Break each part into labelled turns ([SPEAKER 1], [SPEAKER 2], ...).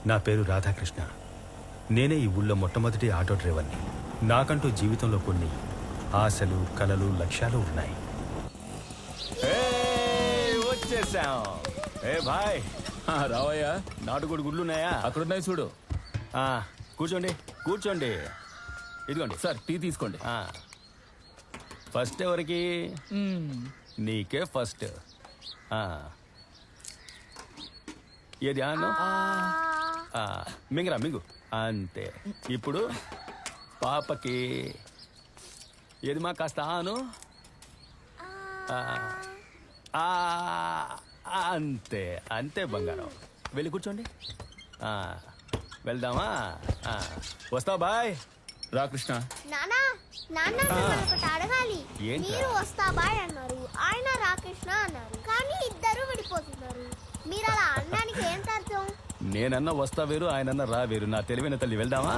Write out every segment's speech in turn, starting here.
[SPEAKER 1] నా పేరు రాధాకృష్ణ. నేనే ఈ ఊళ్ళో మొట్టమొదటి ఆటో డ్రైవర్ని. నాకంటూ జీవితంలో కొన్ని ఆశలు, కలలు, లక్ష్యాలు ఉన్నాయి.
[SPEAKER 2] వచ్చేసాం. ఏ భాయ్,
[SPEAKER 3] రావయ్యా.
[SPEAKER 2] నాటుకోడి గుడ్లు ఉన్నాయా?
[SPEAKER 3] అక్కడున్నాయి చూడు.
[SPEAKER 2] కూర్చోండి కూర్చోండి. ఇదిగోండి
[SPEAKER 3] సార్ టీ తీసుకోండి.
[SPEAKER 2] ఫస్ట్ ఎవరికి? నీకే ఫస్ట్. ఏది అన్ను? మింగరా మింగు. అంతే. ఇప్పుడు పాపకి ఏది మా కాస్త ఆను. అంతే అంతే బంగారం. వెళ్ళి కూర్చోండి. వెళ్దామా? వస్తావా బాయ్?
[SPEAKER 3] రా కృష్ణ.
[SPEAKER 4] అడగాలి.
[SPEAKER 2] ఏంటి?
[SPEAKER 4] మీరు వస్తా బాయ్ అన్నారు, ఆయన రాకృష్ణ అన్నారు, కానీ ఇద్దరు విడిపోతున్నారు. మీరు అలా అనడానికి ఏంటి అర్థం?
[SPEAKER 2] నేనన్నా వస్తా వేరు, ఆయనన్నా రా వేరు. నా తెలివైన తల్లి. వెళ్దామా?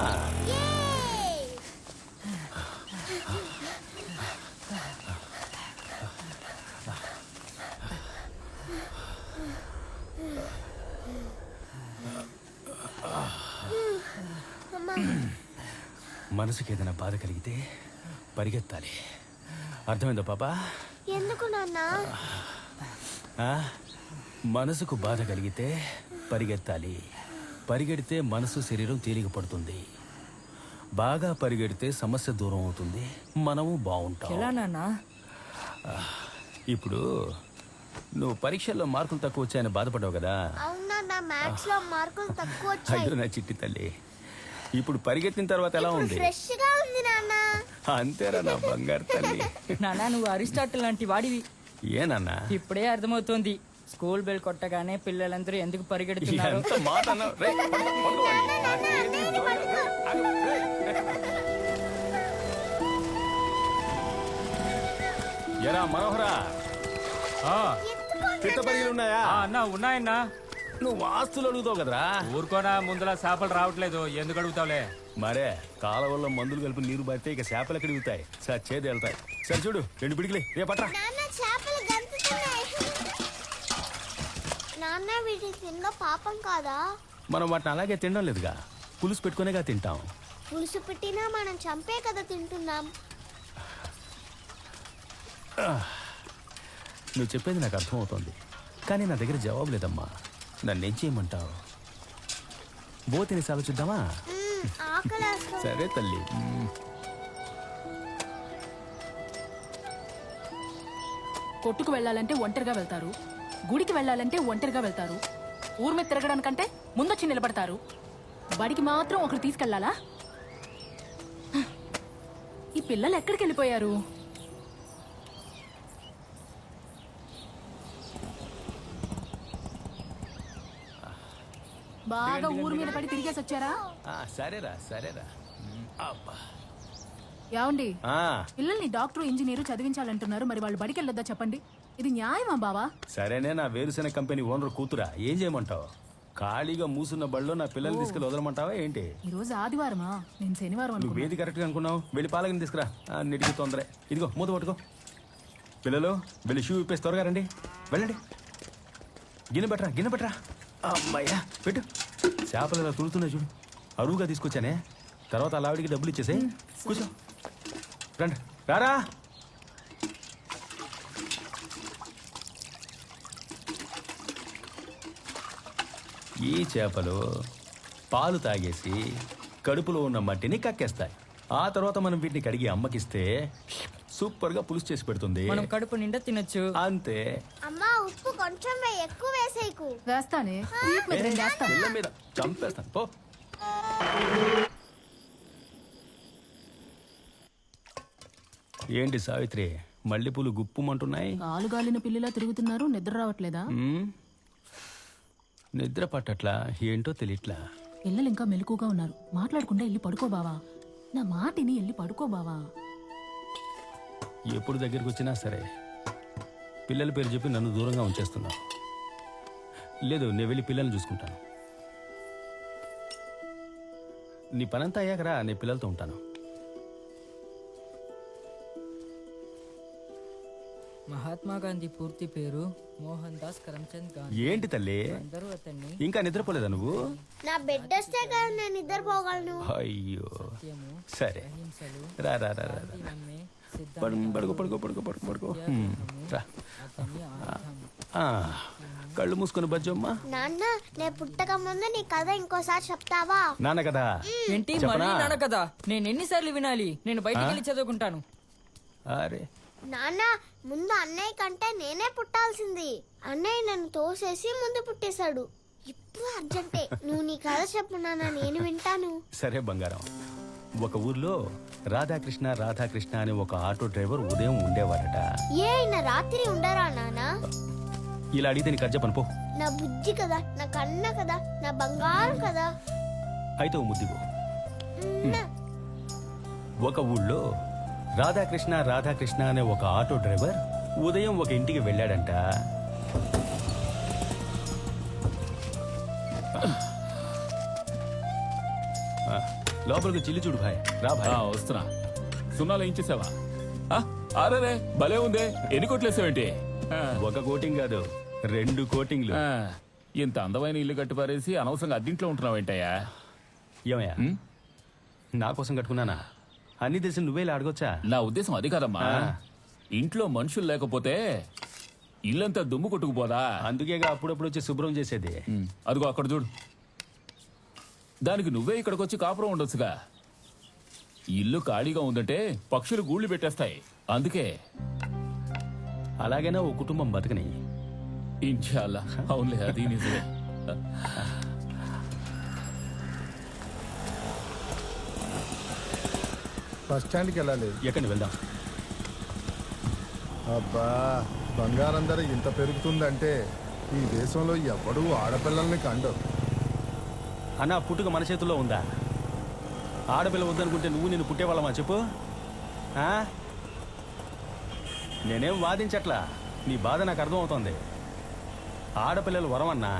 [SPEAKER 2] మనసుకి ఏదైనా బాధ కలిగితే పరిగెత్తాలి. అర్థమైందా పాపా?
[SPEAKER 4] ఎందుకు నాన్న?
[SPEAKER 2] మనసుకు బాధ కలిగితే పరిగెత్తాలి. పరిగెడితే మనసు, శరీరం తేలిక పడుతుంది. బాగా పరిగెడితే సమస్య దూరం అవుతుంది, మనము బాగుంటాం. ఇప్పుడు నువ్వు పరీక్షల్లో మార్కులు తక్కువ వచ్చాయని బాధపడ్డావు కదా?
[SPEAKER 4] అవునా, నా మ్యాథ్స్ లో మార్కులు తక్కువ వచ్చాయి.
[SPEAKER 2] అయ్యో నా చిట్టి తల్లి, ఇప్పుడు పరిగెత్తిన తర్వాత ఎలా ఉంది?
[SPEAKER 4] ఫ్రెష్ గా ఉంది నాన్న.
[SPEAKER 2] అంతేరా నా బంగారు తల్లి.
[SPEAKER 5] నానా, నువ్వు అరిస్టాటిల్ లాంటి వాడివి.
[SPEAKER 2] ఏనన్నా?
[SPEAKER 5] ఇప్పుడే అర్థమవుతోంది స్కూల్ బెల్ కొట్టగానే పిల్లలందరూ ఎందుకు పరిగెడుతున్నారు.
[SPEAKER 2] ఎంత మాట అన్నావు? రేయ్, పడుకోవాలి. ఎరా మనోహరా, పిట్ట పరిగెలు ఉన్నాయా?
[SPEAKER 6] అన్నా ఉన్నాయన్నా.
[SPEAKER 2] నువ్వు ఆస్తులు అడుగుతావు కదరా.
[SPEAKER 6] ఊరుకోనా, ముందులా చేపలు రావట్లేదు, ఎందుకు అడుగుతావులే.
[SPEAKER 2] మరే కాలవల్లో మందులు కలిపి నీరు పడితే ఇక చేపలు ఎక్కడ దిగుతాయి? సార్ చేతి వెళ్తాయి. సరే చూడు, 2 పిడికిలే రే పట్రా.
[SPEAKER 4] నాన్న, చేపలు గంతుతున్నాయి. నాన్న, వీటి తిన్న పాపం కాదా?
[SPEAKER 2] మనం వాటిని అలాగే తినడం లేదుగా, పులుసు పెట్టుకునేగా తింటాం.
[SPEAKER 4] పులుసు పెట్టినా మనం చంపే కదా తింటున్నాం.
[SPEAKER 2] నువ్వు చెప్పేది నాకు అర్థమవుతోంది, కానీ నా దగ్గర జవాబు లేదమ్మా. నన్నేం చేయమంటావు? బో తినేసి ఆలోచిద్దామా?
[SPEAKER 4] ఆకలేస్తుంది.
[SPEAKER 2] సరే తల్లి.
[SPEAKER 7] కొట్టుకు వెళ్ళాలంటే ఒంటరిగా వెళ్తారు, గుడికి వెళ్ళాలంటే ఒంటరిగా వెళ్తారు, ఊరి మీద తిరగడానికంటే ముందొచ్చి నిలబడతారు. బడికి మాత్రం ఒకరు తీసుకెళ్లాలా? ఈ పిల్లలు ఎక్కడికి వెళ్ళిపోయారు? బాగా ఊరు మీద పడి తిరిగేసి వచ్చారా?
[SPEAKER 2] సరేరా సరేరా. అబ్బా,
[SPEAKER 7] ఏమండి, పిల్లల్ని డాక్టర్, ఇంజనీరు చదివించాలంటున్నారు, మరి వాళ్ళు బడికి వెళ్ళొద్దా చెప్పండి? ఇది న్యాయమా బావా?
[SPEAKER 2] సరేనే, నా వేరుశెనగ కంపెనీ ఓనర్ కూతురా, ఏం చేయమంటావు? ఖాళీగా మూసున్న బడిలో నా పిల్లల్ని తీసుకెళ్ళి వదలమంటావా ఏంటి?
[SPEAKER 7] ఈ రోజు ఆదివారమా? నేను శనివారం
[SPEAKER 2] నువ్వు
[SPEAKER 7] అనుకున్నా.
[SPEAKER 2] ఏది కరెక్ట్గా అనుకున్నావు? వెళ్ళి పాలకని తీసుకురా. అన్నిటికీ తొందరే. ఇదిగో మూత పట్టుకో. పిల్లలు వెళ్ళి షూ ఇప్పేసి త్వరగా రండి. వెళ్ళండి. గిన్నె పెట్టరా. అమ్మాయ్యా, పెట్టు. చేపలు ఇలా తులుతున్నాయి చూడు, అరువుగా తీసుకొచ్చానే. తర్వాత అలా ఆవిడికి డబ్బులు ఇచ్చేసాయి. కూర్చో. రండి, రారా. ఈ చేపలు పాలు తాగేసి కడుపులో ఉన్న మట్టిని కక్కేస్తాయి. ఆ తర్వాత మనం వీటిని కడిగి అమ్మకిస్తే సూపర్ గా పులుసు చేసి పెడుతుంది.
[SPEAKER 5] మనం కడుపు నిండా తినొచ్చు.
[SPEAKER 2] అంతే.
[SPEAKER 4] అమ్మా, ఉప్పు కొంచెం ఎక్కువ వేసేయకు.
[SPEAKER 7] వేస్తానే,
[SPEAKER 2] పిల్ల మీద చంపేస్తాను పో. ఏంటి సావిత్రి, మల్లెపూలు గుప్పుమంటున్నాయి?
[SPEAKER 7] కాలుగాలిన పిల్లిలా తిరుగుతున్నారు, నిద్ర రావట్లేదా?
[SPEAKER 2] నిద్ర పట్టట్లా, ఏంటో తెలియట్లా.
[SPEAKER 7] పిల్లలు ఇంకా మెలకుగా ఉన్నారు, మాట్లాడకుండా వెళ్ళి పడుకో బావా. నా మాటిని వెళ్ళి పడుకో బావా.
[SPEAKER 2] ఎప్పుడు దగ్గరికి వచ్చినా సరే పిల్లల పేరు చెప్పి నన్ను దూరంగా ఉంచేస్తున్నావు. లేదు, నేను వెళ్ళి పిల్లల్ని చూసుకుంటాను. నీ పనంతా అయ్యాకరా నేను పిల్లలతో ఉంటాను.
[SPEAKER 5] మహాత్మా గాంధీ పూర్తి పేరు మోహన్ దాస్ కరమ్చంద్ గాంధీ.
[SPEAKER 1] ఏంటి తల్లి
[SPEAKER 5] అందరూ అతన్ని
[SPEAKER 1] ఇంకా నిద్రపోలేదా నువ్వు?
[SPEAKER 4] నా బెడ్ వస్తే కదా నేను నిద్రపోగలను.
[SPEAKER 1] అయ్యో
[SPEAKER 5] సత్యము,
[SPEAKER 1] సరే
[SPEAKER 5] అహింసలు,
[SPEAKER 1] రా రా రా రా రా.
[SPEAKER 5] నమ్మే
[SPEAKER 1] పడుకో పడుకో పడుకో పడుకో పడుకో రా.
[SPEAKER 5] అతని ఆయుధం.
[SPEAKER 1] ఆ, కళ్ళు మూసుకొని బజ్జమ్మా.
[SPEAKER 4] నాన్న నేను పుట్టక ముందు నీ కథ ఇంకోసారి చెప్తావా?
[SPEAKER 1] నాన్న కదా
[SPEAKER 5] ఏంటి
[SPEAKER 1] చెప్పనా?
[SPEAKER 5] మళ్ళీ నాన్న కదా? నేను ఎన్నిసార్లు వినాలి? నేను బయటికి వెళ్ళి చదువుకుంటాను.
[SPEAKER 1] అరే
[SPEAKER 4] నాన్న ముందు అన్నయ్య కంటే నేనే పుట్టాల్సింది. అన్నయ్య నన్ను తోసేసి ముందు పుట్టేశాడు. ఇప్పుడు అర్జెంటే నువ్వు నీ కథ చెప్పు నాన్న, నేను వింటాను.
[SPEAKER 1] సరే బంగారం. ఒక ఊర్లో రాధాకృష్ణ రాధాకృష్ణ అనే ఒక ఆటో డ్రైవర్ ఉదయం ఉండేవారట.
[SPEAKER 4] ఏ అయినా రాత్రి ఉండరా నాన్న?
[SPEAKER 1] ఇలా అడిగితే నీకు చెప్పను పో.
[SPEAKER 4] నా బుజ్జి కదా, నా కన్న కదా, నా బంగారం కదా.
[SPEAKER 1] అయితే ఓ ముద్దిగో.
[SPEAKER 4] ఉమ్మ.
[SPEAKER 1] ఒక ఊళ్ళో రాధాకృష్ణ రాధాకృష్ణ అనే ఒక ఆటో డ్రైవర్ ఉదయం ఒక ఇంటికి వెళ్ళాడంట. ఆ, లోపలికి చిల్లి చూడు భాయ్. రా భాయ్.
[SPEAKER 3] వస్తున్నా. సున్నాలు ఏం చేసావా? అరే భలే ఉందే. ఎన్ని కొట్లేసావేంటి?
[SPEAKER 1] ఒక కోటింగ్ కాదు, 2 కోటింగ్లు.
[SPEAKER 3] ఇంత అందమైన ఇల్లు కట్టి పారేసి అనవసరంగా అద్దింట్లో ఉంటున్నావేంటయ్యా?
[SPEAKER 1] ఏమయ్యా, నా కోసం కట్టుకున్నానా? అన్ని తెలిసి నువ్వే ఇలా అడగొచ్చా?
[SPEAKER 3] నా ఉద్దేశం అది కాదమ్మా. ఇంట్లో మనుషులు లేకపోతే ఇల్లంతా దుమ్ము కొట్టుకుపోదా?
[SPEAKER 1] అందుకేగా అప్పుడప్పుడు వచ్చి శుభ్రం చేసేది.
[SPEAKER 3] అదిగో అక్కడ చూడు. దానికి నువ్వే ఇక్కడికి వచ్చి కాపురం ఉండొచ్చుగా. ఇల్లు ఖాళీగా ఉందంటే పక్షులు గూళ్ళు పెట్టేస్తాయి. అందుకే
[SPEAKER 1] అలాగైనా ఓ కుటుంబం బతకని.
[SPEAKER 3] ఇన్షాల్లా. అవునులే, అది నిజమే.
[SPEAKER 8] బస్ స్టాండ్కి వెళ్ళాలి.
[SPEAKER 1] ఎక్కడికి వెళ్దాం?
[SPEAKER 8] అబ్బా, బంగారం ధర ఇంత పెరుగుతుందంటే ఈ దేశంలో ఎవడూ ఆడపిల్లల్ని కండరు.
[SPEAKER 1] అన్న పుట్టుక మన చేతుల్లో ఉందా? ఆడపిల్ల వద్దనుకుంటే నువ్వు నేను పుట్టేవాళ్ళమా చెప్పు? ఆ? నేనేం వాదించట్లా, నీ బాధ నాకు అర్థమవుతోంది. ఆడపిల్లలు వరమన్నా,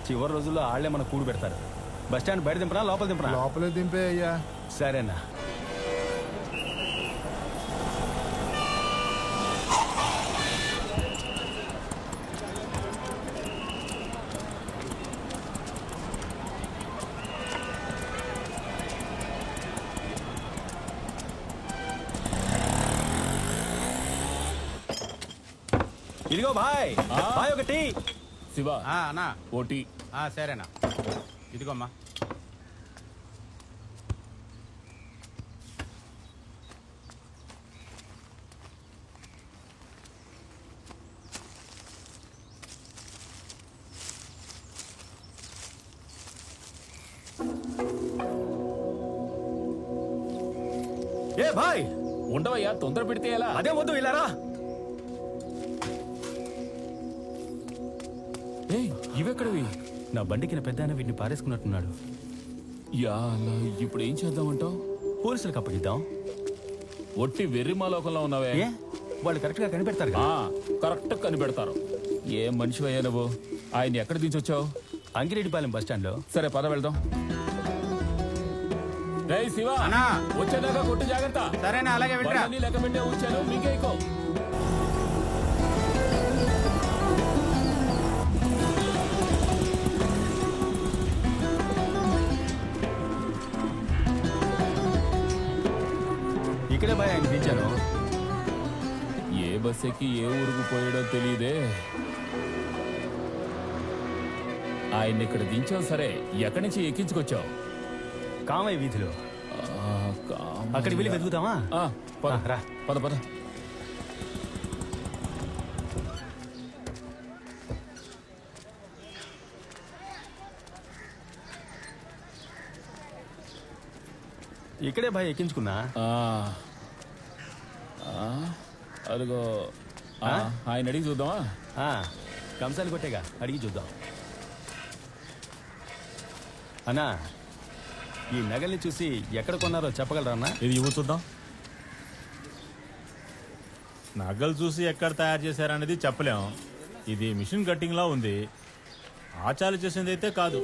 [SPEAKER 1] చివరి రోజుల్లో ఆళ్లే మనకు కూడు పెడతారు. బస్ స్టాండ్ బయట దింపనా లోపల దింపనా?
[SPEAKER 8] లోపలే దింపే అయ్యా.
[SPEAKER 1] సరేనా. ఇదిగో భాయ్, భాయ్ ఒకటి.
[SPEAKER 3] శివ
[SPEAKER 6] అన్నా
[SPEAKER 3] ఓటీ.
[SPEAKER 6] సరేనా, ఇదిగోమ్మా.
[SPEAKER 1] ఏ భాయ్,
[SPEAKER 3] ఉండవయ్యా, తొందర పెడితే ఎలా?
[SPEAKER 1] అదే వద్దు, ఇలా రా.
[SPEAKER 3] ఇవెక్కడవి?
[SPEAKER 1] నా బండికిన పెద్ద ఆయన వీటిని పారేసుకున్నట్టున్నాడు.
[SPEAKER 3] యా అలా, ఇప్పుడు ఏం చేద్దామంటావు?
[SPEAKER 1] పోలీసులకు అప్పగిద్దాం.
[SPEAKER 3] ఒట్టి వెర్రిమాలోకంలో ఉన్నావే.
[SPEAKER 1] ఏ, వాళ్ళు కరెక్ట్ గా కనిపెడతారు.
[SPEAKER 3] కరెక్ట్ కనిపెడతారు. ఏం మనిషివయ్యా నువ్వు? ఆయన ఎక్కడ దించొచ్చావు?
[SPEAKER 1] అంగిరెడ్డిపాలెం బస్ స్టాండ్ లో.
[SPEAKER 3] సరే పద వెళ్దాం. రే శివ,
[SPEAKER 6] అన్నా.
[SPEAKER 3] వచ్చేదాకా కొట్టు జాగ్రత్త.
[SPEAKER 6] సరేనా, అలాగే వింటరా.
[SPEAKER 3] బండ్లన్నీ లెక్క పెట్టే ఉంచాను, మీకేకో.
[SPEAKER 1] ఇక్కడే భయ ఆయన దించాను.
[SPEAKER 3] ఏ బస్ ఎక్కి ఏ ఊరుకు పోయాడో తెలియదే. ఆయన్ని ఇక్కడ దించావు సరే, ఎక్కడి నుంచి ఎక్కించుకొచ్చావు?
[SPEAKER 1] కామయ్య వీధిలో. అక్కడికి వెళ్ళి వెతుకుతామా?
[SPEAKER 3] పద
[SPEAKER 1] రా.
[SPEAKER 3] పద పద.
[SPEAKER 1] ఇక్కడే భయ ఎక్కించుకున్నా.
[SPEAKER 3] అదిగో ఆయన అడిగి చూద్దామా?
[SPEAKER 1] కంసాలు కొట్టేగా, అడిగి చూద్దాం. అన్నా, ఈ నగల్ని చూసి ఎక్కడ కొన్నారో చెప్పగలరా అన్నా?
[SPEAKER 9] ఇది ఇవ్వు చూద్దాం. నగలు చూసి ఎక్కడ తయారు చేశారనేది చెప్పలేం. ఇది మిషన్ కట్టింగ్లా ఉంది. ఆచార్య చేసింది అయితే కాదు.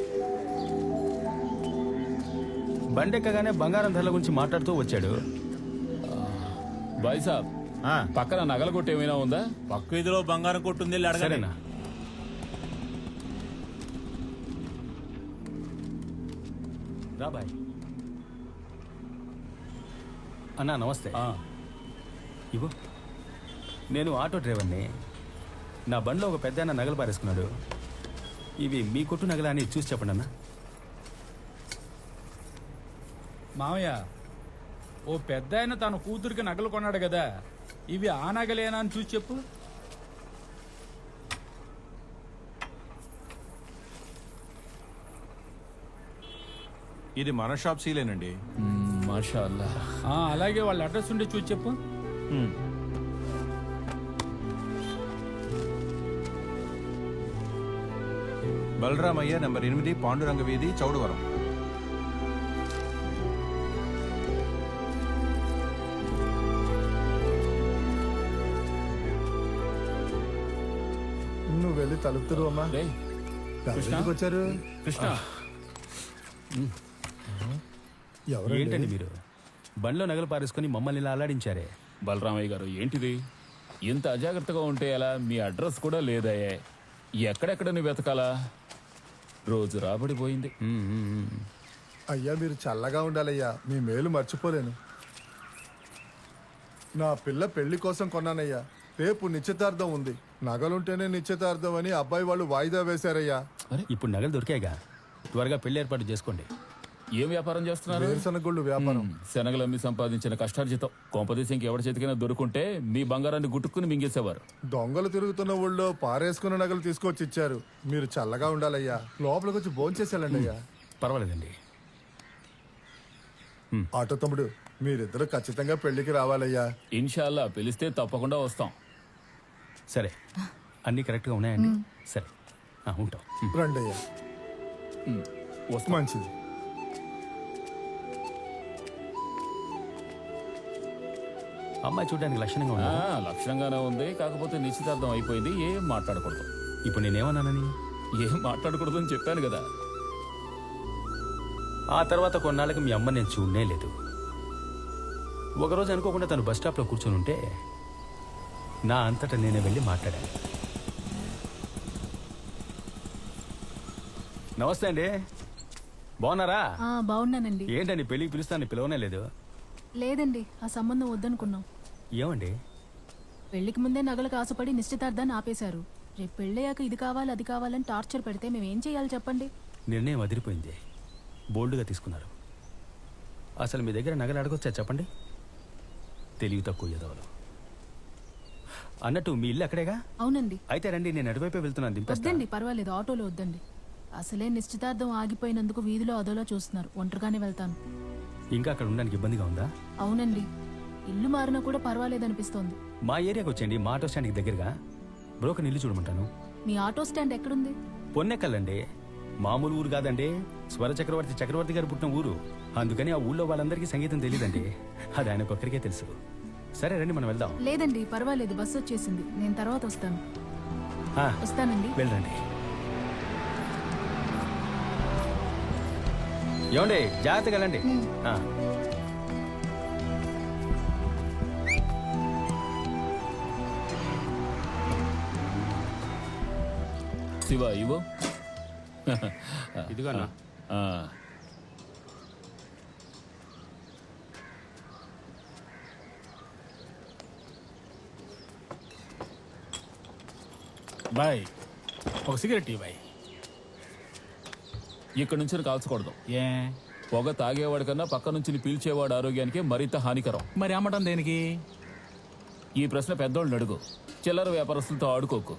[SPEAKER 1] బండెక్కగానే బంగారం ధరల గురించి మాట్లాడుతూ వచ్చాడు.
[SPEAKER 3] బాయ్ సాబ్,
[SPEAKER 9] ఆ,
[SPEAKER 3] పక్కన నగల కొట్టు ఏమైనా ఉందా?
[SPEAKER 9] పక్క వీధిలో బంగారం కొట్టుంది, వెళ్ళి అడగండి.
[SPEAKER 2] సరేనా రా బాయ్. అన్నా నమస్తే. ఇవ్వు. నేను ఆటో డ్రైవర్ని. నా బండిలో ఒక పెద్ద నగలు పారేసుకున్నాడు. ఇవి మీ కొట్టు నగలా అని చూసి చెప్పండి అన్న.
[SPEAKER 10] మామయ్య, ఓ పెద్ద ఆయన తన కూతురికి నగలు కొన్నాడు కదా, ఇవి ఆ నగలేనా అని చూసి చెప్పు.
[SPEAKER 11] ఇది మన షాప్ సీలేనండి.
[SPEAKER 3] మాషా అల్లా.
[SPEAKER 10] అలాగే వాళ్ళ అడ్రస్ ఉండి చూసి చెప్పు.
[SPEAKER 11] బలరామయ్య నంబర్ 8 పాండురంగ వీధి చౌడవరం.
[SPEAKER 8] నువ్వు వెళ్ళి తలుపుతురు అమ్మా.
[SPEAKER 3] రేయ్,
[SPEAKER 8] ఎవరికి వచ్చారు?
[SPEAKER 3] కృష్ణ.
[SPEAKER 2] ఏంటండి మీరు బండిలో నగలు పారేసుకొని మమ్మల్ని ఇలా అల్లాడించారే?
[SPEAKER 3] బలరామయ్య గారు, ఏంటిది ఇంత అజాగ్రత్తగా ఉంటే ఎలా? మీ అడ్రస్ కూడా లేదయ్యే. ఎక్కడెక్కడ నువ్వు వెతకాలా? రోజు రాబడిపోయింది.
[SPEAKER 8] అయ్యా మీరు చల్లగా ఉండాలయ్యా, మీ మేలు మర్చిపోలేను. నా పిల్ల పెళ్లి కోసం కొన్నానయ్యా. రేపు నిశ్చితార్థం ఉంది. నగలుంటేనే నిశ్చితార్థం అని అబ్బాయి వాళ్ళు వాయిదా వేశారయ్యా.
[SPEAKER 2] ఇప్పుడు నగలు దొరికాయిగా, త్వరగా పెళ్లి ఏర్పాటు చేసుకోండి.
[SPEAKER 3] ఏం వ్యాపారం చేస్తున్నారు?
[SPEAKER 8] వేరుశనగొళ్ళు వ్యాపారం.
[SPEAKER 3] శనగలమ్మి సంపాదించిన కష్టార్జితం కొంపదేశంకి ఎవరి చేతికైనా దొరుకుంటే మీ బంగారాన్ని గుట్టుకుని మింగేసేవారు.
[SPEAKER 8] దొంగలు తిరుగుతున్న ఊళ్ళో పారేసుకున్న నగలు తీసుకొచ్చి ఇచ్చారు. మీరు చల్లగా ఉండాలయ్యా. లోపలికి వచ్చి భోంచేసేయాలండి అయ్యా.
[SPEAKER 2] పర్వాలేదండి.
[SPEAKER 8] ఆటో తమ్ముడు, మీరిద్దరు ఖచ్చితంగా పెళ్లికి రావాలయ్యా.
[SPEAKER 3] ఇన్షాల్లా పిలిస్తే తప్పకుండా వస్తాం.
[SPEAKER 2] సరే, అన్నీ కరెక్ట్గా ఉన్నాయండి? సరే, ఉంటాం.
[SPEAKER 8] రండి అయ్యా.
[SPEAKER 3] వస్తాం.
[SPEAKER 8] మంచిది.
[SPEAKER 2] అమ్మాయి చూడడానికి లక్షణంగా ఉంది.
[SPEAKER 3] లక్షణంగానే ఉంది, కాకపోతే నిశ్చితార్థం అయిపోయింది. ఏం మాట్లాడకూడదు.
[SPEAKER 2] ఇప్పుడు నేనేమన్నానని?
[SPEAKER 3] ఏం మాట్లాడకూడదు అని చెప్పాను కదా.
[SPEAKER 2] ఆ తర్వాత కొన్నాళ్ళకి మీ అమ్మ నేను చూడనే లేదు. ఒకరోజు అనుకోకుండా తను బస్ స్టాప్లో కూర్చొని ఉంటే నా అంతటా నేనే వెళ్ళి మాట్లాడాను. నమస్తే అండి, బాగున్నారా?
[SPEAKER 7] బాగున్నానండి.
[SPEAKER 2] ఏంటండి పెళ్ళికి పిలుస్తాను, పిలవనే లేదు?
[SPEAKER 7] లేదండి, ఆ సంబంధం వద్దనుకున్నాం.
[SPEAKER 2] ఏమండి?
[SPEAKER 7] పెళ్లికి ముందే నగలకు ఆశపడి నిశ్చితార్థాన్ని ఆపేశారు. రేపు పెళ్ళయ్యాక ఇది కావాలి అది కావాలని టార్చర్ పెడితే మేమేం చేయాలి చెప్పండి?
[SPEAKER 2] నిర్ణయం అదిరిపోయింది. బోల్డ్గా తీసుకున్నారు. అసలు మీ దగ్గర నగలు అడగొచ్చా చెప్పండి? తెలివి తక్కువ ఎదవలు. అన్నట్టు మీ ఇల్లు అక్కడేగా?
[SPEAKER 7] అవునండి.
[SPEAKER 2] అయితే రండి, నేను అటువైపే వెళ్తున్నాను. దింపేస్తా.
[SPEAKER 7] వద్దండి, పర్వాలేదు, ఆటోలో వద్దండి. అసలే నిశ్చితార్థం ఆగిపోయినందుకు వీధిలో అదోలా చూస్తున్నారు. ఒంటరిగానే వెళ్తాను.
[SPEAKER 2] ఇంకా అక్కడ ఉండడానికి ఇబ్బందిగా ఉందా?
[SPEAKER 7] అవునండి, ఇల్లు మారినా కూడా పర్వాలేదనిపిస్తోంది.
[SPEAKER 2] మా ఏరియాకి వచ్చేయండి, మా ఆటో స్టాండ్కి దగ్గరగా. బ్రోకర్ ఇల్లు చూడమంటాను.
[SPEAKER 7] మీ ఆటో స్టాండ్ ఎక్కడుంది?
[SPEAKER 2] పొన్నెక్కలండి, మామూలు ఊరు కాదండి. స్వర చక్రవర్తి గారు పుట్టిన ఊరు. అందుకని ఆ ఊళ్ళో వాళ్ళందరికీ సంగీతం తెలియదండి. అది ఆయనకొక్కరికే తెలుసు. సరే రండి, మనం వెళ్దాం.
[SPEAKER 7] లేదండి, పర్వాలేదు, బస్సు వచ్చేసింది. నేను తర్వాత వస్తాను. వస్తానండి.
[SPEAKER 2] వెళ్ళండి. ఏమండి, జాగ్రత్తగా వెళ్ళండి.
[SPEAKER 3] శివ, ఇవో.
[SPEAKER 6] ఇదిగో అన్న.
[SPEAKER 10] బాయ్, ఒక సిగరెట్ ఇవ్వ బాయ్.
[SPEAKER 3] ఇక్కడ నుంచి కాల్చకూడదు.
[SPEAKER 10] ఏ?
[SPEAKER 3] పొగ తాగేవాడి కన్నా పక్క నుంచి పీల్చేవాడు ఆరోగ్యానికి మరింత హానికరం.
[SPEAKER 10] మరి అమ్మటం దేనికి?
[SPEAKER 3] ఈ ప్రశ్న పెద్దోళ్ళని అడుగు. చిల్లర వ్యాపారస్తులతో ఆడుకోకు.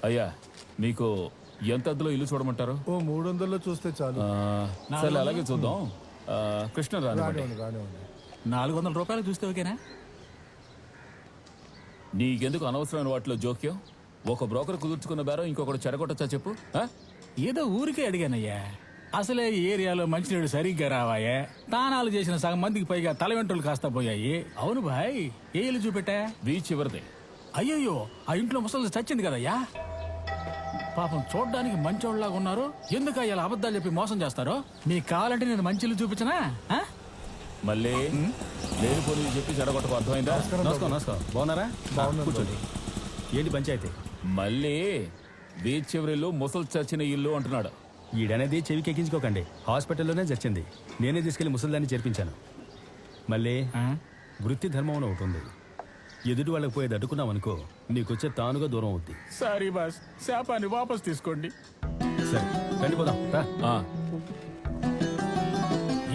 [SPEAKER 3] అయ్యా, మీకు ఎంత అద్దెలో ఇల్లు చూడమంటారు?
[SPEAKER 8] ఓ 300లో చూస్తే చాలు.
[SPEAKER 3] సరే, అలాగే చూద్దాం. కృష్ణ రానివ్వండి.
[SPEAKER 10] 400 రూపాయలు చూస్తే ఓకేనా?
[SPEAKER 3] నీకెందుకు అనవసరమైన వాటిలో జోక్యం? ఒక బ్రోకర్ కుదుర్చుకున్న బేరం ఇంకొకటి చెడగొట్టచ్చా చెప్పు?
[SPEAKER 10] ఏదో ఊరికే అడిగానయ్యా. అసలే ఈ ఏరియాలో మంచినీడు సరిగ్గా రావాయే. తానాలు చేసిన సగం మందికి పైగా తల వెంట్రులు కాస్త పోయాయి. అవును భాయ్, ఏ ఇల్లు చూపెట్టా?
[SPEAKER 3] బీచ్ చివరిదే.
[SPEAKER 10] అయ్యయ్యో, ఆ ఇంట్లో ముసలి చచ్చింది కదయ్యా. పాపం చూడ్డానికి మంచోళ్ళలాగా ఉన్నారు. ఎందుకు ఇలా అబద్ధాలు చెప్పి మోసం చేస్తారో? మీకు కావాలంటే నేను మంచి ఇల్లు చూపించనా?
[SPEAKER 3] మళ్ళీ లేని పోనీ చెప్పి చెడగొట్టకు అర్థమైందా?
[SPEAKER 2] నమస్కారం నమస్కారం బాగున్నారా?
[SPEAKER 8] బాగున్నాను
[SPEAKER 2] కూర్చోండి. ఏంటి పంచాయతీ?
[SPEAKER 3] మళ్ళీ బీచ్ చివరిలో ముసలు చచ్చిన ఇల్లు అంటున్నాడు.
[SPEAKER 2] ఈడనేది చెవికి ఎక్కించుకోకండి. హాస్పిటల్లోనే చచ్చింది. నేనే తీసుకెళ్లి ముసలిదాన్ని చేర్పించాను. మళ్ళీ వృత్తి ధర్మం అని ఒకటి ఉంది. ఎదుటి వాళ్ళకి పోయేది అడ్డుకున్నాం అనుకో, నీకొచ్చే తానుగా దూరం అవుద్ది.
[SPEAKER 10] సారీ బాస్, శాపాన్ని వాపస్ తీసుకోండి.
[SPEAKER 2] సరే రండి పోదాం రా.
[SPEAKER 3] ఆ,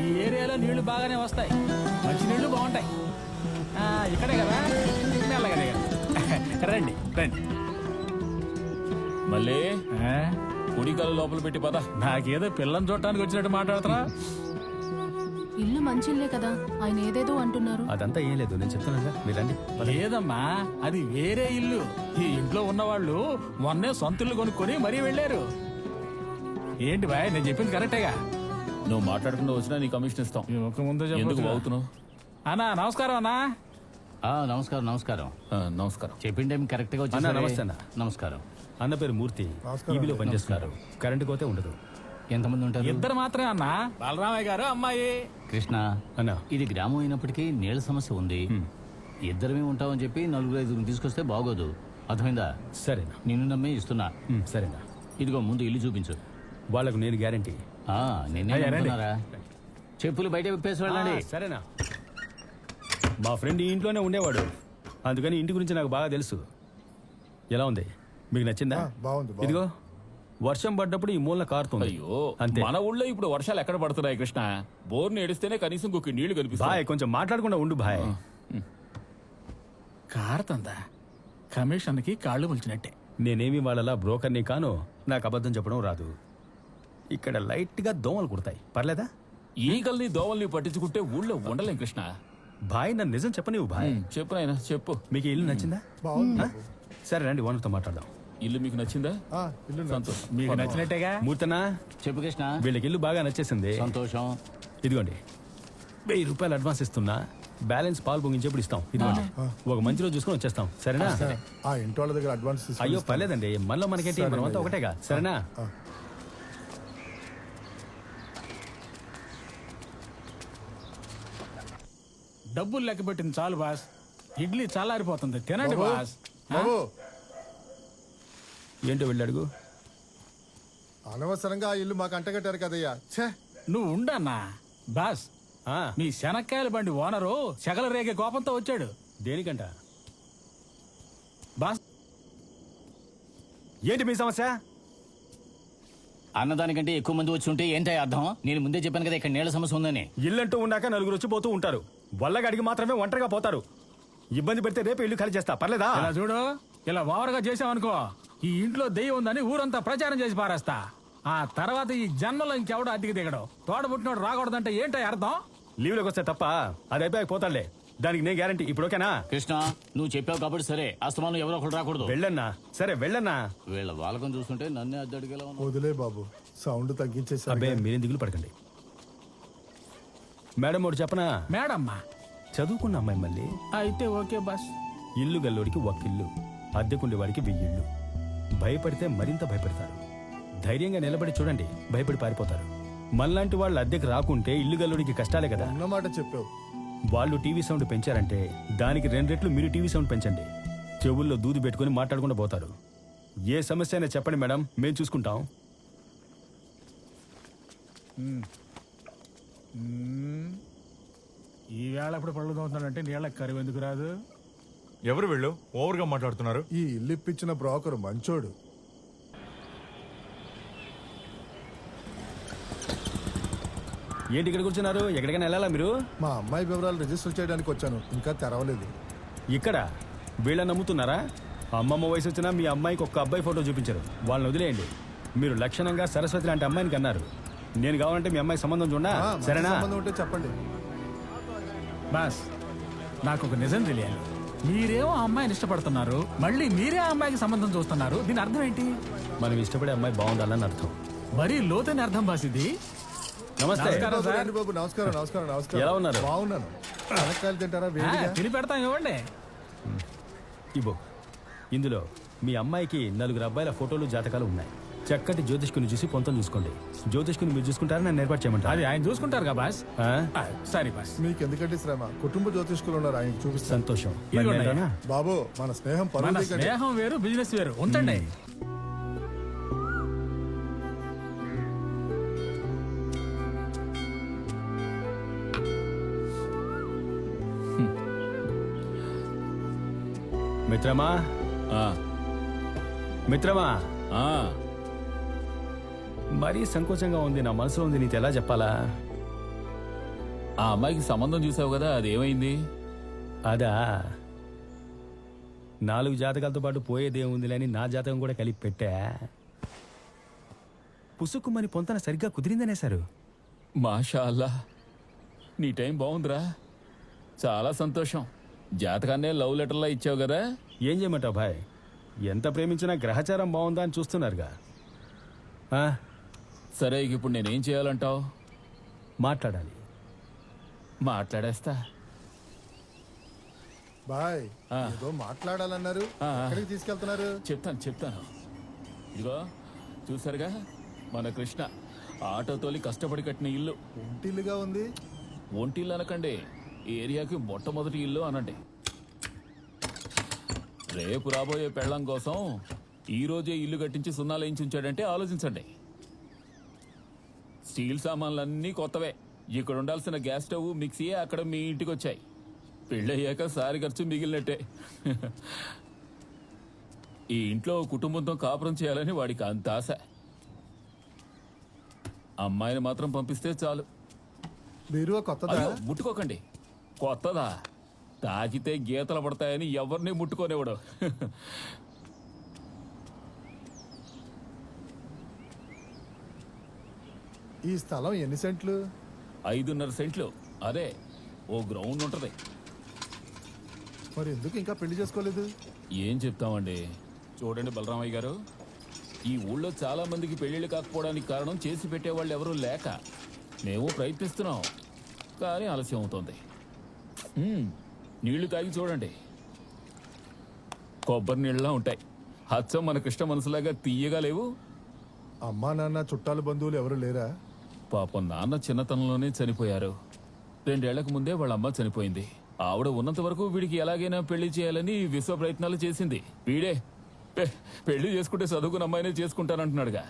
[SPEAKER 10] ఈ ఏరియాలో నీళ్లు బాగానే వస్తాయి, మంచి నీళ్లు బాగుంటాయి. ఇక్కడే కదా, మెల్లగానే కదా. రండి రండి.
[SPEAKER 3] మళ్ళీ కుడికాలు లోపల పెట్టి పద.
[SPEAKER 10] నాకేదో పిల్లని చూడటానికి వచ్చినట్టు మాట్లాడుతున్నా.
[SPEAKER 7] ఇల్లు మంచి ఇల్లే కదా, ఆయన ఏదేదో అంటున్నారు.
[SPEAKER 2] అదంతా ఏం లేదు, నేను చెప్తున్నాగా, మీరు రండి.
[SPEAKER 10] లేదమ్మా, అది వేరే ఇల్లు. ఈ ఇంట్లో ఉన్నవాళ్ళు మొన్నే సొంత ఇల్లు కొనుక్కొని మరీ వెళ్ళారు. ఏంటి బాయ్, నేను చెప్పింది కరెక్టేగా?
[SPEAKER 3] నువ్వు మాట్లాడకుండా వచ్చినా నీ కమిషన్ ఇస్తాం.
[SPEAKER 10] ఈ ముఖం ముందే
[SPEAKER 3] ఎందుకు
[SPEAKER 10] చెప్పొచ్చుగా.
[SPEAKER 3] బాగుతున్నావు?
[SPEAKER 10] అన్నా నమస్కారం అన్నా.
[SPEAKER 12] నమస్కారం నమస్కారం.
[SPEAKER 3] నమస్కారం.
[SPEAKER 12] చెప్పిన టైం కరెక్ట్ గా
[SPEAKER 2] అన్నా, నమస్తే అన్న.
[SPEAKER 12] నమస్కారం.
[SPEAKER 2] అన్న పేరు మూర్తి, ఈబీలో పనిచేస్తున్నారు. కరెంటు కోతే ఉండదు.
[SPEAKER 12] ఎంతమంది ఉంటారు?
[SPEAKER 10] ఇద్దరు మాత్రమే అన్నా, బలరామయ్య గారు అమ్మాయి.
[SPEAKER 12] కృష్ణ,
[SPEAKER 2] అన్న
[SPEAKER 12] ఇది గ్రామం అయినప్పటికీ నీళ్ళ సమస్య ఉంది. ఇద్దరమే ఉంటామని చెప్పి 4-5 తీసుకొస్తే బాగోదు, అర్థమైందా?
[SPEAKER 2] సరేనా?
[SPEAKER 12] నిన్ను నమ్మి ఇస్తున్నా.
[SPEAKER 2] సరేనా?
[SPEAKER 12] ఇదిగో ముందు ఇల్లు చూపించు.
[SPEAKER 2] వాళ్ళకు నేను గ్యారంటీ.
[SPEAKER 12] నిన్నే
[SPEAKER 10] అయ్యా, రండి.
[SPEAKER 12] నమ్ముతున్నారా? చెప్పులు బయట విప్పేసి వెళ్ళండి.
[SPEAKER 2] సరేనా? మా ఫ్రెండ్ ఈ ఇంట్లోనే ఉండేవాడు, అందుకని ఇంటి గురించి నాకు బాగా తెలుసు. ఎలా ఉంది, మీకు నచ్చిందా?
[SPEAKER 8] బాగుంది
[SPEAKER 2] ఇదిగో వర్షం పడ్డప్పుడు ఈ మూలన కారుతుంది.
[SPEAKER 3] అయ్యో,
[SPEAKER 2] అంతే.
[SPEAKER 3] మన ఊళ్ళో ఇప్పుడు వర్షాలు ఎక్కడ పడుతున్నాయి కృష్ణ? బోర్ని ఎడిస్తేనే కనీసం కుక్కి నీళ్లు
[SPEAKER 2] బాయ్,
[SPEAKER 3] కనిపిస్తాయి.
[SPEAKER 2] కొంచెం మాట్లాడకుండా ఉండు బాయ్.
[SPEAKER 10] కారుతుందా? కమిషన్కి కాళ్ళు ములిచినట్టే.
[SPEAKER 2] నేనేమి వాళ్ళలా బ్రోకర్ని కాను, నాకు అబద్ధం చెప్పడం రాదు. ఇక్కడ లైట్ గా దోమలు కుడతాయి, పర్లేదా?
[SPEAKER 3] ఈగల్ని దోవల్ని పట్టించుకుంటే ఊళ్ళో ఉండలేం కృష్ణ.
[SPEAKER 2] బాయ్, నన్ను నిజం చెప్పనివ్వు బాయ్.
[SPEAKER 3] చెప్పు నాయనా, చెప్పు.
[SPEAKER 2] మీకు ఈ ఇల్లు నచ్చిందా?
[SPEAKER 8] బాగుంది.
[SPEAKER 2] ఆ? సరే రండి, ఓనర్తో మాట్లాడదాం.
[SPEAKER 3] ఇల్లు మీకు నచ్చిందా?
[SPEAKER 8] ఇల్లు
[SPEAKER 3] సంతోషం.
[SPEAKER 10] మీకు నచ్చినట్టేగా?
[SPEAKER 2] మూర్తనా,
[SPEAKER 12] చెప్పు కృష్ణ.
[SPEAKER 2] వీళ్ళకి ఇల్లు బాగా నచ్చేసింది.
[SPEAKER 12] సంతోషం.
[SPEAKER 2] ఇదిగోండి, 1000 రూపాయలు అడ్వాన్స్ ఇస్తున్నా, బ్యాలెన్స్ పాలు పొంగించేప్పుడు ఇస్తాం. ఇదిగోండి, ఒక మంచి రోజు చూసుకొని వచ్చేస్తాం. సరేనా?
[SPEAKER 8] ఆ ఇంటి వాళ్ళ దగ్గర అడ్వాన్స్ తీసుకొని
[SPEAKER 2] అయ్యో
[SPEAKER 8] ఇస్తాను.
[SPEAKER 2] పర్లేదండి, మనలో మనకేంటి,
[SPEAKER 8] సరే,
[SPEAKER 2] మనమంతా ఒకటేగా. సరేనా?
[SPEAKER 10] డబ్బులు లెక్క పెట్టింది చాలు బాస్, ఇడ్లీ చల్లారిపోతుంది, తినండి
[SPEAKER 8] బాబు,
[SPEAKER 10] బాస్.
[SPEAKER 8] బాబు,
[SPEAKER 2] ఏంటో వెళ్ళి అడుగు.
[SPEAKER 8] అనవసరంగా ఆ ఇల్లు మాకు అంటగట్టారు కదయ్యా. ఛే,
[SPEAKER 10] నువ్వు ఉండన్నా బాస్.
[SPEAKER 2] ఆ,
[SPEAKER 10] మీ శనక్కాయల బండి ఓనరు సెగల రేగే కోపంతో వచ్చాడు.
[SPEAKER 2] దేనికంట?
[SPEAKER 10] బాస్,
[SPEAKER 2] ఏంటి మీ సమస్య?
[SPEAKER 12] అన్నదానికంటే ఎక్కువ మంది వచ్చి ఉంటే ఏంటో అర్థం? నేను ముందే చెప్పాను కదా ఇక్కడ నీళ్ళ సమస్య ఉందని.
[SPEAKER 2] ఇల్లంటూ ఉన్నాక నలుగురు వచ్చిపోతూ ఉంటారు, వల్లగడికి మాత్రమే ఒంటరిగా పోతారు. ఇబ్బంది పెడితే రేపు ఇల్లు ఖాళీ చేస్తా, పర్లేదా?
[SPEAKER 10] ఇలా చూడు, ఇలా ఓవర్గా చేసావనుకో, ఈ ఇంట్లో దెయ్యం ఉందని ఊరంతా ప్రచారం చేసి పారేస్తా. ఆ తర్వాత ఈ జన్మలో ఇంకెవడో అద్దెకి దిగడం, తోడబుట్టినోడు రాకూడదంటే ఏంటో అర్థం?
[SPEAKER 2] లీవ్లోకి వస్తే తప్ప అది అయిపోయాక పోతాడులే, దానికి నేను గ్యారంటీ. ఇప్పుడు ఓకేనా?
[SPEAKER 12] కృష్ణ, నువ్వు చెప్పావు కాబట్టి సరే, అస్తమానం ఎవరో ఒకరు రాకూడదు.
[SPEAKER 2] వెళ్ళన్నా. సరే వెళ్ళన్నా.
[SPEAKER 12] వీళ్ళ వాళ్ళకం చూస్తుంటే నన్నే అద్దె అడిగేలా ఉన్నా.
[SPEAKER 8] వదిలే బాబు, సౌండ్ తగ్గించేసారు.
[SPEAKER 2] అబ్బే, మీరేం దిగులు పడకండి. మేడం ఒకటి చెప్పనా?
[SPEAKER 10] మేడమ్మా,
[SPEAKER 2] చదువుకున్న అమ్మాయి మళ్ళీ.
[SPEAKER 10] అయితే ఓకే బాస్.
[SPEAKER 2] ఇల్లు గల్లోడికి ఒక్కిల్లు, అద్దెకుండేవాడికి 1000 ఇళ్ళు. భయపడితే మరింత భయపడతారు. ధైర్యంగా నిలబడి చూడండి, భయపడి పారిపోతారు. మనలాంటి వాళ్ళు అద్దెకి రాకుంటే ఇల్లు గల్లోడికి కష్టాలే కదా.
[SPEAKER 8] అన్నమాట చెప్పావు.
[SPEAKER 2] వాళ్ళు టీవీ సౌండ్ పెంచారంటే దానికి 2 రెట్లు మీరు టీవీ సౌండ్ పెంచండి. చెవుల్లో దూది పెట్టుకుని మాట్లాడకుండా పోతారు. ఏ సమస్య అయినా చెప్పండి మేడం, మేము చూసుకుంటాం.
[SPEAKER 10] ఈ వేళ ఎప్పుడు పళ్ళు తోముతానంటే నీళ్ళకి కరువు ఎందుకు రాదు?
[SPEAKER 9] ఎవరు వెళ్ళు ఓవర్గా మాట్లాడుతున్నారు?
[SPEAKER 8] ఈ ఇల్లు ఇప్పించిన బ్రోకర్ మంచోడు.
[SPEAKER 2] ఏంటి ఇక్కడ కూర్చున్నారు? ఎక్కడికైనా వెళ్ళాలా మీరు?
[SPEAKER 8] మా అమ్మాయి వివరాలు రిజిస్టర్ చేయడానికి వచ్చాను, ఇంకా తెరవలేదు.
[SPEAKER 2] ఇక్కడ వీళ్ళని నమ్ముతున్నారా? అమ్మమ్మ వయసు వచ్చినా మీ అమ్మాయికి ఒక్క అబ్బాయి ఫోటో చూపించారు. వాళ్ళని వదిలేయండి. మీరు లక్షణంగా సరస్వతి లాంటి అమ్మాయిని కన్నారు. నేను కావాలంటే మీ అమ్మాయి సంబంధం చూడా?
[SPEAKER 8] మంచి
[SPEAKER 2] సరేనా?
[SPEAKER 8] సంబంధం ఉంటే చెప్పండి.
[SPEAKER 10] బాస్, నాకు ఒక నిజం తెలియాలి. మీరేమో ఆ అమ్మాయిని ఇష్టపడుతున్నారు, మళ్ళీ మీరే ఆ అమ్మాయికి సంబంధం చూస్తున్నారు. దీని అర్థం ఏంటి?
[SPEAKER 2] మనం ఇష్టపడే అమ్మాయి బాగుండాలని అర్థం.
[SPEAKER 10] మరీ లోతైన అర్థం బాస్ ఇది.
[SPEAKER 2] నమస్తే.
[SPEAKER 10] నమస్కారం సార్.
[SPEAKER 8] రండి బాబు, నమస్కారం నమస్కారం నమస్కారం.
[SPEAKER 2] ఎలా ఉన్నారు?
[SPEAKER 8] బాగున్నాను. శనక్కాయలు తింటారా? వేడిగా.
[SPEAKER 10] తిని పెడతాం, ఇవ్వండి.
[SPEAKER 2] ఇబో, ఇందులో మీ అమ్మాయికి 4 అబ్బాయిల ఫోటోలు జాతకాలు ఉన్నాయి.
[SPEAKER 1] చక్కటి జ్యోతిష్కుని చూసి పొంతం చూసుకోండి. జ్యోతిష్కుని మీరు చూసుకుంటారా నన్ను ఏర్పాటు చేయమంటారు?
[SPEAKER 10] అది ఆయన చూసుకుంటారు కదా బాస్. సరే బాస్.
[SPEAKER 8] మీకు ఎందుకంటే శ్రమ, కుటుంబ జ్యోతిష్కులు ఉన్నారు, ఆయన చూపిస్తాను.
[SPEAKER 1] సంతోషం.
[SPEAKER 10] ఇదిగోండి
[SPEAKER 1] మరి
[SPEAKER 10] అయ్యా.
[SPEAKER 1] నేనేనా?
[SPEAKER 8] బాబు మన స్నేహం
[SPEAKER 10] మన
[SPEAKER 8] పరువు కంటే
[SPEAKER 10] స్నేహం వేరు, బిజినెస్ వేరు. ఉంచండి.
[SPEAKER 1] మిత్రమా,
[SPEAKER 3] ఆ,
[SPEAKER 1] మిత్రమా,
[SPEAKER 3] ఆ,
[SPEAKER 1] మరీ సంకోచంగా ఉంది. నా మనసులో ఉంది, నీకు ఎలా చెప్పాలా?
[SPEAKER 3] ఆ అమ్మాయికి సంబంధం చూసావు కదా, అది ఏమైంది?
[SPEAKER 1] అదా, 4 జాతకాలతో పాటు పోయేదేముంది అని నా జాతకం కూడా కలిపి పెట్టా. పుసుక్కుమని పొంతన సరిగ్గా కుదిరిందనేశారు.
[SPEAKER 3] మాషా అల్లా, నీ టైం బాగుందిరా. చాలా సంతోషం. జాతకాన్నే లవ్ లెటర్లా ఇచ్చావు కదా.
[SPEAKER 1] ఏం చేయమంటావు భాయ్, ఎంత ప్రేమించినా గ్రహచారం బాగుందా అని చూస్తున్నారుగా. ఆ,
[SPEAKER 3] సరే, ఇక ఇప్పుడు నేనేం చేయాలంటావు?
[SPEAKER 1] మాట్లాడాలి.
[SPEAKER 3] మాట్లాడేస్తా.
[SPEAKER 8] బాయ్
[SPEAKER 3] ఆ.
[SPEAKER 8] ఏదో మాట్లాడాలన్నారు,
[SPEAKER 3] ఆ.
[SPEAKER 8] ఎక్కడికి తీసుకెళ్తున్నారు?
[SPEAKER 3] చెప్తాను. ఇదిగో చూసారుగా, మన కృష్ణ ఆటో తోలి కష్టపడి కట్టిన ఇల్లు.
[SPEAKER 8] ఒంటిల్లుగా ఉంది.
[SPEAKER 3] ఒంటిల్లు అనకండి, ఏరియాకి మొట్టమొదటి ఇల్లు అనండి. రేపు రాబోయే పెళ్ళం కోసం ఈ రోజే ఇల్లు కట్టించి సున్నాలు వేయించి ఉంచాడంటే ఆలోచించండి. స్టీల్ సామాన్లన్నీ కొత్తవే. ఇక్కడ ఉండాల్సిన గ్యాస్ స్టవ్, మిక్సీయే అక్కడ మీ ఇంటికి వచ్చాయి. పెళ్ళయ్యాక సారి ఖర్చు మిగిలినట్టే. ఈ ఇంట్లో కుటుంబంతో కాపురం చేయాలని వాడికి అంత ఆశ. అమ్మాయిని మాత్రం పంపిస్తే చాలు.
[SPEAKER 8] బీరువా కొత్తదా?
[SPEAKER 3] అయ్యో, ముట్టుకోకండి. కొత్తదా? తాకితే గీతలు పడతాయని ఎవరిని ముట్టుకోనివ్వడు.
[SPEAKER 8] ఈ స్థలం ఎన్ని సెంట్లు?
[SPEAKER 3] 5.5 సెంట్లు. అదే ఓ గ్రౌండ్ ఉంటది.
[SPEAKER 8] మరి ఎందుకు ఇంకా పెళ్లి చేసుకోలేదు?
[SPEAKER 3] ఏం చెప్తామండి. చూడండి బలరామయ్య గారు, ఈ ఊళ్ళో చాలా మందికి పెళ్లిళ్ళు కాకపోవడానికి కారణం చేసి పెట్టేవాళ్ళు ఎవరూ లేక. మేము ప్రయత్నిస్తున్నాం, కానీ ఆలస్యం అవుతుంది. నీళ్లు తాగి చూడండి, కొబ్బరి నీళ్ళలా ఉంటాయి. అచ్చం మన కృష్ణ మనసులాగా తీయగా లేవు.
[SPEAKER 8] అమ్మా నాన్న చుట్టాలు బంధువులు ఎవరు లేరా?
[SPEAKER 3] పాపం నాన్న చిన్నతనంలోనే చనిపోయారు. 2 ఏళ్లకు ముందే వాళ్ళ అమ్మ చనిపోయింది. ఆవిడ ఉన్నంత వరకు వీడికి ఎలాగైనా పెళ్లి చేయాలని విశ్వ ప్రయత్నాలు చేసింది. వీడే పెళ్లి చేసుకుంటే చదువుకున్న అమ్మాయినే చేసుకుంటానంటున్నాడుగా.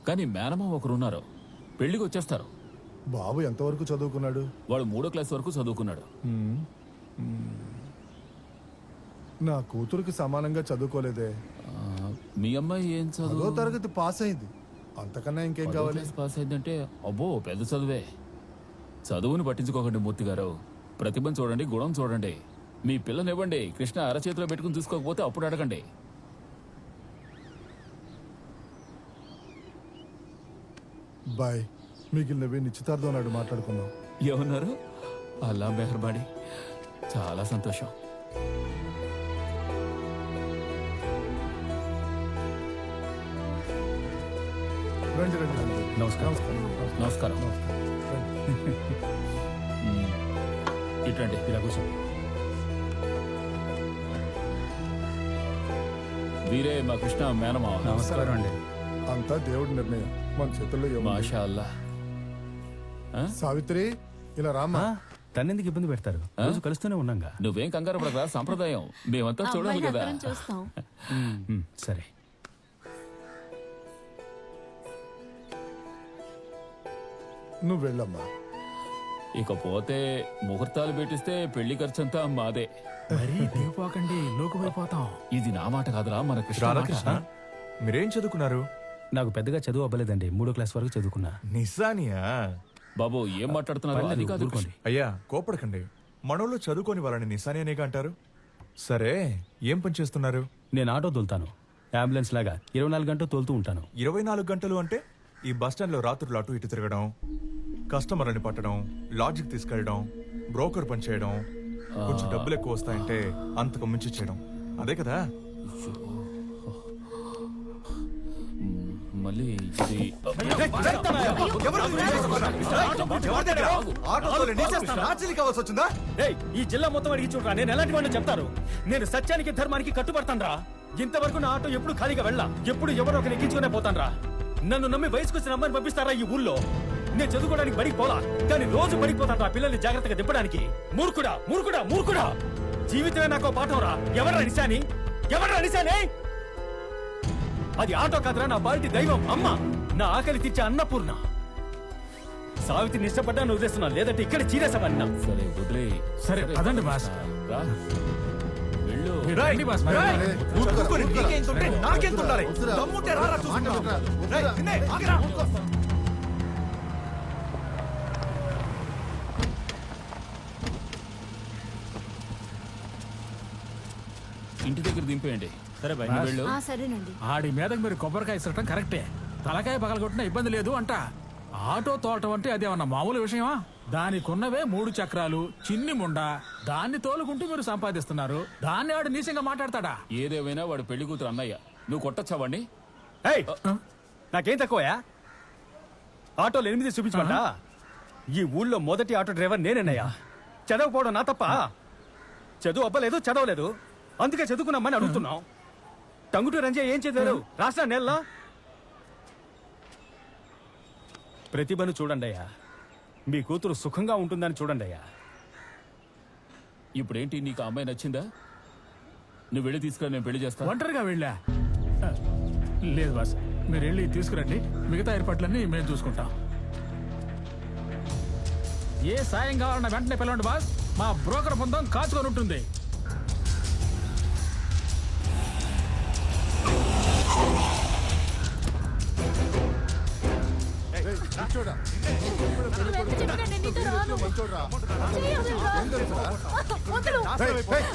[SPEAKER 3] కానీ మేనమా ఒకరున్నారు, పెళ్లికి వచ్చేస్తారు.
[SPEAKER 8] బాబు ఎంతవరకు చదువుకున్నాడు?
[SPEAKER 3] వాడు 3వ క్లాస్ వరకు చదువుకున్నాడు.
[SPEAKER 8] నా కూతురికి సమానంగా చదువుకోలేదే.
[SPEAKER 3] మీ అమ్మాయి ఏం
[SPEAKER 8] 10వ
[SPEAKER 3] చదువు?
[SPEAKER 8] తరగతి పాస్ అయింది. అంతకన్నా ఇంకేం
[SPEAKER 3] 10వ
[SPEAKER 8] కావాలి?
[SPEAKER 3] క్లాస్ పాస్ అయిందంటే అబ్బో పెద్ద చదువే. చదువుని పట్టించుకోకండి మూర్తి గారు. ప్రతిభను చూడండి, గుణం చూడండి. మీ పిల్లనివ్వండి, కృష్ణ అరచేతిలో పెట్టుకుని చూసుకోకపోతే అప్పుడు అడగండి.
[SPEAKER 8] బాయ్, మిగిలినవి నిశ్చితార్థం నాడు మాట్లాడుకుందాం.
[SPEAKER 3] ఏమన్నారు? అల్లా మెహర్బాడి. చాలా సంతోషం.
[SPEAKER 8] రండి రండి రండి.
[SPEAKER 1] నమస్కారం.
[SPEAKER 3] నమస్కారం. ఇటండి.
[SPEAKER 1] ఇలా కూర్చో.
[SPEAKER 3] వీరే మా కృష్ణ మేనమావ.
[SPEAKER 1] నమస్కారం అండి.
[SPEAKER 8] అంతా దేవుడి నిర్ణయం, మన చేతుల్లో ఏముంది?
[SPEAKER 3] మాషా అల్లా.
[SPEAKER 8] సావిత్రి, ఇలా రామ్మా.
[SPEAKER 1] తన్నెందుకు ఇబ్బంది పెడతారు? రోజు కలుస్తూనే ఉన్నాగా.
[SPEAKER 3] నువ్వేం కంగారు పడరా, సంప్రదాయం మేమంతా చూడాలి కదా.
[SPEAKER 1] సరే.
[SPEAKER 8] నువ్వు వెళ్ళమ్మా.
[SPEAKER 3] ఇకపోతే ముహూర్తాలు పెట్టిస్తే పెళ్లి ఖర్చంతా మాదే.
[SPEAKER 10] మరీ దిగిపోకండి, లోకుపోయిపోతాం.
[SPEAKER 3] ఇది నా మాట కాదురా, మన కృష్ణ
[SPEAKER 11] రాధాకృష్ణ,
[SPEAKER 3] మాట.
[SPEAKER 11] మీరేం చదువుకున్నారు?
[SPEAKER 1] నాకు పెద్దగా చదువు అవ్వలేదండి, 3వ క్లాస్ వరకు చదువుకున్నా.
[SPEAKER 11] నిజానియా?
[SPEAKER 3] బాబు ఏం మాట్లాడుతున్నారు?
[SPEAKER 1] పర్లేదు,
[SPEAKER 3] అది కాదు
[SPEAKER 1] ఊరుకోండి.
[SPEAKER 11] అయ్యా కోపడకండి, మనోళ్ళు చదువుకొని వాళ్ళని నిశానేనేగా అంటారు. సరే, ఏం పని చేస్తున్నారు?
[SPEAKER 1] నేను ఆటో తోలుతాను, అంబులెన్స్ లాగా 24 గంటలు తోలుతూ ఉంటాను.
[SPEAKER 11] 24 గంటలు అంటే ఈ బస్టాండ్లో రాత్రులు అటు ఇటు తిరగడం, కస్టమర్లని పట్టడం, లాడ్జికి తీసుకెళ్ళడం, బ్రోకర్ పని చేయడం, కొంచెం డబ్బులు ఎక్కువ వస్తాయంటే అంతకు మించి చేయడం, అదే కదా?
[SPEAKER 3] మళ్ళీ ఇది
[SPEAKER 2] ఈ జిల్లా మొత్తం అడిగి చూడరా, నేను ఎలాంటి వాడిని చెప్తారు. నేను సత్యానికి ధర్మానికి కట్టుబడతాను రా. ఇంతవరకు నా ఆటో ఎప్పుడు ఖాళీగా వెళ్ళా. ఎప్పుడు ఎవరో ఒకరు ఎక్కించుకునే పోతాన్రా. నన్ను నమ్మి వయసుకు వచ్చిన అమ్మాయిని పంపిస్తారా ఈ ఊళ్ళో? నేను చదువుకోవడానికి బడికి పోలా, కానీ రోజు బడికి పోతాను పిల్లల్ని జాగ్రత్తగా దింపడానికి. మూర్ఖుడా మూర్ఖుడా మూర్ఖుడా! జీవితమే నాకు పాఠం రా. ఎవర్రా నిశాని? ఎవర్రా నిశాని? అది ఆటో కాదురా, నా బాల్టి దైవం అమ్మ, నా ఆకలి తీర్చే అన్నపూర్ణ. సావిత్రిని ఇష్టపడ్డాను వదిలేస్తున్నా, లేదంటే ఇక్కడ చీరేసామన్నా.
[SPEAKER 3] సరే వదిలే.
[SPEAKER 10] సరే పదండి బాస్.
[SPEAKER 3] రా. వెళ్ళు.
[SPEAKER 10] రండి బాస్.
[SPEAKER 11] నాకెంత ఉండాలి? దమ్ముంటే రారా చూసుకుందాం. రేయ్, నిన్నే, ఆగరా.
[SPEAKER 3] ఇంటి దగ్గర దింపేయండి.
[SPEAKER 9] సరే బాయ్.
[SPEAKER 3] నువ్వు వెళ్ళు.
[SPEAKER 7] సరేనండి.
[SPEAKER 10] ఆడి మీదకి మీరు కొబ్బరికాయ ఇస్తటం కరెక్టే. తలకాయ పగలగొట్టినా ఇబ్బంది లేదు అంట. ఆటో తోలటం అంటే అదేమన్నా మామూలు విషయమా? దానికున్నవే 3 చక్రాలు, చిన్ని ముండ. దాన్ని తోలుకుంటూ మీరు సంపాదిస్తున్నారు. దాన్ని ఆడు నీచంగా మాట్లాడతాడా?
[SPEAKER 3] ఏదేమైనా వాడు పెళ్లి కూతురు అన్నయ్య. నువ్వు కొట్టచ్చా వాడిని?
[SPEAKER 2] ఏయ్, నాకేం తక్కువయా? ఆటోలు 8 చూపించమంటా? ఈ ఊళ్ళో మొదటి ఆటో డ్రైవర్ నేనేనయ్యా. చదవకపోవడం నా తప్ప? చదువు అవ్వలేదు, చదవలేదు, అందుకే చదువుకున్నామని అడుగుతున్నాం. టంగుటూ రంజయ్య ఏం చదివారు? రాష్ట్ర నెలలో ప్రతిభను చూడండి అయ్యా. మీ కూతురు సుఖంగా ఉంటుందని చూడండి అయ్యా.
[SPEAKER 3] ఇప్పుడేంటి, నీకు ఆ అమ్మాయి నచ్చిందా? నువ్వు వెళ్ళి తీసుకురా, నేను పెళ్లి చేస్తా.
[SPEAKER 10] ఒంటరిగా వెళ్ళా? లేదు బాస్, మీరు వెళ్ళి తీసుకురండి. మిగతా ఏర్పాట్లన్నీ మేము చూసుకుంటాం. ఏ సాయం కావాలన్నా వెంటనే పిలవండి బాస్. మా బ్రోకర్ బృందం కాచుకొని ఉంటుంది.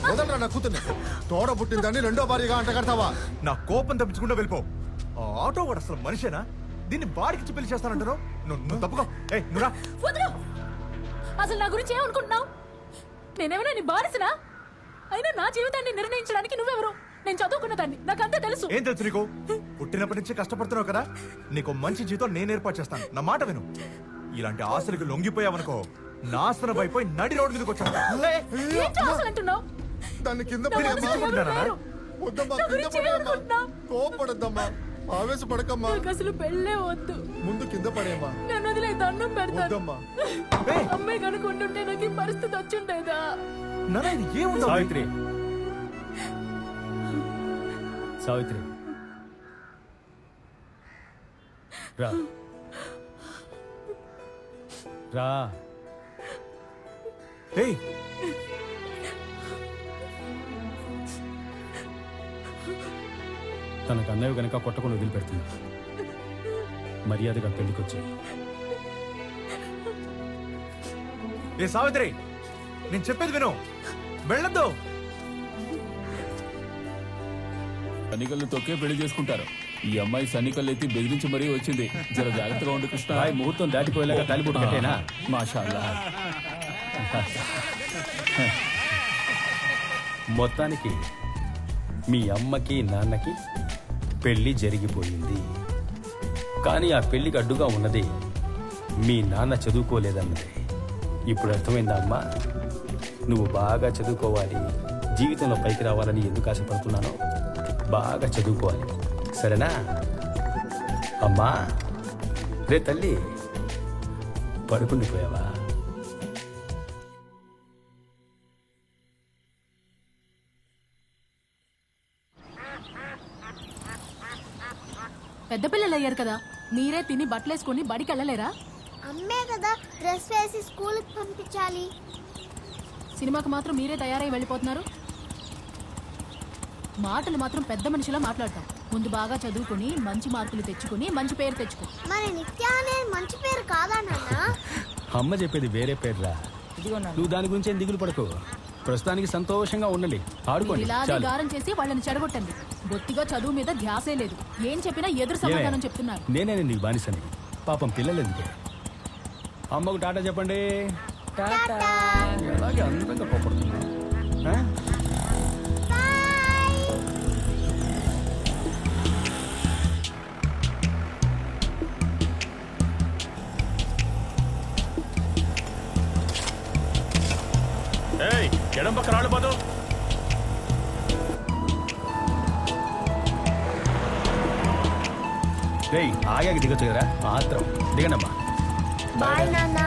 [SPEAKER 8] వదలరా నా కూతుర్ని. తోడ పుట్టిందని రెండో భార్యగా అంట కడతావా?
[SPEAKER 11] నా కోపం తప్పించకుండా వెళ్ళిపో. ఆ ఆటో వాడు అసలు మనిషేనా? దీన్ని బాడికిచ్చి పెళ్లి చేస్తానంటారు. నువ్వు తప్పుకో. ఏయ్, నువ్వురా.
[SPEAKER 7] అసలు నా గురించి ఏమనుకుంటున్నావు? నేనేమైనా నీ బారిసినా? అయినా నా జీవితాన్ని నిర్ణయించడానికి నువ్వెవరు? నేను చదువుకున్న దాన్ని, నాకంతా తెలుసు.
[SPEAKER 11] ఏం తెలుసు నీకు? పుట్టినప్పటి నుంచి కష్టపడుతున్నావు కదా, నీకు మంచి జీతం నేను ఏర్పాటు చేస్తాను. నా మాట విను. ఇలాంటి ఆశలకు లొంగిపోయావనుకో, నాశనం అయిపోయి నడి రోడ్డు మీదకి వచ్చాను.
[SPEAKER 7] ఏంటి ఆశలు అంటున్నావు?
[SPEAKER 8] దాన్ని కింద
[SPEAKER 7] నా మనసులో ఎవరు లేరు.
[SPEAKER 8] వద్దమ్మా,
[SPEAKER 7] నా
[SPEAKER 8] కింద
[SPEAKER 7] గురించి
[SPEAKER 8] పడేయమ్మా.
[SPEAKER 7] ఏమనుకుంటున్నావు?
[SPEAKER 8] కోపడద్దమ్మా, ఆవేశపడకమ్మా.
[SPEAKER 7] నాకు అసలు పెళ్ళే వద్దు.
[SPEAKER 8] ముందు కింద పడేయమ్మా.
[SPEAKER 7] నేను వదిలే దండం పెడతాను.
[SPEAKER 8] వద్దమ్మా.
[SPEAKER 7] అమ్మాయి కనుకుంటుంటే నాకు ఈ పరిస్థితి వచ్చిండేదా?
[SPEAKER 2] సావిత్రి, సావిత్రి రా రా.
[SPEAKER 11] ఏయ్,
[SPEAKER 2] తనకు అన్నయ్య కనుక కొట్టకుండా వదిలిపెడుతుంది. మర్యాదగా పెళ్లికొచ్చి.
[SPEAKER 11] ఏ సావిత్రి, నేను చెప్పేది విను. వెళ్ళొద్దు.
[SPEAKER 3] సన్నికల్ని తొక్కే పెళ్లి చేసుకుంటారు. ఈ అమ్మాయి సన్నికల్లు ఎత్తి బెదిరించి మరీ వచ్చింది. జర జాగ్రత్తగా ఉండు కృష్ణ.
[SPEAKER 2] రాయ్ ముహూర్తం దాటిపోయేలాగా తాలిబొట్టు కట్టేనా?
[SPEAKER 3] మాషాల్లా.
[SPEAKER 2] మొత్తానికి మీ అమ్మకి నాన్నకి పెళ్లి జరిగిపోయింది. కానీ ఆ పెళ్లికి అడ్డుగా ఉన్నది మీ నాన్న చదువుకోలేదన్నది. ఇప్పుడు అర్థమైందా అమ్మా? నువ్వు బాగా చదువుకోవాలి, జీవితంలో పైకి రావాలని ఎందుకు ఆశపడుతున్నానో బాగా చదువుకోవాలి, సరేనా? అమ్మా, రే తల్లి, పడుకుండిపోయావా?
[SPEAKER 7] పెద్ద పిల్లలు అయ్యారు కదా, మీరే తిని బట్టలేసుకుని బడికి వెళ్ళలేరా?
[SPEAKER 4] అమ్మే కదా డ్రెస్ వేసి స్కూల్కి పంపించాలి.
[SPEAKER 7] సినిమాకి మాత్రం మీరే తయారై వెళ్ళిపోతున్నారు. మాటలు మాత్రం పెద్ద మనిషిలా మాట్లాడతాం. ముందు బాగా చదువుకుని మంచి మార్కులు తెచ్చుకుని మంచి పేరు తెచ్చుకో.
[SPEAKER 4] మరి నిత్య అనేది మంచి పేరు కాదా నాన్న?
[SPEAKER 2] అమ్మ చెప్పేది వేరే పేర్రా. నువ్వు దాని గురించి ఏం దిగులు పడకు. ప్రస్తుతానికి సంతోషంగా ఉండండి, ఆడుకోండి
[SPEAKER 7] ఇలాగే
[SPEAKER 2] చాలు.
[SPEAKER 7] గారం చేసి వాళ్ళని చెడగొట్టండి. బొత్తిగా చదువు మీద ధ్యాసే లేదు. ఏం చెప్పినా ఎదురు సమాధానం చెప్తున్నారు.
[SPEAKER 2] నేనే నీకు బానిసని. పాపం పిల్లలు ఎందుకే? అమ్మకు టాటా చెప్పండి. అలాగే అందంగా కోపడుతున్నా.
[SPEAKER 9] ఎడం పక్క రాళ్ళు పోదు.
[SPEAKER 2] రేయ్ ఆగాకి దిగొచ్చు కదా మాత్రం దిగండమ్మా.
[SPEAKER 4] బాయ్ నాన్న.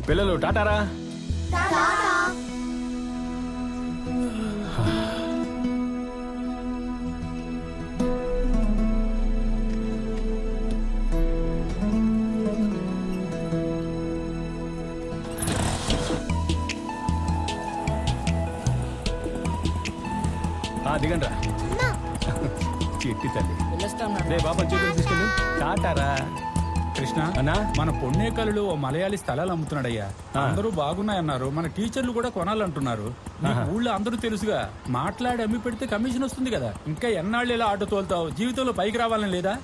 [SPEAKER 2] పిల్లలు టాటారా. దిగండి రా చెట్టి తల్లి.
[SPEAKER 5] వెళ్ళొస్తాం నాన్న.
[SPEAKER 2] రే బాబా చేతులు తీసుకెళ్ళు. టాటారా.
[SPEAKER 10] కృష్ణ
[SPEAKER 2] అన్నా
[SPEAKER 10] మన పొన్నేకల్లో ఓ మలయాళీ స్థలాలు అమ్ముతున్నాడయ్యా. అందరూ బాగున్నాయన్నారు. మన టీచర్లు కూడా కొనాలంటున్నారు. నీకు ఊళ్ళో అందరూ తెలుసుగా. మాట్లాడి అమ్మి పెడితే కమిషన్ వస్తుంది కదా. ఇంకా ఎన్నాళ్ళు ఇలా ఆటో తోలుతావు? జీవితంలో పైకి రావాలని లేదా?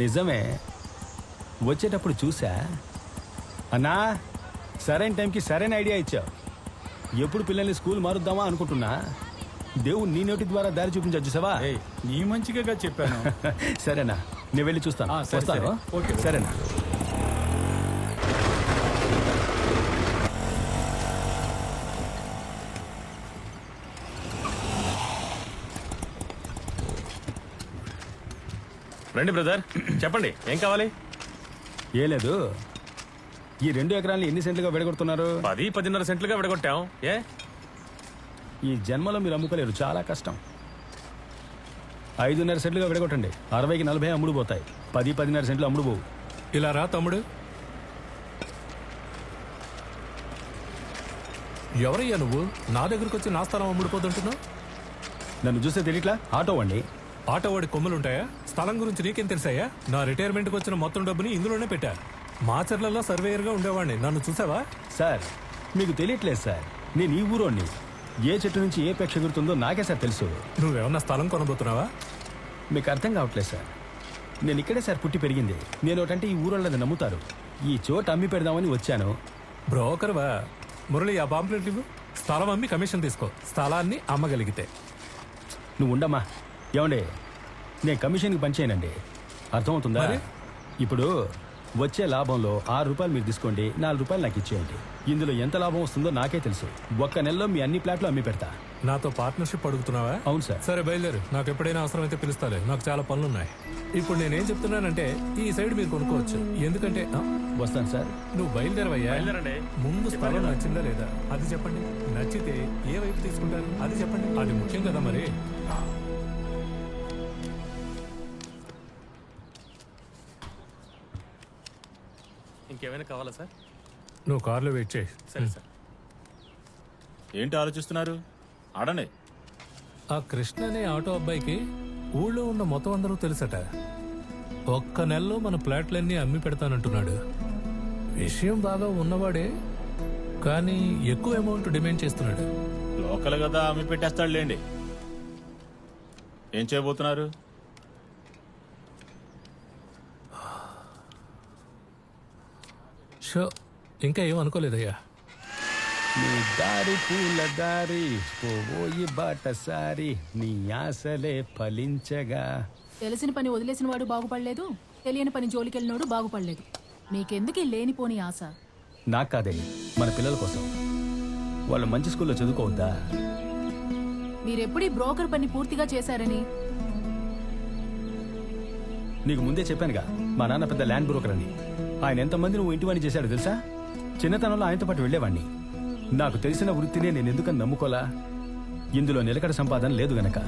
[SPEAKER 2] నిజమే, వచ్చేటప్పుడు చూసా. అన్నా సరైన టైంకి సరైన ఐడియా ఇచ్చావు. ఎప్పుడు పిల్లల్ని స్కూల్ మారుద్దామా అనుకుంటున్నా. దేవుడు నీ నోటి ద్వారా దారి చూపించచ్చు సవా.
[SPEAKER 10] నీ మంచిగా చెప్పాను.
[SPEAKER 2] సరేనా, నేను వెళ్ళి చూస్తాను.
[SPEAKER 10] సరే,
[SPEAKER 2] వస్తాను.
[SPEAKER 10] సరే. ఓకే.
[SPEAKER 2] సరేనా.
[SPEAKER 1] రండి బ్రదర్, చెప్పండి ఏం కావాలి?
[SPEAKER 2] ఏ లేదు, ఈ 2 ఎకరాలని ఎన్ని సెంట్లుగా విడగొడుతున్నారు?
[SPEAKER 1] 10-10.5 సెంట్లుగా విడగొట్టాం. ఏ
[SPEAKER 2] ఈ జన్మలో మీరు అమ్ముకోలేరు, చాలా కష్టం. 5.5 సెంట్లుగా విడగొట్టండి. 60కి 40 అమ్ముడు పోతాయి. 10-10.5 సెంట్లు అమ్ముడు పోవు.
[SPEAKER 10] ఇలా రా తమ్ముడు. ఎవరయ్యా నువ్వు? నా దగ్గరకు వచ్చి నా స్థలం అమ్ముడుపోతుంటున్నావు.
[SPEAKER 2] నన్ను చూస్తే తెలియట్లా? ఆటో అండి.
[SPEAKER 10] ఆటో వాడి కొమ్ములుంటాయా? స్థలం గురించి నీకేం తెలుసాయా? నా రిటైర్మెంట్కి వచ్చిన మొత్తం డబ్బుని ఇందులోనే పెట్టా. మాచర్లలో సర్వేయర్గా ఉండేవాడిని. నన్ను చూసావా?
[SPEAKER 2] సార్ మీకు తెలియట్లేదు సార్, నేను ఈ ఊరోని. ఏ చెట్టు నుంచి ఏ పెక్ష ఎగురుతుందో నాకే సార్ తెలుసు.
[SPEAKER 10] నువ్వేమన్నా స్థలం కొనబోతున్నావా?
[SPEAKER 2] మీకు అర్థం కావట్లేదు సార్, నేను ఇక్కడే సార్ పుట్టి పెరిగింది. నేను ఒకటంటే ఈ ఊరోళ్ళది నమ్ముతారు. ఈ చోట అమ్మి పెడదామని వచ్చాను.
[SPEAKER 10] బ్రోకర్వా? మురళి, ఆ పాంప్లెట్ ఇవ్వు. స్థలం అమ్మి కమిషన్ తీసుకో, స్థలాన్ని అమ్మగలిగితే.
[SPEAKER 2] నువ్వు ఉండమ్మా. ఏమండి, నేను కమిషన్కి పనిచేయనండి, అర్థమవుతుందా? ఇప్పుడు వచ్చే లాభంలో 6 రూపాయలు మీరు తీసుకోండి, 4 రూపాయలు నాకు ఇచ్చేయండి. ఇందులో ఎంత లాభం వస్తుందో నాకే తెలుసు. ఒక్క నెలలో మీ అన్ని ప్లాట్లు అమ్మి పెడతా.
[SPEAKER 10] నాతో పార్ట్నర్షిప్ అడుగుతున్నావా?
[SPEAKER 2] అవును సార్.
[SPEAKER 10] సరే బయలుదేరు, నాకు ఎప్పుడైనా అవసరమైతే పిలుస్తాలే. నాకు చాలా పనులున్నాయి. ఇప్పుడు నేనేం చెప్తున్నానంటే ఈ సైడ్ మీరు కొనుక్కోవచ్చు. ఎందుకంటే
[SPEAKER 2] వస్తాను సార్.
[SPEAKER 10] నువ్వు బయలుదేరవయ్యా. ముందు స్థలం నచ్చిందా లేదా అది చెప్పండి. నచ్చితే ఏ వైపు తీసుకుంటారు అది చెప్పండి. అది ముఖ్యం కదా మరి.
[SPEAKER 1] ఇంకేమైనా కావాలా సార్?
[SPEAKER 10] నువ్వు కార్లో వెయిట్ చేయి.
[SPEAKER 1] సరే సార్.
[SPEAKER 9] ఏంటి ఆలోచిస్తున్నారు? ఆడండి.
[SPEAKER 10] ఆ కృష్ణ అనే ఆటో అబ్బాయికి ఊళ్ళో ఉన్న మొత్తం అందరూ తెలుసట. ఒక్క నెలలో మన ప్లాట్లన్నీ అమ్మి పెడతానంటున్నాడు. విషయం బాగా ఉన్నవాడే, కానీ ఎక్కువ అమౌంట్ డిమాండ్ చేస్తున్నాడు.
[SPEAKER 9] లోకల్ కదా, అమ్మి పెట్టేస్తాడు లేండి. ఏం చేయబోతున్నారు?
[SPEAKER 10] షో, ఇంకా ఏం అనుకోలేదయ్యా.
[SPEAKER 2] నీ దారి పూల దారి పోయి బాటసారి నీ ఆశలే ఫలించగా.
[SPEAKER 7] తెలిసిన పని వదిలేసిన వాడు బాగుపడలేదు, తెలియని పని జోలికెళ్ళినోడు బాగుపడలేదు. మీకెందుకు ఈ లేనిపోని ఆశ?
[SPEAKER 2] నాకు కాదే, మన పిల్లల కోసం. వాళ్ళు మంచి స్కూల్లో చదువుకోవద్దా?
[SPEAKER 7] మీరెప్పుడు ఈ బ్రోకర్ పని పూర్తిగా చేశారని?
[SPEAKER 2] నీకు ముందే చెప్పానుగా, మా నాన్న పెద్ద ల్యాండ్ బ్రోకర్ అని. ఆయన ఎంతమంది నువ్వు ఇంటివాణి చేశాడు తెలుసా? చిన్నతనంలో ఆయనతో పాటు వెళ్ళేవాడిని. నాకు తెలిసిన వృత్తినే నేను ఎందుకని నమ్ముకోలా? ఇందులో నిలకడ సంపాదన లేదు గనక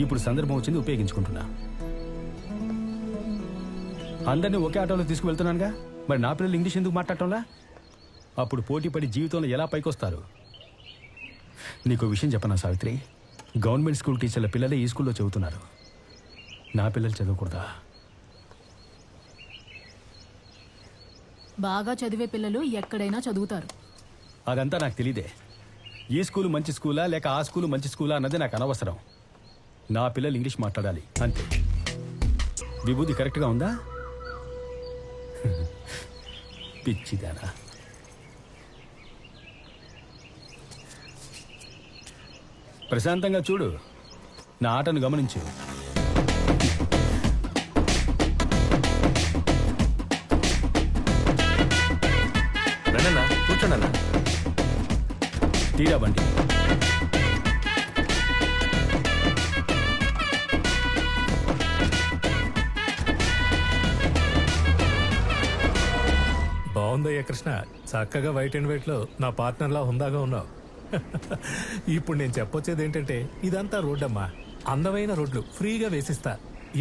[SPEAKER 2] ఇప్పుడు సందర్భం వచ్చింది, ఉపయోగించుకుంటున్నా. అందరినీ ఒకే ఆటోలో తీసుకువెళ్తున్నానుగా, మరి నా పిల్లలు ఇంగ్లీష్ ఎందుకు మాట్లాడటంలా? అప్పుడు పోటీ పడి జీవితంలో ఎలా పైకొస్తారు? నీకు విషయం చెప్పనా సావిత్రి, గవర్నమెంట్ స్కూల్ టీచర్ల పిల్లలే ఈ స్కూల్లో చదువుతున్నారు. నా పిల్లలు చదవకూడదా?
[SPEAKER 7] బాగా చదివే పిల్లలు ఎక్కడైనా చదువుతారు.
[SPEAKER 2] అదంతా నాకు తెలీదే. ఈ స్కూలు మంచి స్కూలా లేక ఆ స్కూలు మంచి స్కూలా అన్నది నాకు అనవసరం. నా పిల్లలు ఇంగ్లీష్ మాట్లాడాలి అంతే. విభూతి కరెక్ట్గా ఉందా? పిచ్చిదానా. ప్రశాంతంగా చూడు, నా ఆటను గమనించు.
[SPEAKER 1] రండన్నా, కూర్చోండి అన్న.
[SPEAKER 2] తీరా బండి.
[SPEAKER 10] కృష్ణ చక్కగా వైట్ అండ్ వైట్ లో నా పార్ట్నర్ లా హుందాగా ఉన్నావు. ఇప్పుడు నేను చెప్పొచ్చేది ఏంటంటే ఇదంతా రోడ్డమ్మా, అందమైన రోడ్లు ఫ్రీగా వేసిస్తా.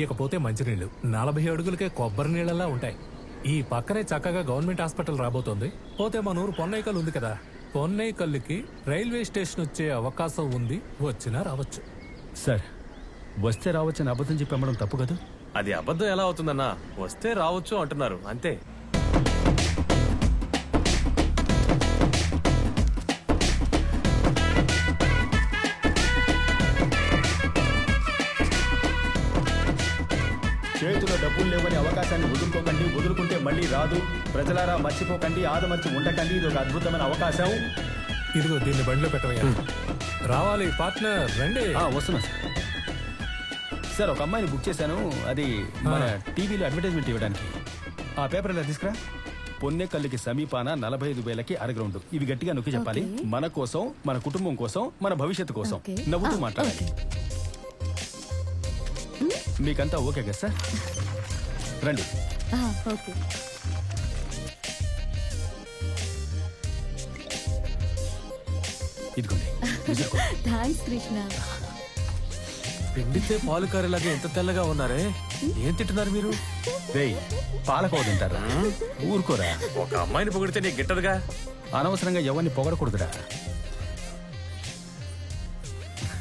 [SPEAKER 10] ఇకపోతే మంచినీళ్లు 40 అడుగులకే కొబ్బరి నీళ్ళలా ఉంటాయి. ఈ పక్కనే చక్కగా గవర్నమెంట్ హాస్పిటల్ రాబోతోంది. పోతే మన ఊరు పొన్నైకల్ ఉంది కదా, పొన్నైకల్లుకి రైల్వే స్టేషన్ వచ్చే అవకాశం ఉంది. వచ్చినా రావచ్చు.
[SPEAKER 2] సార్ వస్తే రావచ్చని అబద్ధం చెప్పి అమ్మడం తప్పు కదా?
[SPEAKER 13] అది అబద్ధం ఎలా అవుతుందన్నా? వస్తే రావచ్చు అంటున్నారు అంతే.
[SPEAKER 1] చేతిలో డబ్బులు లేవని అవకాశాన్ని వదులుకోకండి, వదులుకుంటే మళ్ళీ రాదు. ప్రజలారా మర్చిపోకండి, ఆదమర్చి ఉండకండి. ఇది ఒక అద్భుతమైన అవకాశం.
[SPEAKER 10] ఇదిగో దీన్ని బండిలో పెట్టవయ్యా. రావాలి పార్ట్నర్, రండి.
[SPEAKER 2] వస్తున్నా సార్. సార్ ఒక అమ్మాయిని బుక్ చేశాను, అది మన టీవీలో అడ్వర్టైజ్మెంట్ ఇవ్వడానికి. ఆ పేపర్ ఇలా తీసుకురా. పొన్నెకల్లుకి సమీపాన 45,000కి అరగ్రౌండ్. ఇవి గట్టిగా నొక్కి చెప్పాలి. మన కోసం, మన కుటుంబం కోసం, మన భవిష్యత్తు కోసం. నవ్వుతూ మాట్లాడాలి. మీకంతా ఓకే కదా సార్? రండి. ఇదిగోండి.
[SPEAKER 7] థ్యాంక్స్ కృష్ణ.
[SPEAKER 13] పిండితే పాలు కారేలాగా ఎంత తెల్లగా ఉన్నారే, ఏం తింటున్నారు మీరు?
[SPEAKER 2] రేయ్ పాలకోవ తింటారా? ఊరుకోరా.
[SPEAKER 13] ఒక అమ్మాయిని పొగిడితే నీకు గిట్టదుగా.
[SPEAKER 2] అనవసరంగా ఎవరిని పొగడకూడదురా.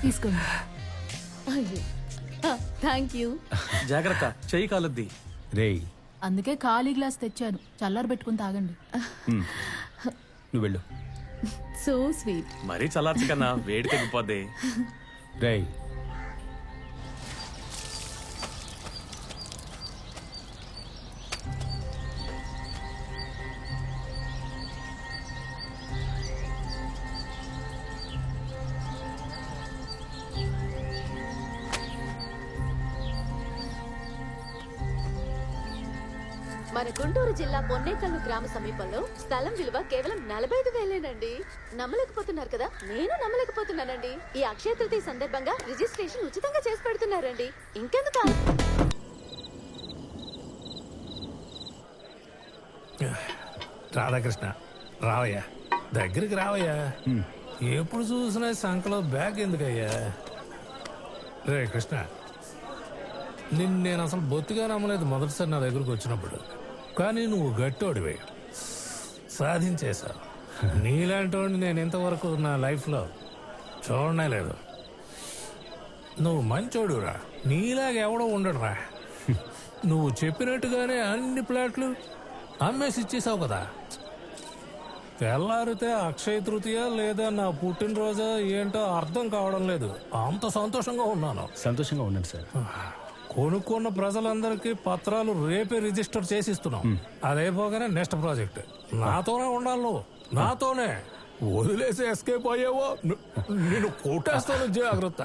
[SPEAKER 7] తీసుకోండి. Thank you.
[SPEAKER 13] జాగ్రత్త, చెయ్యి కాలుద్ది.
[SPEAKER 2] రేయ్
[SPEAKER 7] అందుకే ఖాళీ గ్లాస్ తెచ్చాను, చల్లారు పెట్టుకుని తాగండి.
[SPEAKER 2] నువ్వు వెళ్ళు.
[SPEAKER 7] So sweet.
[SPEAKER 13] మరీ చల్లార్చు కన్నా, వేడి తగ్గిపోద్ది.
[SPEAKER 2] రేయ్
[SPEAKER 14] మన గుంటూరు జిల్లా పొన్నేకల్లు గ్రామ సమీపంలో స్థలం విలువ కేవలం 45,000 నమ్మలేకపోతున్నారు కదా? నేను నమ్మలేకపోతున్నానండి. ఈ అక్షయ తృతీయ సందర్భంగా రిజిస్ట్రేషన్ ఉచితంగా చేసి పెడుతున్నారండి. ఇంకెందుకు?
[SPEAKER 10] రాధాకృష్ణ రావయ్యా, దగ్గరికి రావయ్యా. ఎప్పుడు చూసినా సంకలో బ్యాగ్ ఎందుకయ్యా? రే కృష్ణ, నేను అసలు బొత్తిగా నమ్మలేదు మొదటిసారి నా దగ్గరకు వచ్చినప్పుడు. కానీ నువ్వు గట్టోడివే, సాధించేశావు. నీలాంటి వాడిని నేను ఇంతవరకు నా లైఫ్లో చూడనే లేదు. నువ్వు మంచోడురా, నీలాగా ఎవడో ఉండడురా. నువ్వు చెప్పినట్టుగానే అన్ని ప్లాట్లు అమ్మేసి ఇచ్చేసావు కదా. తెల్లారితే అక్షయ తృతీయ లేదా నా పుట్టినరోజా ఏంటో అర్థం కావడం లేదు. అంత సంతోషంగా ఉన్నాను.
[SPEAKER 2] సంతోషంగా ఉండండి సార్.
[SPEAKER 10] కొనుక్కున్న ప్రజలందరికీ పత్రాలు రేపే రిజిస్టర్ చేసిస్తున్నాం. అదైపోగానే నెక్స్ట్ ప్రాజెక్ట్ నాతోనే ఉండాలి. నువ్వు నాతోనే. వదిలేసి ఎస్కేప్ అయ్యావో నేను కొట్టేస్తాను. జాగ్రత్త.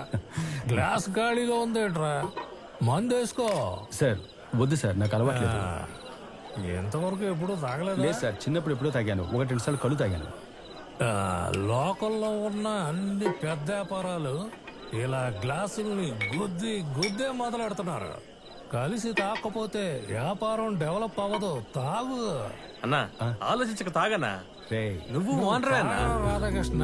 [SPEAKER 10] గ్లాస్ ఖాళీగా ఉందేట్రా, మందేసుకో.
[SPEAKER 2] సార్ వద్దు సార్, నాకు అలవాట్లేదు.
[SPEAKER 10] ఎంతవరకు ఎప్పుడు తాగలేదు?
[SPEAKER 2] లేదు సార్, చిన్నప్పుడు ఎప్పుడో తాగాను, 1-2 సార్లు కళ్ళు తాగాను.
[SPEAKER 10] లోకల్లో ఉన్న అన్ని పెద్ద వ్యాపారాలు ఇలా గ్లాసుల్ని గుద్దే మొదలెడుతున్నారు. కలిసి తాకపోతే వ్యాపారం డెవలప్ అవ్వదు. తాగు.
[SPEAKER 13] అన్నా ఆలోచించక తాగనా? నువ్వు
[SPEAKER 10] రాధాకృష్ణ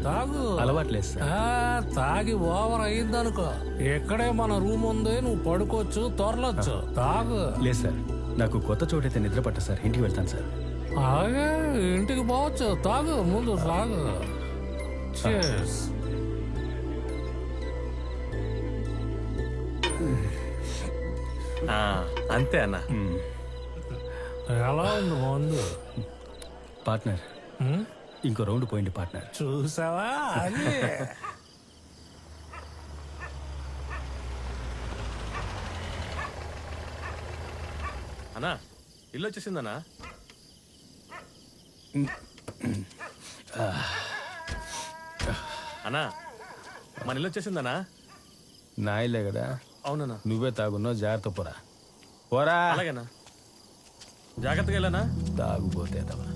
[SPEAKER 10] తాగు.
[SPEAKER 2] అలవాట్లేదు సార్.
[SPEAKER 10] తాగి ఓవర్ అయిందనుకో, ఎక్కడే మన రూమ్ ఉంది, నువ్వు పడుకోవచ్చు, తొరలొచ్చు. తాగు.
[SPEAKER 2] లేదు సార్, నాకు కొత్త చోటైతే నిద్ర పట్ట సార్. ఇంటికి వెళ్తాను సార్.
[SPEAKER 10] అలాగే ఇంటికి పోవచ్చు. తాగు, ముందు తాగు. Cheers.
[SPEAKER 13] అంతే అన్న.
[SPEAKER 10] ఎలా ఉంది మందు?
[SPEAKER 2] పార్ట్నర్, ఇంకో రౌండ్ పోయింది పార్ట్నర్.
[SPEAKER 10] చూసావా? అది
[SPEAKER 13] అన్నా ఇల్లు వచ్చేసిందన్నా. అన్నా మన ఇల్లు వచ్చేసిందన్నా.
[SPEAKER 2] నా ఇల్లే కదా.
[SPEAKER 13] అవునన్నా.
[SPEAKER 2] నువ్వే తాగున్నావు, జాగ్రత్త పోరా. పోరా.
[SPEAKER 13] అలాగేనా, జాగ్రత్తగా వెళ్ళనా.
[SPEAKER 2] తాగుపోతే తవా.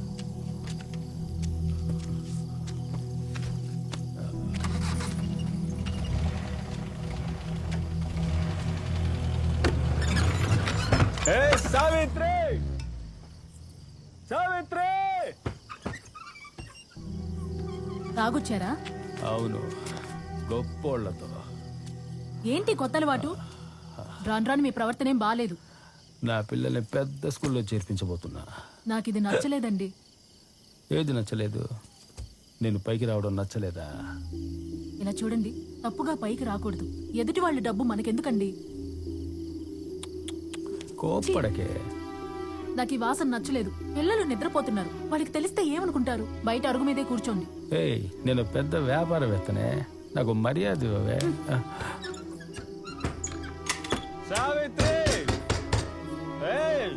[SPEAKER 2] సావిత్రి, సావిత్రి.
[SPEAKER 7] తాగొచ్చారా?
[SPEAKER 3] అవును, గొప్పోళ్లతో.
[SPEAKER 7] ఏంటి కొత్త అలవాటు? రాను రాను మీ ప్రవర్తన ఏం బాలేదు.
[SPEAKER 2] నా పిల్లల్ని పెద్ద స్కూల్లో చేర్పించబోతున్నా.
[SPEAKER 7] నాకు ఇది నచ్చలేదండి.
[SPEAKER 2] ఏది నచ్చలేదు? నేను పైకి రావడం నచ్చలేదా?
[SPEAKER 7] ఇలా చూడండి, తప్పుగా పైకి రాకూడదు. ఎదుటి వాళ్ళ డబ్బు మనకెందుకండి?
[SPEAKER 2] కోప్పడకే.
[SPEAKER 7] నాకు ఈ వాసన నచ్చలేదు. పిల్లలు నిద్రపోతున్నారు, వాళ్ళకి తెలిస్తే ఏమనుకుంటారు? బయట అరుగు మీదే కూర్చోండి.
[SPEAKER 2] ఏయ్, నేను పెద్ద వ్యాపారవేత్తనే, నాకు మర్యాద ఇవ్వవే.
[SPEAKER 3] సావిత్రి, ఏయ్!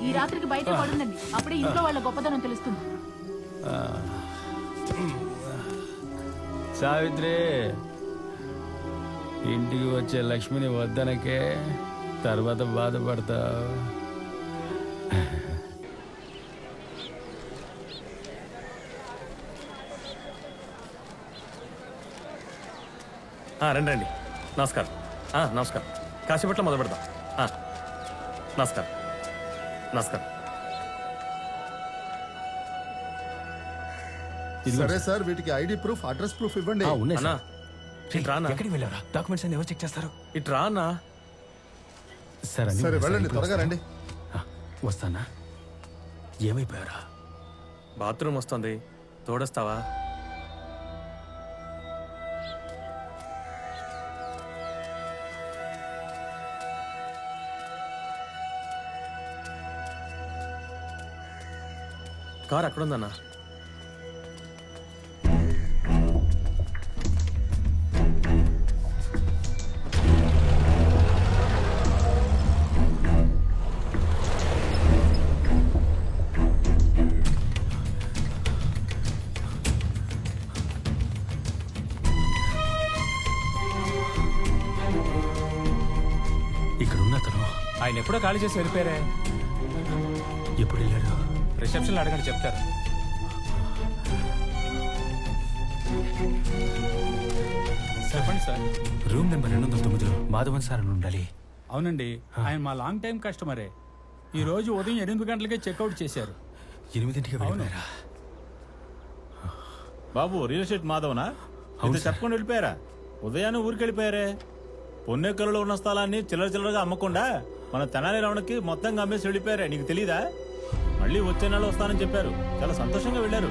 [SPEAKER 7] ఈ రాత్రికి బయట పడుండండి, అప్పుడే ఇంట్లో వాళ్ళ గొప్పతనం తెలుస్తుంది.
[SPEAKER 2] సావిత్రి, ఇంటికి వచ్చే లక్ష్మిని వద్దనకే, తర్వాత బాధపడతావు.
[SPEAKER 13] రండి రండి. నమస్కారం. నమస్కారం. కాసేపట్లో మొదలు పెడదాం. నమస్కారం. నమస్కారం.
[SPEAKER 8] సరే సార్, వీటికి ఐడి ప్రూఫ్, అడ్రస్ ప్రూఫ్ ఇవ్వండి.
[SPEAKER 13] అన్నా, ఇటు రానా?
[SPEAKER 2] ఎక్కడికి వెళ్ళారా? డాక్యుమెంట్స్ అన్ని ఎవరు చెక్ చేస్తారు?
[SPEAKER 13] ఇటు రానా?
[SPEAKER 8] సరే వెళ్ళండి, త్వరగా రండి.
[SPEAKER 2] వస్తానా? ఏమైపోయారా?
[SPEAKER 13] బాత్రూమ్ వస్తుంది, తోడొస్తావా? కార్ అక్కడుందన్నా.
[SPEAKER 2] ఇక్కడున్న తను
[SPEAKER 10] ఆయన ఎప్పుడో ఖాళీ చేసి వెళ్ళిపోయారే.
[SPEAKER 2] ఎప్పుడు వెళ్ళాడు?
[SPEAKER 10] రిసెప్షన్లో అడగండి, చెప్తారు.
[SPEAKER 6] చెప్పండి సార్.
[SPEAKER 2] రూమ్ నెంబర్ 209లో మాధవన్ సార్ అని ఉండాలి.
[SPEAKER 6] అవునండి, ఆయన మా లాంగ్ టైం కస్టమరే. ఈ రోజు ఉదయం 8 గంటలకే చెక్అవుట్ చేశారు.
[SPEAKER 2] 8ంటికి వెళ్ళిపోయారా?
[SPEAKER 9] బాబు, రియల్ ఎస్టేట్ మాధవనా? ఇది చెప్పకుండా వెళ్ళిపోయారా? ఉదయాన్నే ఊరికి వెళ్ళిపోయారే. పొన్నెక్కలలో ఉన్న స్థలాన్ని చిల్లరగా అమ్మకుండా మన తెనాలి రమణకి మొత్తంగా అమ్మేసి వెళ్ళిపోయారే. నీకు తెలీదా? మళ్ళీ వచ్చే నెల వస్తానని చెప్పారు. చాలా సంతోషంగా వెళ్ళారు.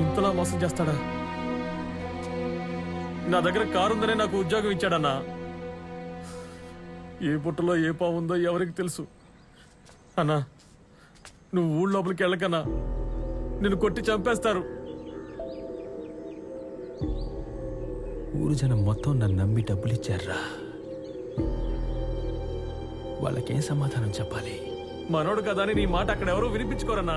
[SPEAKER 13] ఇంతలా మోసం చేస్తాడా? నా దగ్గర కారు ఉందనే నాకు ఉద్యోగం ఇచ్చాడన్నా. ఏ పుట్టలో ఏ పావుందో ఎవరికి తెలుసు. అన్నా, నువ్వు ఊళ్ళో లోపలికి వెళ్ళకన్నా, నిన్ను కొట్టి చంపేస్తారు.
[SPEAKER 2] ఊరు జనం మొత్తం నన్ను నమ్మి డబ్బులు ఇచ్చారా? వాళ్ళకేం సమాధానం చెప్పాలి?
[SPEAKER 13] మనోడు కదా అని నీ మాట అక్కడ ఎవరూ వినిపించుకోరన్నా.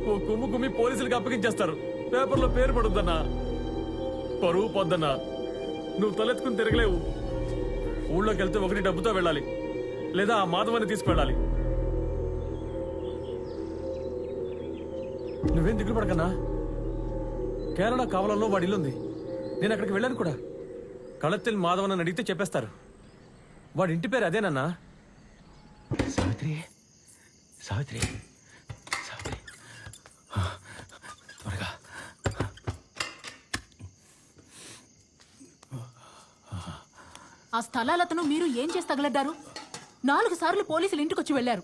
[SPEAKER 13] ఓ కుమ్ము కుమ్మి పోలీసులకు అప్పగించేస్తారు. పేపర్లో పేరు పడుద్దన్నా. పరువు పొద్దన్నా. నువ్వు తలెత్తుకుని తిరగలేవు. ఊళ్ళోకి వెళ్తే ఒకటి డబ్బుతో వెళ్ళాలి, లేదా ఆ మాధవాన్ని తీసుకువెళ్ళాలి. నువ్వేం దిగులు పడకన్నా. కేరళ కావలంలో వాడి ఇల్లుంది. నేను అక్కడికి వెళ్ళాను కూడా. కళత్తిల్ మాధవన్ అని అడిగితే చెప్పేస్తారు. వాడి ఇంటి పేరు అదేనన్నా.
[SPEAKER 2] సావిత్రి, సావిత్రి, సావిత్రి, త్వరగా.
[SPEAKER 7] ఆ స్థలాలతను మీరు ఏం చేసి తగలడ్డారు? 4 సార్లు పోలీసులు ఇంటికొచ్చి వెళ్లారు.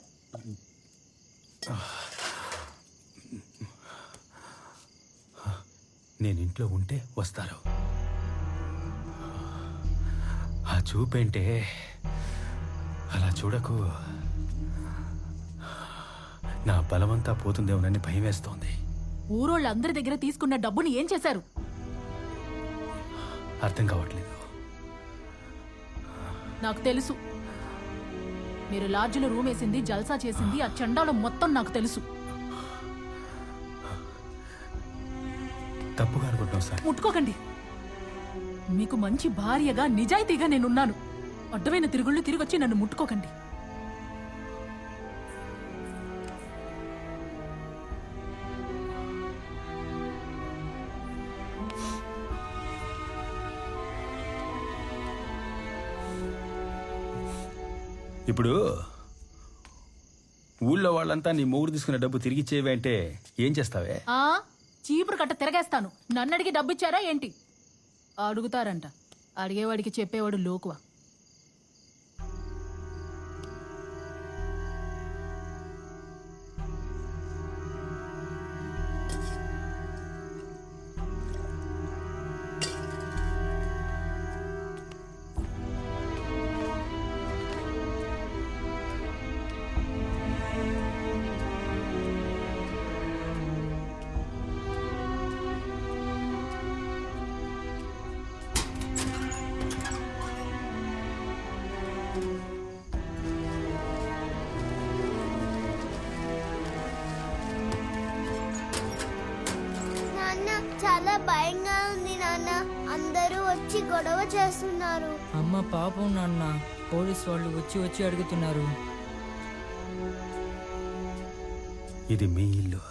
[SPEAKER 2] నేను ఇంట్లో ఉంటే వస్తారు. ఆ చూపేంటే? అలా చూడకు. నా బలమంతా పోతుందేమోనని భయం వేస్తోంది.
[SPEAKER 7] ఊరోళ్ళందరి దగ్గర తీసుకున్న డబ్బుని ఏం చేశారు?
[SPEAKER 2] అర్థం కావట్లేదు.
[SPEAKER 7] నాకు తెలుసు. మీరు లాడ్జిలో రూమ్ వేసింది, జల్సా చేసింది, ఆ చండాలం మొత్తం నాకు తెలుసు.
[SPEAKER 2] తప్పుగా అనుకుంటున్నావు సార్.
[SPEAKER 7] ముట్టుకోకండి. మీకు మంచి భార్యగా నిజాయితీగా నేనున్నాను. అడ్డమైన తిరుగుళ్ళు తిరిగొచ్చి నన్ను ముట్టుకోకండి.
[SPEAKER 2] ఇప్పుడు ఊళ్ళో వాళ్ళంతా నీ మూడు తీసుకున్న డబ్బు తిరిగి ఇచ్చేవి అంటే ఏం చేస్తావే?
[SPEAKER 7] చీపురు కట్ట తిరగేస్తాను. నన్ను అడిగి డబ్బు ఇచ్చారా ఏంటి? అడుగుతారంట. అడిగేవాడికి చెప్పేవాడు లోకువా.
[SPEAKER 4] నాన్న చాలా భయంగా ఉంది నాన్న. అందరూ వచ్చి గొడవ చేస్తున్నారు.
[SPEAKER 5] అమ్మ పాపం నాన్న, పోలీస్ వాళ్ళు వచ్చి అడుగుతున్నారు.
[SPEAKER 2] ఇది మీ ఇల్లు.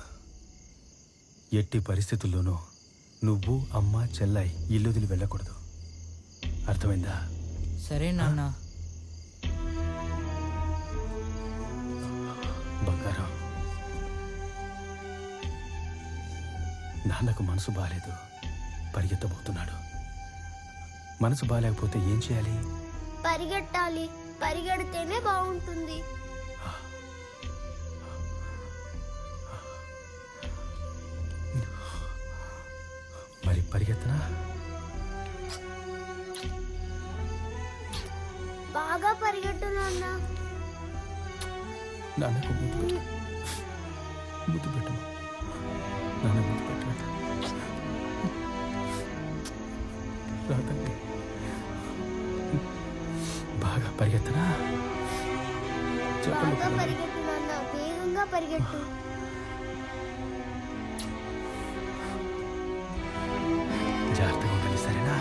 [SPEAKER 2] ఎట్టి పరిస్థితుల్లోనూ నువ్వు, అమ్మ, చెల్లాయి ఇల్లు వదిలి వెళ్ళకూడదు. అర్థమైందా?
[SPEAKER 5] సరే నాన్న.
[SPEAKER 2] బంగారం, నాన్నకు మనసు బాలేదు, పరిగెత్తబోతున్నాడు. మనసు బాలేకపోతే ఏం చేయాలి?
[SPEAKER 4] పరిగెట్టాలి. పరిగెడితేనే బాగుంటుంది.
[SPEAKER 2] మరి పరిగెత్తనా?
[SPEAKER 4] బాగా పరిగెట్టు నాన్న.
[SPEAKER 2] నాన్నకు ముద్దు పెట్టు. ముద్దు పెట్టు. నాన్న ముద్దు పెట్టు. రాదండి. బాగా పరిగెత్తనా?
[SPEAKER 4] బాగా పరిగెట్టు నాన్న. వేగంగా పరిగెట్టు.
[SPEAKER 2] జాగ్రత్తగా ఉండాలి, సరేనా?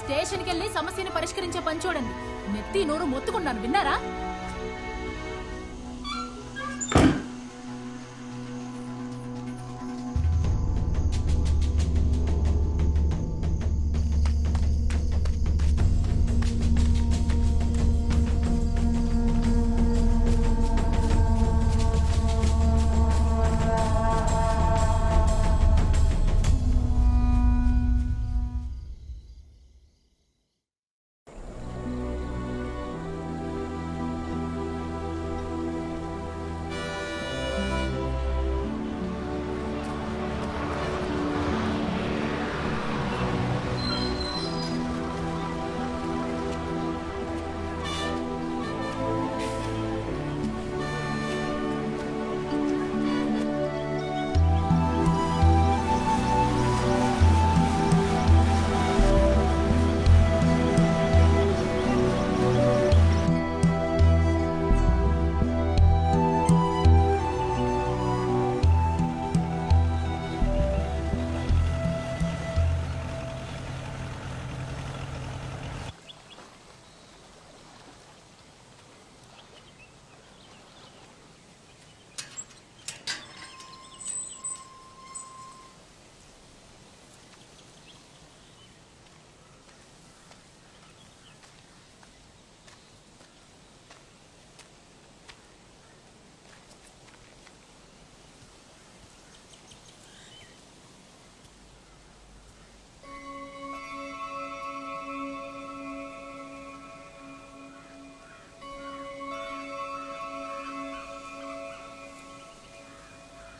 [SPEAKER 7] స్టేషన్కి వెళ్ళి సమస్యను పరిష్కరించే పని చూడండి. నెత్తి నోరు మొత్తుకున్నాను, విన్నారా?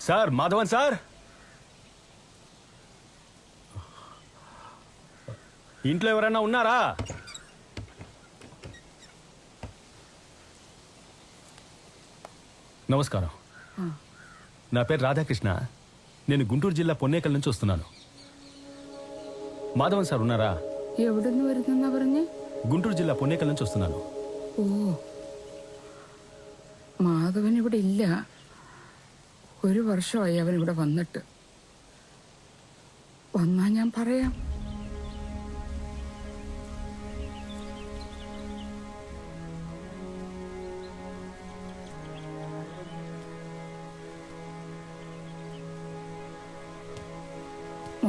[SPEAKER 2] సార్, మాధవన్ సార్, ఇంట్లో ఎవరైనా ఉన్నారా? నమస్కారం. నా పేరు రాధాకృష్ణ. నేను గుంటూరు జిల్లా పొన్నేకల్ నుంచి వస్తున్నాను. మాధవన్ సార్ ఉన్నారా?
[SPEAKER 15] എവിടുന്ന് വരുന്നെന്നാ പറഞ്ഞേ?
[SPEAKER 2] గుంటూరు జిల్లా పొన్నేకల్ నుంచి వస్తున్నాను.
[SPEAKER 15] ഓ, മാധവൻ ഇവിടെ ഇല്ല. ഒരു വർഷമായി അവൻ ഇവിടെ വന്നിട്ട്. വന്നാ ഞാൻ പറയാം.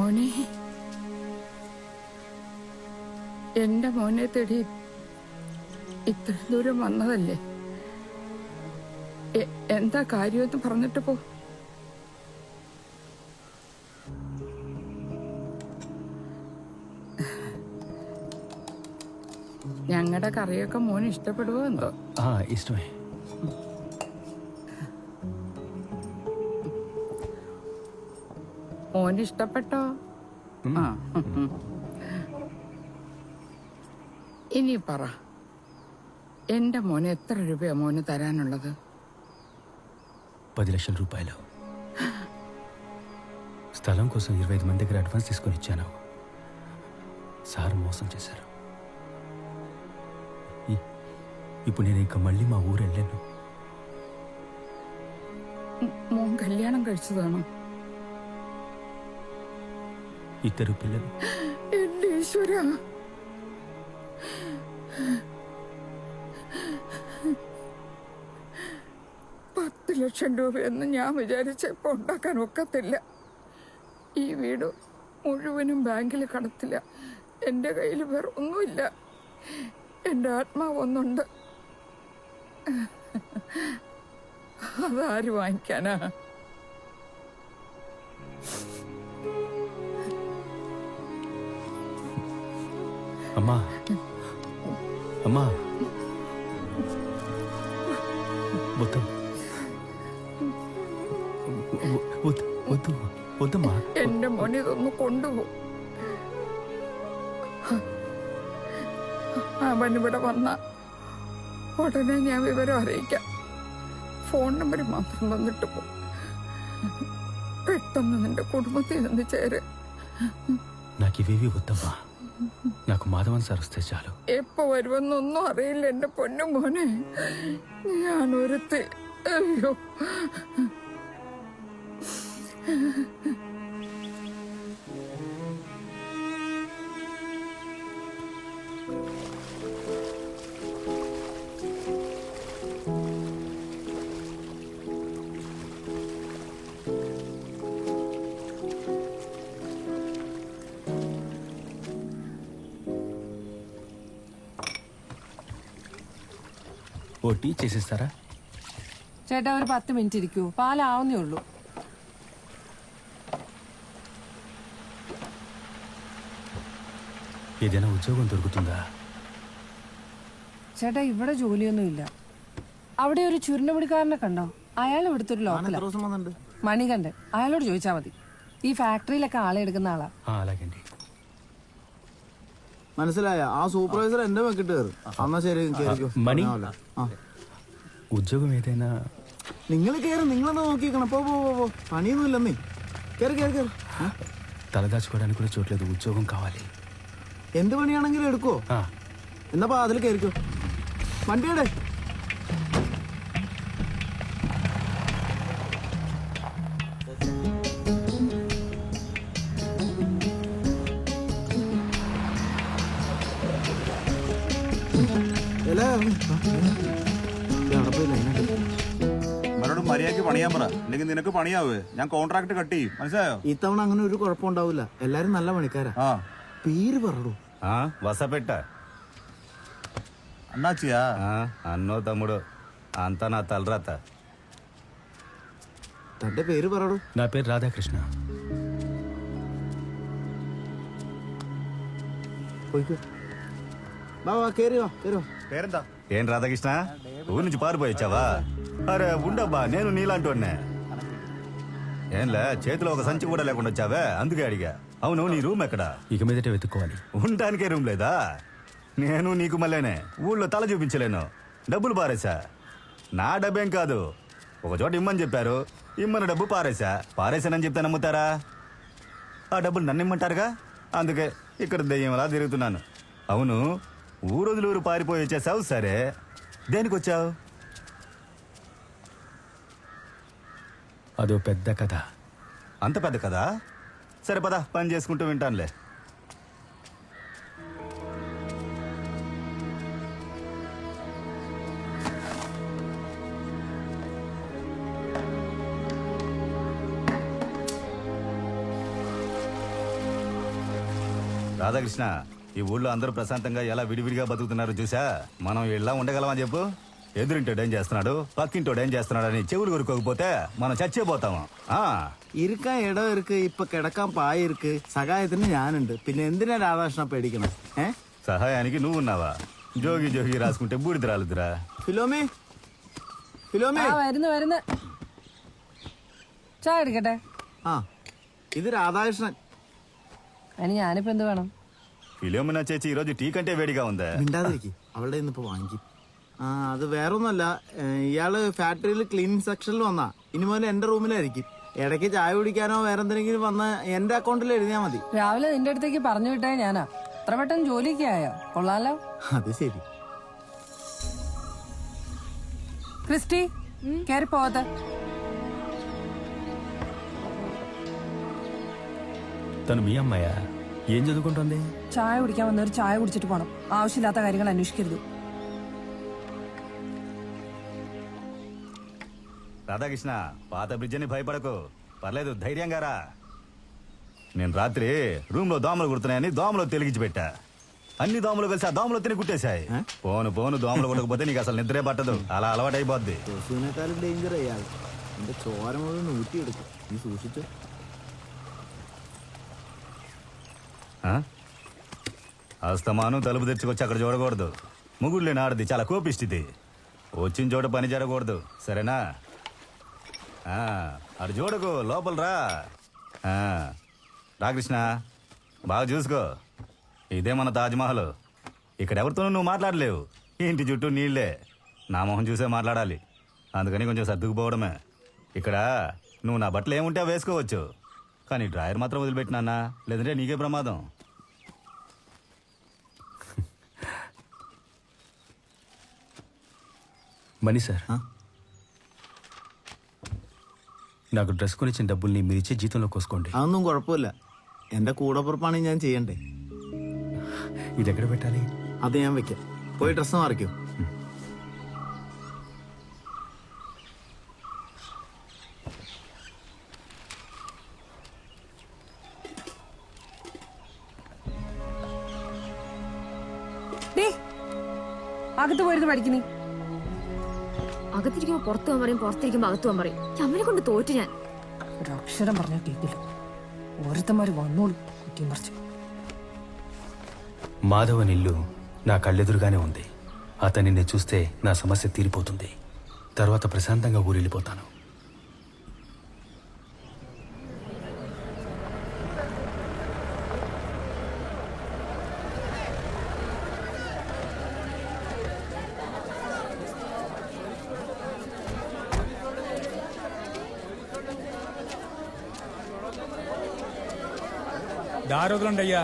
[SPEAKER 15] മോനെ, എന്റെ മോനെ തേടി ഇത്ര ദൂരം വന്നതല്ലേ? എന്താ കാര്യമെന്ന് പറഞ്ഞിട്ട് പോ. ഞങ്ങളുടെ കറിയൊക്കെ മോന് ഇഷ്ടപ്പെടുവോ എന്തോ?
[SPEAKER 2] ആ ഇഷ്ടമേ.
[SPEAKER 15] മോന് ഇഷ്ടപ്പെട്ടോ? ആ. ഇനി പറ, എന്റെ മോന് എത്ര രൂപയാ മോന് തരാനുള്ളത്?
[SPEAKER 2] 10 లక్షల రూపాయలు. స్థలం కోసం 25 మంది దగ్గర అడ్వాన్స్ తీసుకొని ఇచ్చాను. సార్ మోసం చేశారు. ఇప్పుడు నేను ఇంకా మళ్ళీ మా ఊరు వెళ్ళాను.
[SPEAKER 15] മോൻ കല്യാണം കഴിച്ചതാണോ?
[SPEAKER 2] 2 పిల్లలు.
[SPEAKER 15] എന്റെ ഈശ്വര, $10 ലക്ഷം രൂപയൊന്നും ഞാൻ വിചാരിച്ചപ്പോ ഉണ്ടാക്കാൻ ഒക്കത്തില്ല. ഈ വീട് മുഴുവനും ബാങ്കിൽ കടത്തില്ല. എൻ്റെ കയ്യിൽ വേറെ ഒന്നുമില്ല. എൻ്റെ ആത്മാവൊന്നുണ്ട്, അതാര് വാങ്ങിക്കാനാ?
[SPEAKER 2] అమ్మా అమ్మా వద్దు వద్దు వద్దమ్మా.
[SPEAKER 15] എന്റെ മോനെ ഇതൊന്ന് കൊണ്ടുപോ. അവനിവിടെ വന്ന ഉടനെ ഞാൻ വിവരം അറിയിക്കാം. ഫോൺ നമ്പർ മാത്രം തന്നിട്ട് പോ. പെട്ടെന്ന് നിന്റെ കുടുംബത്തിൽ നിന്ന് ചേര്.
[SPEAKER 2] నాకు ఇవేవి వద్దమ్మా. నాకు మాధవన్ సార్ వస్తే చాలు.
[SPEAKER 15] എപ്പോ വരുമെന്നൊന്നും അറിയില്ല എന്റെ പൊന്നു മോനെ. ഞാനൊരുത്തി. അയ്യോ,
[SPEAKER 2] ఓ టీ చేసేస్తారా?
[SPEAKER 16] ചേട്ടാ ഒരു 10 മിനിറ്റ് ഇരിക്കൂ, പാലാവുന്നേ ഉള്ളൂ.
[SPEAKER 2] ఏదైనా ఉద్యోగం దొరుకుతుందా?
[SPEAKER 16] ചേട്ടാ ഇവിടെ ജോലിയൊന്നുമില്ല. അവിടെ ഒരു ചുരുണ്ടുപിടിക്കാരനെ കണ്ടോ? അയാൾ ഇവിടുത്തെ ഒരു ലോക്കലാണ്, മണികണ്ഠൻ. അയാളോട് ചോദിച്ചാൽ മതി. ഈ ഫാക്ടറിയിലൊക്കെ ആളെ എടുക്കുന്ന ആളാ.
[SPEAKER 2] అలాగండి.
[SPEAKER 17] മനസ്സിലായ? ആ സൂപ്പർവൈസർ എന്റെ വെക്കിട്ട് കയറും. എന്നാ ശരി,
[SPEAKER 2] മണി, ఉద్యోగం ఏదైనా?
[SPEAKER 17] നിങ്ങൾ കയറും, നിങ്ങളെന്താ നോക്കിക്കണം. പോ പോ പോ, പണിയൊന്നും ഇല്ലെന്നേ. കയറി കയറി കയറി.
[SPEAKER 2] తలదాచుకోవడానికి కూడా చోట్లేదు. ఉద్యోగం కావాలి.
[SPEAKER 17] എന്ത് പണിയാണെങ്കിലും എടുക്കോ? എന്നപ്പോ അതിൽ കയറിക്കോ. വണ്ടിയുടെ
[SPEAKER 18] മര്യാദക്ക് പണിയാൻ പറ, അല്ലെങ്കിൽ നിനക്ക് പണിയാവേ. ഞാൻ കോൺട്രാക്ട് കട്ട് ചെയ്യും, മനസ്സിലായോ?
[SPEAKER 17] ഇത്തവണ അങ്ങനെ ഒരു കുഴപ്പമുണ്ടാവില്ല. എല്ലാരും നല്ല പണിക്കാരാ. പേര് പറടൂ.
[SPEAKER 1] వసపెట్ట
[SPEAKER 18] అన్నాచియా?
[SPEAKER 1] అన్నో తమ్ముడు, అంతా నా తలరాత.
[SPEAKER 17] തന്റെ പേര് പറടൂ.
[SPEAKER 2] నా పేరు రాధాకృష్ణ.
[SPEAKER 18] పేరెంతా?
[SPEAKER 1] ఏం రాధాకృష్ణ, ఊరి నుంచి పారిపోయొచ్చావా? అరే ఉండబ్బా, నేను నీలాంటి వాడినే. ఏంలే, చేతిలో ఒక సంచి కూడా లేకుండా వచ్చావే, అందుకే అడిగా. అవును, నీ రూమ్ ఎక్కడా?
[SPEAKER 2] ఇక మీదట వెతుక్కోవాలి.
[SPEAKER 1] ఉండటానికే రూమ్ లేదా? నేను నీకు మళ్ళీనే ఊళ్ళో తల చూపించలేను. డబ్బులు పారేశా. నా డబ్బేం కాదు, ఒక చోట ఇమ్మని చెప్పారు, ఇమ్మని డబ్బు పారేశానని చెప్తే నమ్ముతారా? ఆ డబ్బులు నన్ను ఇమ్మంటారుగా, అందుకే ఇక్కడ దెయ్యంలా తిరుగుతున్నాను. అవును, ఊరు పారిపోయి వచ్చేసావు, సరే దేనికి వచ్చావు?
[SPEAKER 2] అదో పెద్ద కథ.
[SPEAKER 1] అంత పెద్ద కదా? సరే పద, పని చేసుకుంటూ వింటానులే. రాధాకృష్ణ, ఈ ఊళ్ళో అందరూ ప్రశాంతంగా ఎలా విడివిడిగా బతుకుతున్నారు చూసా. మనం ఇలా ఉండగలమని చెప్పు. ఎదురింటోడు ఏం చేస్తున్నాడు, పక్కింటోడు ఏం చేస్తున్నాడు అని చెవులు కొరుకోకపోతే మనం చచ్చిపోతాము.
[SPEAKER 17] ഇരിക്കാൻ ഇടം ഇருக்கு, ഇപ്പൊ കിടക്കാൻ പായ ഇருக்கு, സഹായത്തിന് ഞാനുണ്ട്. പിന്നെ എന്തിനാ രാധാകൃഷ്ണ പേടിക്കണം?
[SPEAKER 1] సహాయానికి నువ్వు ఉన్నావా? జోగి జోగి రాసుకుంటే బూడిద రాలుద్దురా.
[SPEAKER 17] ഫിലോമി, ഫിലോമി.
[SPEAKER 16] വരുന്നു. ചായ എടുക്കട്ടെ.
[SPEAKER 17] ആ, ഇത് രാധാകൃഷ്ണൻ.
[SPEAKER 16] അതിന് ഞാനിപ്പോ എന്ത് വേണം?
[SPEAKER 1] ఫిలోమినా చేచి ఈరోజు టీ కంటే వేడిగా ఉందా?
[SPEAKER 17] മിണ്ടാതിരിക്കും, അവളുടെ ഇന്നിപ്പോ വാങ്ങിക്കും. ആ, അത് വേറൊന്നുമല്ല, ഇയാള് ഫാക്ടറിയിൽ ക്ലീനിങ് സെക്ഷനിൽ വന്നാ. ഇനി മുതൽ എന്റെ റൂമിലായിരിക്കും. ഇടയ്ക്ക് ചായ കുടിക്കാനോ വേറെന്തെങ്കിലും വന്ന് എന്റെ അക്കൗണ്ടിൽ എഴുതിയാ മതി.
[SPEAKER 16] രാവിലെ നിന്റെ അടുത്തേക്ക് പറഞ്ഞു വിട്ടേ ഞാനാ. അത്ര പെട്ടെന്ന് ജോലിക്ക് ആയോ? കൊള്ളാലോ.
[SPEAKER 17] അത് ശരി.
[SPEAKER 16] ക്രിസ്റ്റി, കേറി പോകത്തെ.
[SPEAKER 2] తను మీ అమ్మాయా? ఏం చదువుకుంటుంది?
[SPEAKER 16] ചായ കുടിക്കാൻ വന്നവർ ചായ കുടിച്ചിട്ട് പോണം. ആവശ്യമില്ലാത്ത കാര്യങ്ങൾ అన్వేషిക്കരുത്.
[SPEAKER 1] రాధాకృష్ణ, పాత బ్రిడ్జ్ అని భయపడకు, పర్లేదు, ధైర్యంగా రా. నేను రాత్రి రూమ్ లో దోమలు కుడుతున్నాయని దోమలు తెలిగించి పెట్టా. అన్ని దోమలు కలిసి ఆ దోమలు తిని కుట్టేశాయి. పోను దోమలు కొట్టకపోతే నీకు అసలు నిద్రే పట్టదు. అలా అలవాటు అయిపోద్ది.
[SPEAKER 17] കൊസുവിനേക്കാളും ഡേഞ്ചർ അയാൾ. എന്റെ ചോര മുഴുവൻ ഊറ്റിയെടുക്കും. നീ സൂക്ഷിച്ചു.
[SPEAKER 1] అస్తమానం తలుపు తెచ్చుకొచ్చి అక్కడ చూడకూడదు. ముగుళ్ళు నాడది చాలా కోపిస్తుంది. వచ్చిన చోట పని జరగకూడదు, సరేనా? అటు చూడకు, లోపల రా. రాకృష్ణ, బాగా చూసుకో. ఇదే మన తాజ్మహల్. ఇక్కడ ఎవరితోనూ నువ్వు మాట్లాడలేవు. ఇంటి చుట్టూ నీళ్లే. నా మొహం చూసే మాట్లాడాలి. అందుకని కొంచెం సర్దుకుపోవడమే. ఇక్కడ నువ్వు నా బట్టలు ఏముంటే వేసుకోవచ్చు, కానీ డ్రాయర్ మాత్రం వదిలిపెట్టినా, లేదంటే నీకే ప్రమాదం.
[SPEAKER 2] మనీ సార్, నాకు డ్రెస్ కొనిచ్చిన డబ్బుల్ని మీరు ఇచ్చే జీతంలో కోసుకోండి.
[SPEAKER 17] അതൊന്നും കുഴപ്പമില്ല. എന്റെ കൂടപ്പുറപ്പാണ് ഞാൻ ചെയ്യണ്ടേ.
[SPEAKER 2] ఇది ఎక్కడ పెట్టాలి?
[SPEAKER 17] അത് ഞാൻ വെക്കാം. പോയി ഡ്രസ്സ് മാറിക്കോ.
[SPEAKER 16] അകത്ത് പോയിരുന്നു പഠിക്കുന്നേ.
[SPEAKER 19] അകത്തിരിക്കുമ്പോ പുറത്തു പോകാൻ പറയും, പുറത്തിരിക്കുമ്പോ അകത്തു പോകാൻ പറയും. അമ്മനെ കൊണ്ട് തോറ്റു ഞാൻ.
[SPEAKER 16] ഒരു അക്ഷരം പറഞ്ഞാൽ കേൾക്കില്ല. ഓരോരുത്തന്മാര് വന്നോളൂ കുറ്റിയും പറിച്ചു.
[SPEAKER 2] మాధవన్ ఇల్లు నా కళ్ళెదురుగానే ఉంది. అతనిని చూస్తే నా సమస్య తీరిపోతుంది. తర్వాత ప్రశాంతంగా ఊరెళ్ళిపోతాను.
[SPEAKER 6] దారొదలండి అయ్యా,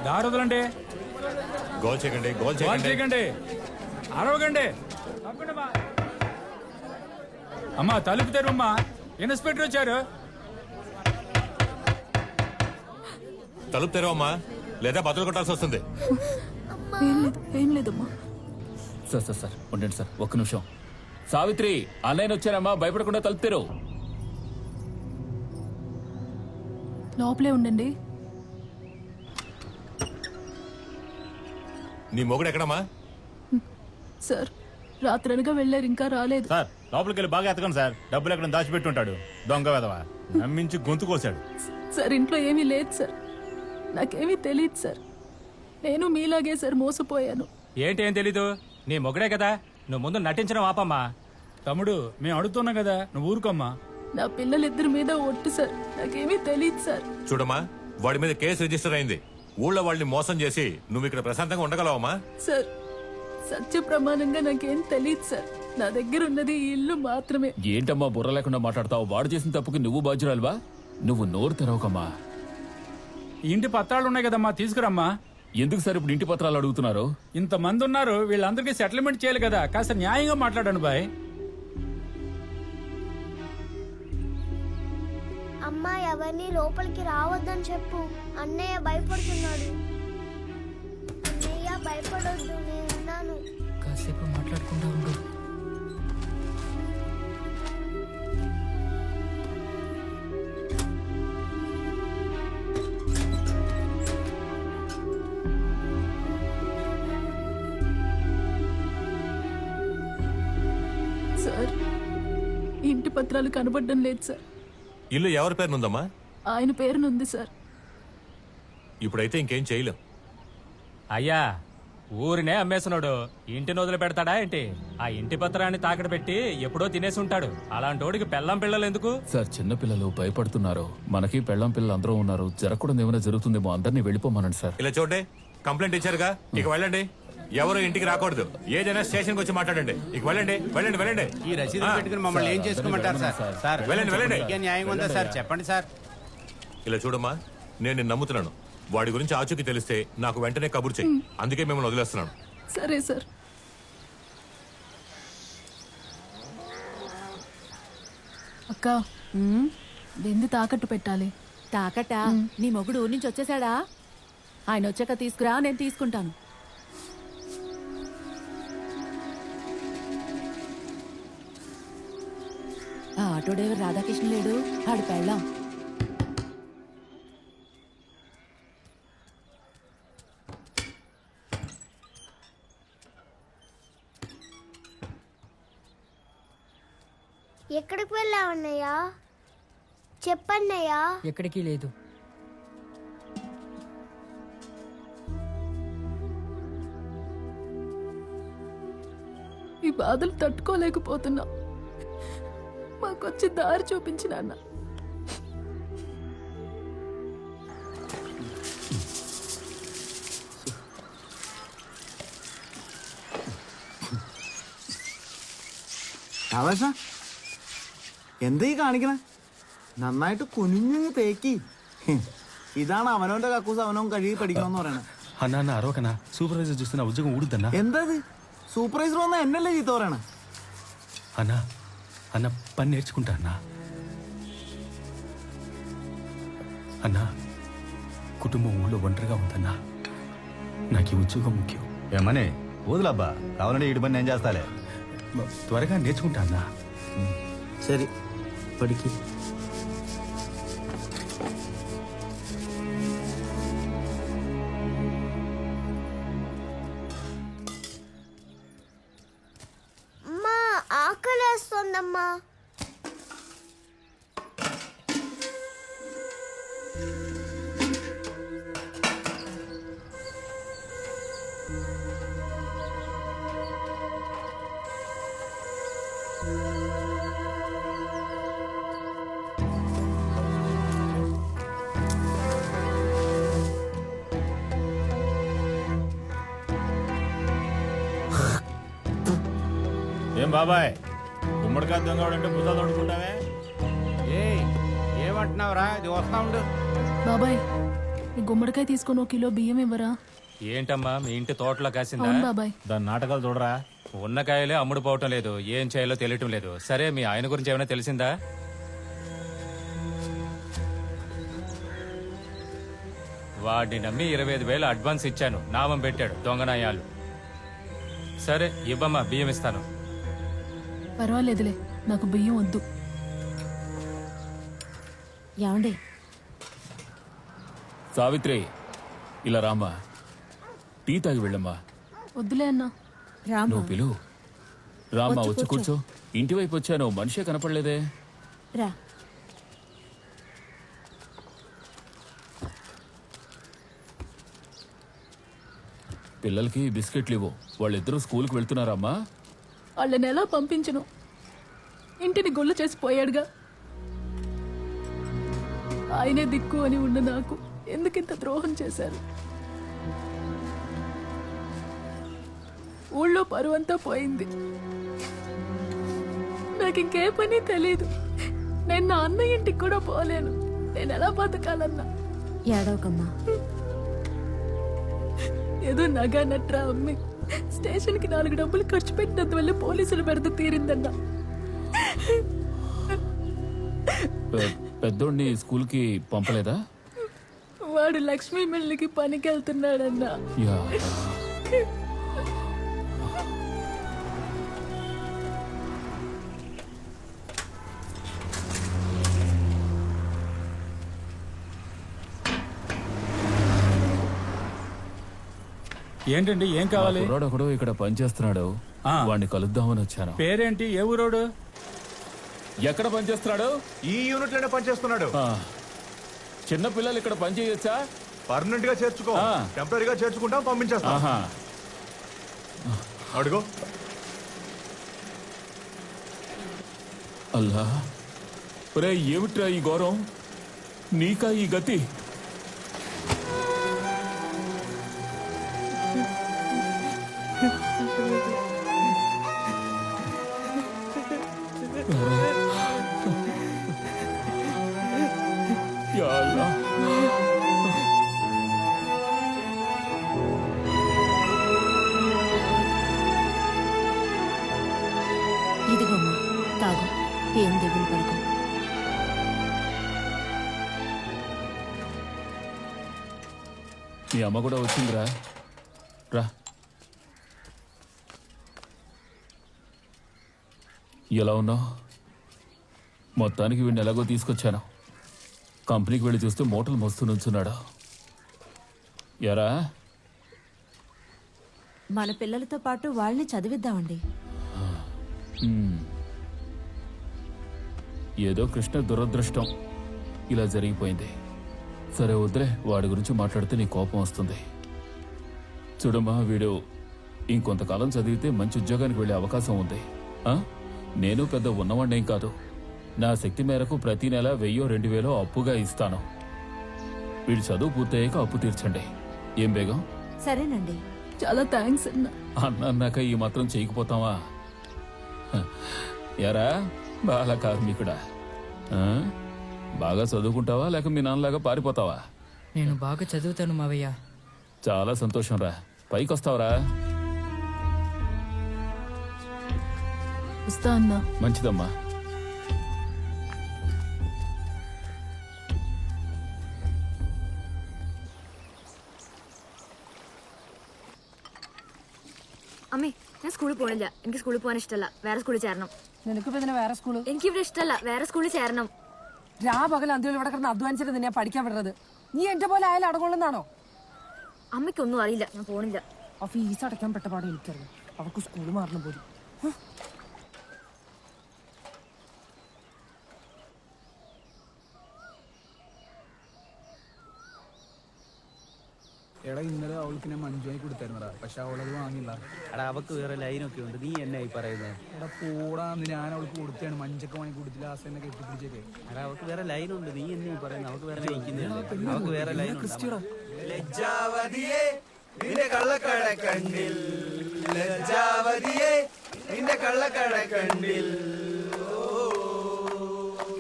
[SPEAKER 6] దారొదలండి.
[SPEAKER 11] గోల్ చేయకండి, గోల్
[SPEAKER 6] గోల్ చేయకండి, అరవకండి. అమ్మా తలుపు తెరవమ్మా, ఇన్స్పెక్టర్ వచ్చారు.
[SPEAKER 11] తలుపు తెరవమ్మా, లేదా బదులు కొట్టాల్సి వస్తుంది.
[SPEAKER 7] ఏం లేదమ్మా.
[SPEAKER 3] సార్ ఉండండి సార్, ఒక్క నిమిషం. సావిత్రి, అన్నయ్య వచ్చారమ్మా, భయపడకుండా తలుపు తెరు.
[SPEAKER 7] లోపలే ఉండండి.
[SPEAKER 11] నీ మొగుడు ఎక్కడమ్మా?
[SPEAKER 7] సార్, రాత్రనగా వెళ్ళారు, ఇంకా రాలేదు.
[SPEAKER 9] సార్, లోపలికి వెళ్ళి బాగా ఎతకండి సార్. డబ్బులు ఎక్కడ దాచిపెట్టుంటాడు దొంగ వెధవ. నమ్మించి గొంతు కోసాడు.
[SPEAKER 7] సార్, ఇంట్లో ఏమీ లేదు సార్. నాకేమీ తెలియదు సార్. నేను మీలాగే సార్ మోసపోయాను.
[SPEAKER 6] ఏంటి ఏం తెలీదు? నీ మొగడే కదా, నువ్వు ముందు నటించడం ఆపమ్మా. తమ్ముడు, మేము అడుగుతున్నాం కదా, నువ్వు ఊరుకోమ్మా.
[SPEAKER 7] నా పిల్లలిద్దరి మీద ఒట్టు సార్, నాకేమీ తెలియదు సార్.
[SPEAKER 11] చూడమ్మా, వాడి మీద కేసు రిజిస్టర్ అయింది. ఊళ్ళో వాళ్ళని మోసం చేసి నువ్వు ఇక్కడ ప్రశాంతంగా ఉండగలవమ్మా?
[SPEAKER 7] సార్, సత్య ప్రమాణంగా నాకేం తెలియదు సార్. నా దగ్గర ఉన్నది ఈ ఇల్లు మాత్రమే.
[SPEAKER 3] ఏంటమ్మా బుర్ర లేకుండా మాట్లాడతావు? వాడు చేసిన తప్పుకి నువ్వు బాధ్యురాలువా? నువ్వు నోరు తెరవకమ్మా.
[SPEAKER 6] ఇంటి పత్రాలు ఉన్నాయి కదమ్మా, తీసుకురమ్మా.
[SPEAKER 3] ఎందుకు సార్ ఇప్పుడు ఇంటి పత్రాలు అడుగుతున్నారు?
[SPEAKER 6] ఇంతమంది ఉన్నారు, వీళ్ళందరికీ సెటిల్మెంట్ చేయాలి కదా. కాస్త న్యాయంగా మాట్లాడాను బాయ్.
[SPEAKER 4] అమ్మా, ఎవరిని లోపలికి రావద్దని చెప్పు. అన్నయ్య భయపడుతున్నాడు. అన్నయ్య భయపడొద్దు, నేనున్నాను.
[SPEAKER 7] కాసేపు మాట్లాడకుండా ఉండు. పత్రాలు కనబడడం లేదు సార్.
[SPEAKER 20] ఇల్లు ఎవరి పేరునుందమ్మా?
[SPEAKER 7] ఆయన పేరునుంది సార్.
[SPEAKER 20] ఇప్పుడైతే ఇంకేం చేయలేం.
[SPEAKER 6] అయ్యా, ఊరినే అమ్మేస్తున్నాడు, ఇంటిని వదిలి పెడతాడా ఏంటి? ఆ ఇంటి పత్రాన్ని తాకడ పెట్టి ఎప్పుడో తినేసి ఉంటాడు. అలాంటోడికి పెళ్ళం పిల్లలు ఎందుకు?
[SPEAKER 3] సార్, చిన్న పిల్లలు భయపడుతున్నారు. మనకి పెళ్ళం పిల్లలు అందరూ ఉన్నారు. జరగకూడదు ఏమైనా జరుగుతుందేమో. అందరినీ వెళ్ళిపోమనండి సార్.
[SPEAKER 20] ఇలా చూడండి, కంప్లైంట్ ఇచ్చారుగా, ఇక వెళ్ళండి. ఎవరు ఇంటికి రాకూడదు. ఏదైనా స్టేషన్కి వచ్చి మాట్లాడండి. ఇక వెళ్ళండి, వెళ్ళండి, వెళ్ళండి.
[SPEAKER 21] ఈ రసీదు పెట్టుకుని మమ్మల్ని ఏం చేసుకోమంటారు సార్? సార్
[SPEAKER 20] వెళ్ళండి, వెళ్ళండి.
[SPEAKER 21] న్యాయంగా ఉందా సార్? చెప్పండి సార్.
[SPEAKER 20] ఇలా చూడమ్మా, నేను నిన్ను నమ్ముతున్నాను. వాడి గురించి ఆచూకీ తెలిస్తే నాకు వెంటనే కబురు చెయ్యి. అందుకే మిమ్మల్ని వదిలేస్తున్నాను.
[SPEAKER 7] సరే సార్. అక్క, వెంది తాకట్టు పెట్టాలి.
[SPEAKER 14] తాకట? నీ మొగుడు ఊరి నుంచి వచ్చేసాడా? ఆయన వచ్చాక తీసుకురా, నేను తీసుకుంటాను. ఆ ఆటో డ్రైవర్ రాధాకృష్ణ లేడు, ఆడు పెళ్ళాం.
[SPEAKER 4] ఎక్కడికి వెళ్ళావన్నయ్యా? చెప్పన్నయ్యా.
[SPEAKER 5] ఎక్కడికి లేదు.
[SPEAKER 7] ఈ బాధలు తట్టుకోలేకపోతున్నా. మాకొచ్చి దారి చూపించిన అన్న.
[SPEAKER 17] ആവേശ എന്തീ കാണിക്കണേ? നന്നായിട്ട് കുനിഞ്ഞു തേക്കി. ഇതാണ് അവനവന്റെ കക്കൂസ് അവനവൻ കഴുകി പഠിക്കണമെന്ന് പറയണേ.
[SPEAKER 2] అన్న అరవకన్నా, సూపర్వైజర్ చూస్తున్న ఉద్యోగం ఊడుద్దన్నా.
[SPEAKER 17] എന്താ సూపర్వైజర్ వల్ల എന്നല്ലേ ചീത്ത പറയണേ?
[SPEAKER 2] అన్నా, అన్న పని నేర్చుకుంటా అన్నా. అన్నా, కుటుంబం ఊళ్ళో ఒంటరిగా ఉందన్నా. నాకు ఈ ఉద్యోగం ముఖ్యం.
[SPEAKER 1] ఏమని వదులబ్బా, కావాలంటే ఇటు పని నేను చేస్తాలే.
[SPEAKER 2] త్వరగా నేర్చుకుంటా అన్నా.
[SPEAKER 17] సరే, పడికి.
[SPEAKER 4] అమ్మా, ఆకలేస్తోందమ్మా.
[SPEAKER 9] ఏం బాబాయ్, గుమ్మడికాయ దొంగవాడంటే బుద్ధ తోడుకుంటావే?
[SPEAKER 21] ఏమంటున్నావురా? ఇది వస్తా ఉండు.
[SPEAKER 7] బాబాయ్, ఈ గుమ్మడికాయ తీసుకొని 1 కిలో బియ్యం ఇవ్వరా?
[SPEAKER 6] ఏంటమ్మా, మీ ఇంటి తోటలో కాసిందా?
[SPEAKER 7] అవును బాబాయ్.
[SPEAKER 9] దాని నాటకాలు చూడరా.
[SPEAKER 6] ఉన్న కాయలే అమ్ముడు పోవటం లేదు, ఏం చేయాలో తెలియటం లేదు. సరే, మీ ఆయన గురించి ఏమైనా తెలిసిందా? వాడిని నమ్మి 25,000 అడ్వాన్స్ ఇచ్చాను, నామం పెట్టాడు దొంగనాయాలు. సరే ఇవ్వమ్మా, బియ్యం ఇస్తాను.
[SPEAKER 7] పర్వాలేదులే, నాకు బియ్యం వద్దు.
[SPEAKER 14] ఏమండి?
[SPEAKER 3] సావిత్రి, ఇలా రామ్మా. టీ తాగి వెళ్ళమ్మా.
[SPEAKER 7] వద్దులే అన్నా.
[SPEAKER 3] నువ్వు పిలువు. రామ్మా, వచ్చి కూర్చో. ఇంటి వైపు వచ్చాను, మనిషే కనపడలేదే.
[SPEAKER 14] రా.
[SPEAKER 3] పిల్లలకి బిస్కెట్లు ఇవ్వు. వాళ్ళిద్దరూ స్కూల్కి వెళ్తున్నారమ్మా.
[SPEAKER 7] వాళ్ళని ఎలా పంపించను? ఇంటిని గొల్ల చేసి పోయాడుగా. ఆయనే దిక్కు అని ఉన్న నాకు ఎందుకింత ద్రోహం చేశారు? ఊళ్ళో పరువంతా పోయింది. నాకు ఇంకే పని తెలీదు. నేను నా అన్న ఇంటికి కూడా పోలేను. నేను ఎలా బతకాలన్నా?
[SPEAKER 14] ఏడవకమ్మా.
[SPEAKER 7] ఏదో నగా నట్రా అమ్మి స్టేషన్కి 4 డబ్బులు ఖర్చు పెట్టినందువల్ల పోలీసులు పెడత తీరిందన్నా.
[SPEAKER 3] పెద్దోడిని స్కూల్కి పంపలేదా?
[SPEAKER 7] వాడు లక్ష్మీ మిల్లుకి పనికి వెళ్తున్నాడన్నా.
[SPEAKER 6] ఏంటండి, ఏం కావాలి?
[SPEAKER 3] ఒకడు ఇక్కడ పని చేస్తున్నాడు, వాడిని కలుద్దామని వచ్చాను.
[SPEAKER 6] పేరేంటి? ఏ ఊరోడు?
[SPEAKER 3] ఎక్కడ పనిచేస్తున్నాడు?
[SPEAKER 11] ఈ యూనిట్ లోనే పనిచేస్తున్నాడు.
[SPEAKER 3] చిన్న పిల్లలు ఇక్కడ పని చేయొచ్చా?
[SPEAKER 11] పర్మనెంట్ గా చేర్చుకో. టెంపరీగా చేర్చుకుంటాం, పంపించేస్తాం. అడుగు.
[SPEAKER 3] అల్లా, ఒరే ఏమిట్రా ఈ ఘోరం? నీకా ఈ గతి? యా అల్లా.
[SPEAKER 19] ఇదిగోమ్మా తాగు, ఏం దిగులు పడుకో.
[SPEAKER 3] మీ అమ్మ కూడా వచ్చిందిరా, రా. ఎలా ఉన్నావు? మొత్తానికి వీడిని ఎలాగో తీసుకొచ్చాను. కంపెనీకి వెళ్ళి చూస్తే మూటలు మస్తు నుంచున్నాడు. ఎరా,
[SPEAKER 19] మన పిల్లలతో పాటు వాళ్ళని చదివిద్దామండి.
[SPEAKER 3] ఏదో కృష్ణ దురదృష్టం ఇలా జరిగిపోయింది. సరే వద్దులే, వాడి గురించి మాట్లాడితే నీ కోపం వస్తుంది. చూడమ్మా, వీడు ఇంకొంతకాలం చదివితే మంచి ఉద్యోగానికి వెళ్ళే అవకాశం ఉంది. నేను పెద్ద ఉన్నవాడినేం కాదు. నా శక్తి మేరకు ప్రతి నెల 1000-2000 అప్పుగా ఇస్తాను. వీడి చదువు పూర్తయ్యాక అప్పు తీర్చండి. ఏం బేగం?
[SPEAKER 19] సరేనండి. చాలా థ్యాంక్స్ అన్న.
[SPEAKER 3] అన్నాక ఈ మాత్రం చేయకపోతావా? ఎరా బాల కార్మికుడా, బాగా చదువుకుంటావా లేక మీ నాన్నలాగా పారిపోతావా?
[SPEAKER 5] నేను బాగా చదువుతాను మావయ్య.
[SPEAKER 3] చాలా సంతోషం రా. పైకి వస్తావరా?
[SPEAKER 19] వస్తా అన్నా.
[SPEAKER 3] మంచిదమ్మా.
[SPEAKER 19] അമ്മേ ഞാൻ സ്കൂളിൽ പോണില്ല. എനിക്ക് സ്കൂളിൽ പോകാൻ ഇഷ്ടമല്ല. വേറെ സ്കൂളിൽ ചേരണം.
[SPEAKER 16] നിനക്കിപ്പോ ഇതിനെ വേറെ സ്കൂള്?
[SPEAKER 19] എനിക്കിവിടെ ഇഷ്ടമല്ല. വേറെ സ്കൂളിൽ ചേരണം.
[SPEAKER 16] രാപകൽ അന്ത്യത്തിൽ ഇവിടെ കിടന്ന് അധ്വാനിച്ചിട്ട് നിന്നെ പഠിക്കാൻ വിടുന്നത്. നീ എന്റെ പോലെ ആയാലും അടകൊള്ളുന്നാണോ?
[SPEAKER 19] അമ്മയ്ക്കൊന്നും അറിയില്ല, ഞാൻ പോണില്ല.
[SPEAKER 16] ആ ഫീസ് അടയ്ക്കാൻ പെട്ടപാട് എനിക്കറിയാം. അവർക്ക് സ്കൂൾ മാറണം പോലും.
[SPEAKER 10] എടാ, ഇന്നലെ അവൾക്ക് ഞാൻ മഞ്ജുവായി കൊടുത്തായിരുന്നടാ, പക്ഷെ അവളത് വാങ്ങില്ല.
[SPEAKER 21] എടാ, അവക്ക് വേറെ ലൈനൊക്കെ ഉണ്ട്, നീ എന്നായി പറയുന്നത്?
[SPEAKER 10] എടാ പോടാന്ന്, ഞാൻ അവൾക്ക് കൊടുത്താണ്. മഞ്ചൊക്കെ വാങ്ങി കൊടുത്തില്ല, ആസ എന്നെ കെട്ടിപ്പിടിച്ചേക്കെ.
[SPEAKER 21] എടാ, അവക്ക് വേറെ ലൈനുണ്ട്, നീ എന്നായി പറയുന്നത്? അവക്ക് വേറെ അവക്ക് വേറെ ലൈൻ.
[SPEAKER 17] ലജ്ജാവതിയേ നിന്റെ കള്ളക്കട കണ്ണിൽ, ലജ്ജാവതിയേ നിന്റെ കള്ളക്കട കണ്ണിൽ.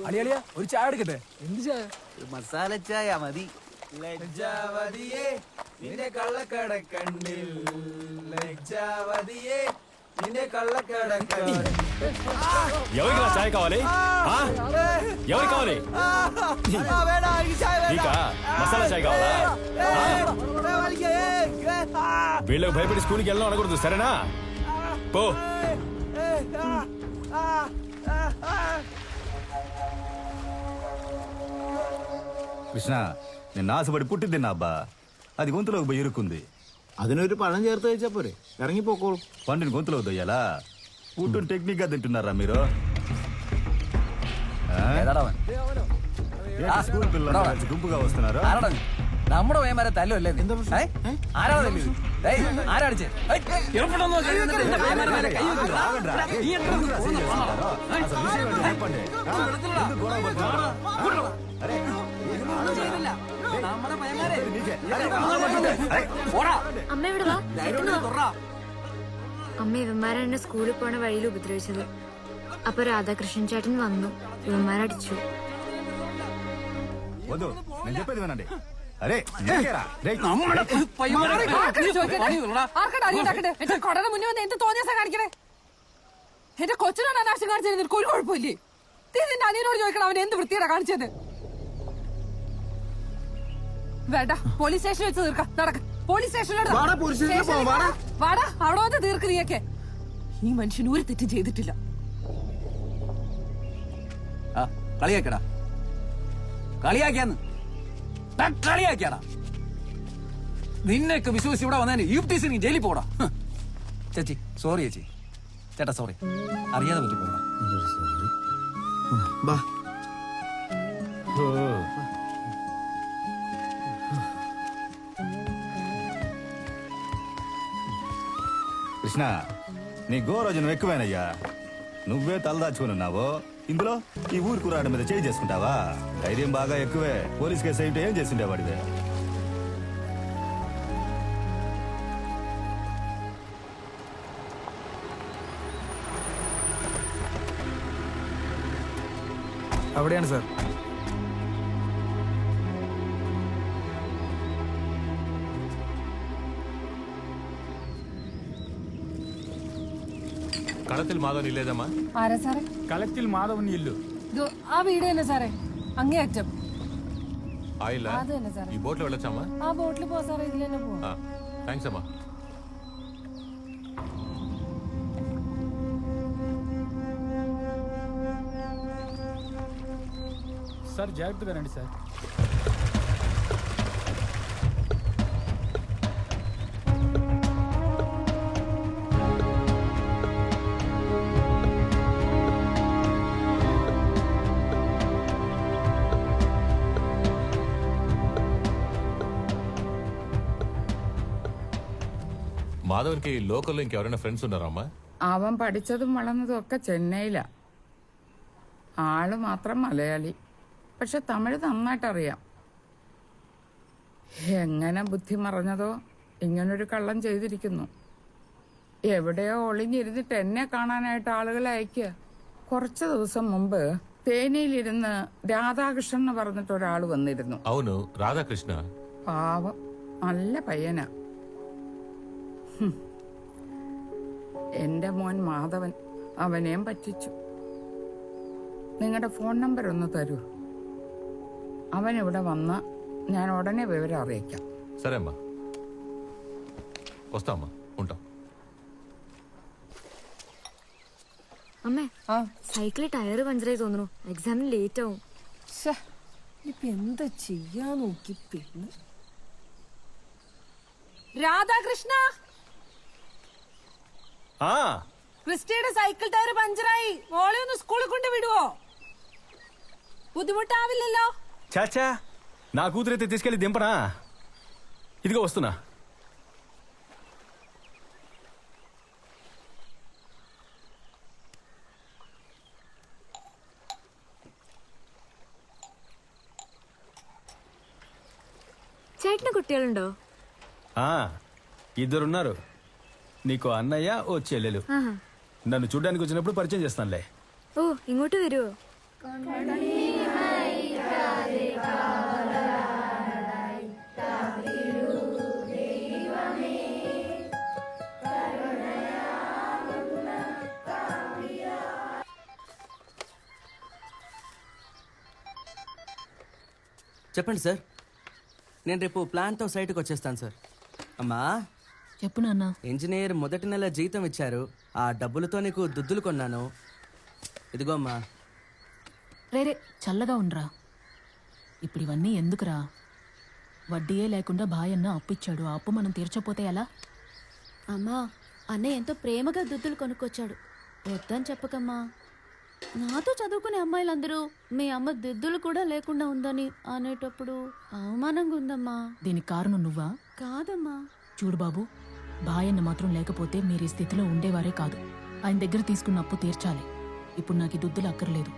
[SPEAKER 10] അളിയളിയ ഒരു ചായ എടുക്കട്ടെ?
[SPEAKER 21] എന്ത് ചായ? മസാല ചായ മതി.
[SPEAKER 17] ലജ്ജാവതിയേ നിന്റെ കള്ളക്കട കണ്ണിൽ, ലജ്ജാവതിയേ నిన్నే కళ్ళకడకడి.
[SPEAKER 2] ఎవరికి చాయ్ కావాలి? ఎవరికి కావాలి? నీకా మసాలా చాయ్ కావాలా? వీళ్ళకి భయపడి స్కూల్కి వెళ్ళడం అనకూడదు, సరేనా? పో.
[SPEAKER 1] కృష్ణ, నిన్న ఆశపడి పుట్టి తిన్నా అబ్బా, అది గొంతులోకి పోయి ఇరుక్కుంది.
[SPEAKER 17] അതിനൊരു పഴం ചേർത്ത് കഴിച്ചാ പോരെ, ഇറങ്ങിപ്പോക്കോളൂ.
[SPEAKER 1] పండుని గొంతులోకి దొయ్యాలా? పుట్టుని టెక్నిక్ గా తింటున్నారా మీరు? స్కూల్ పిల్లలు గుంపుగా వస్తున్నారు.
[SPEAKER 12] നമ്മുടെ വേമാരെ തല്ലുമല്ലേ? ആരാ തല്ലു? ആരാടിച്ചേ?
[SPEAKER 19] അമ്മ ഇവിടെ വാ. അമ്മ ഇവന്മാരെന്നെ സ്കൂളിൽ പോണ വഴിയിൽ ഉപദ്രവിച്ചത്. അപ്പൊ രാധാകൃഷ്ണൻ ചേട്ടൻ വന്നു, ഇവന്മാരടിച്ചു.
[SPEAKER 1] నేను చెప్పేది వినండి. అరే
[SPEAKER 16] കൊടയുടെ മുന്നേ വന്ന് എന്ത് തോന്നിയാ കാണിക്കണേ? എന്റെ കൊച്ചിനാണ് അനാവശ്യം കാണിച്ചത്. നിനക്ക് ഒരു കുഴപ്പമില്ലേ? നിന്റെ അനിയനോട് ചോദിക്കണം അവൻ എന്ത് വൃത്തിയാണ് കാണിച്ചത്. വേണ്ട, പോലീസ് സ്റ്റേഷനിൽ വെച്ച് തീർക്കാം. നടക്ക, പോലീസ് സ്റ്റേഷനിലോട്ട് വാടാ. അവിടെ വന്ന് തീർക്ക് നീയൊക്കെ. ഈ മനുഷ്യൻ ഒരു തെറ്റും ചെയ്തിട്ടില്ല.
[SPEAKER 12] കളിയാക്കടാ, കളിയാക്കിയാന്ന് കളിയാക്കിയാടാ. നിന്നെയൊക്കെ വിശ്വസിച്ച് ഇവിടെ വന്നതിന് യുപിടിസി നീ ജയിലിൽ പോടാ. ചേച്ചി സോറി, ചേച്ചി ചേട്ടാ സോറി, അറിയാതെ പറ്റിപ്പോയതാ.
[SPEAKER 17] బా
[SPEAKER 1] కృష్ణ నీ గోరోజనం ఎక్కువేనయ్యా. నువ్వే తలదాచుకున్నావు, ఇందులో ఈ ఊరు కురాడు మీద చేయి చేసుకుంటావా? ధైర్యం బాగా ఎక్కువే. పోలీస్ కేసు అయితే ఏం చేసిండేవాడివే?
[SPEAKER 8] അവിടെയാണ് സാർ.
[SPEAKER 20] కడతిల్ మాధవన్ ఇల్లేదమ్మా?
[SPEAKER 16] ആരാ സാറേ?
[SPEAKER 10] കളത്തിൽ മാധവൻ ഇല്ലു.
[SPEAKER 16] ഇത് ആ വീട് തന്നെ സാറേ, അങ്ങേ അറ്റം.
[SPEAKER 20] ఆ ఇల్లా?
[SPEAKER 16] അത് തന്നെ സാറേ.
[SPEAKER 20] ఈ బోట్లో వెళ్ళొచ్చమ్మా?
[SPEAKER 16] ആ ബോട്ടിൽ പോ സാറേ, ഇതിൽ തന്നെ പോ.
[SPEAKER 20] థ్యాంక్స్ అమ్మా.
[SPEAKER 10] సార్ జాగ్రత్తగా రండి సార్.
[SPEAKER 20] మాధవన్కి లోకల్లో ఇంకెవరైనా ఫ్రెండ్స్ ఉన్నారా అమ్మా?
[SPEAKER 15] അവൻ പഠിച്ചതും വളർന്നതും ഒക്കെ ചെന്നൈയിലാ. ആള് മാത്രം മലയാളി, പക്ഷെ തമിഴ് നന്നായിട്ടറിയാം. എങ്ങനെ ബുദ്ധി മറഞ്ഞതോ ഇങ്ങനൊരു കള്ളം ചെയ്തിരിക്കുന്നു. എവിടെയോ ഒളിഞ്ഞിരുന്നിട്ട് എന്നെ കാണാനായിട്ട് ആളുകളെ അയക്കുക. കുറച്ച് ദിവസം മുമ്പ് തേനിയിലിരുന്ന് രാധാകൃഷ്ണൻ എന്ന് പറഞ്ഞിട്ട് ഒരാൾ വന്നിരുന്നു.
[SPEAKER 20] అవును, రాధాకృష్ణ.
[SPEAKER 15] പാവം, നല്ല പയ്യനാ. എന്റെ മോൻ മാധവൻ അവനെയും പറ്റിച്ചു. നിങ്ങളുടെ ഫോൺ നമ്പർ ഒന്ന് തരൂ. അവൻ ഇവിടെ വന്ന് ഞാൻ ഉടനെ വിവരം അറിയിക്കാം.
[SPEAKER 20] సరే అమ్మా, వస్తామ్మా, ఉంటాం.
[SPEAKER 19] അമ്മേ, സൈക്കിളിൽ ടയർ പഞ്ചറായി തോന്നുന്നു. എക്സാമിന് ലേറ്റ് ആവും.
[SPEAKER 16] ഇപ്പൊ എന്താ ചെയ്യാ നോക്കി. പിന്നെ രാധാകൃഷ്ണ, ക്രിസ്റ്റിയുടെ സൈക്കിൾ ടയർ പഞ്ചറായി. മോളെ ഒന്ന് സ്കൂളിൽ കൊണ്ട് വിടുവോ? బుద్ధిముట్టావిల్లല്ലോ.
[SPEAKER 2] చాచా, నా కూతురైతే తీసుకెళ్ళి దింపనా? ఇదిగో వస్తున్నా.
[SPEAKER 19] ചേട്ടന് കുട്ടികളുണ്ടോ?
[SPEAKER 2] ఇద్దరున్నారు. నీకు అన్నయ్య, ఓ చెల్లెలు. నన్ను చూడ్డానికి వచ్చినప్పుడు పరిచయం చేస్తానులే.
[SPEAKER 19] ഓ, ഇങ്ങോട്ട് വരുവോ?
[SPEAKER 21] చెప్పండి సార్. నేను రేపు ప్లాన్తో సైట్కి వచ్చేస్తాను సార్. అమ్మా
[SPEAKER 7] చెప్పు నాన్న.
[SPEAKER 21] ఇంజనీర్ మొదటి నెల జీతం ఇచ్చారు. ఆ డబ్బులతో నీకు దుద్దులు కొన్నాను. ఇదిగో అమ్మా.
[SPEAKER 7] రేరే, చల్లగా ఉండరా. ఇప్పుడు ఇవన్నీ ఎందుకురా? వడ్డీయే లేకుండా బాయన్న అప్పిచ్చాడు. ఆ అప్పు మనం తీర్చపోతే ఎలా?
[SPEAKER 14] అమ్మా, అన్నయ్య ఎంతో ప్రేమగా దుద్దులు కొనుక్కొచ్చాడు. వద్దని చెప్పకమ్మా. నాతో చదువుకునే అమ్మాయిలందరూ మీ అమ్మ దిద్దులు కూడా లేకుండా ఉందని అనేటప్పుడు అవమానంగా ఉందమ్మా.
[SPEAKER 7] దీనికి కారణం నువ్వా?
[SPEAKER 14] కాదమ్మా.
[SPEAKER 7] చూడు బాబు, బాయన్న మాత్రం లేకపోతే మీరు ఈ స్థితిలో ఉండేవారే కాదు. ఆయన దగ్గర తీసుకున్న అప్పు తీర్చాలి. ఇప్పుడు నాకు ఈ దుద్దులు అక్కర్లేదు.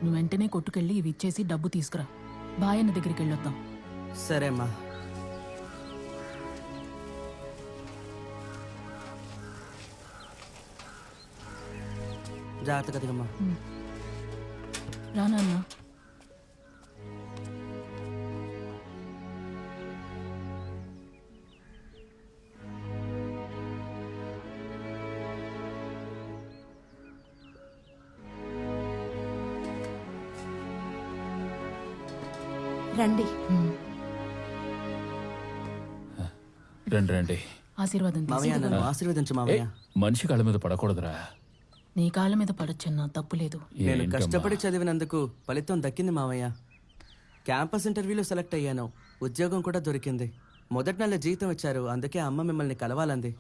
[SPEAKER 7] నువ్వు వెంటనే కొట్టుకెళ్ళి ఇవి ఇచ్చేసి డబ్బు తీసుకురా. బాయన్న దగ్గరికి వెళ్ళొద్దాం.
[SPEAKER 21] సరే అమ్మా. జాగ్రత్తగా దిగమ్మా.
[SPEAKER 7] రా నాన్న.
[SPEAKER 14] రండి.
[SPEAKER 3] రండి రండి.
[SPEAKER 7] ఆశీర్వాదం
[SPEAKER 21] మావయ్య, నన్ను ఆశీర్వదించు మావయ్య.
[SPEAKER 3] మనిషి కాళ్ళ మీద పడకూడదురా.
[SPEAKER 7] నీ కాళ్ళ మీద పడొచ్చన్నా, తప్పులేదు.
[SPEAKER 21] నేను కష్టపడి చదివినందుకు ఫలితం దక్కింది మావయ్య. క్యాంపస్ ఇంటర్వ్యూలో సెలెక్ట్ అయ్యాను. ఉద్యోగం కూడా దొరికింది. మొదటి నెల జీతం ఇచ్చారు. అందుకే అమ్మ మిమ్మల్ని కలవాలంది.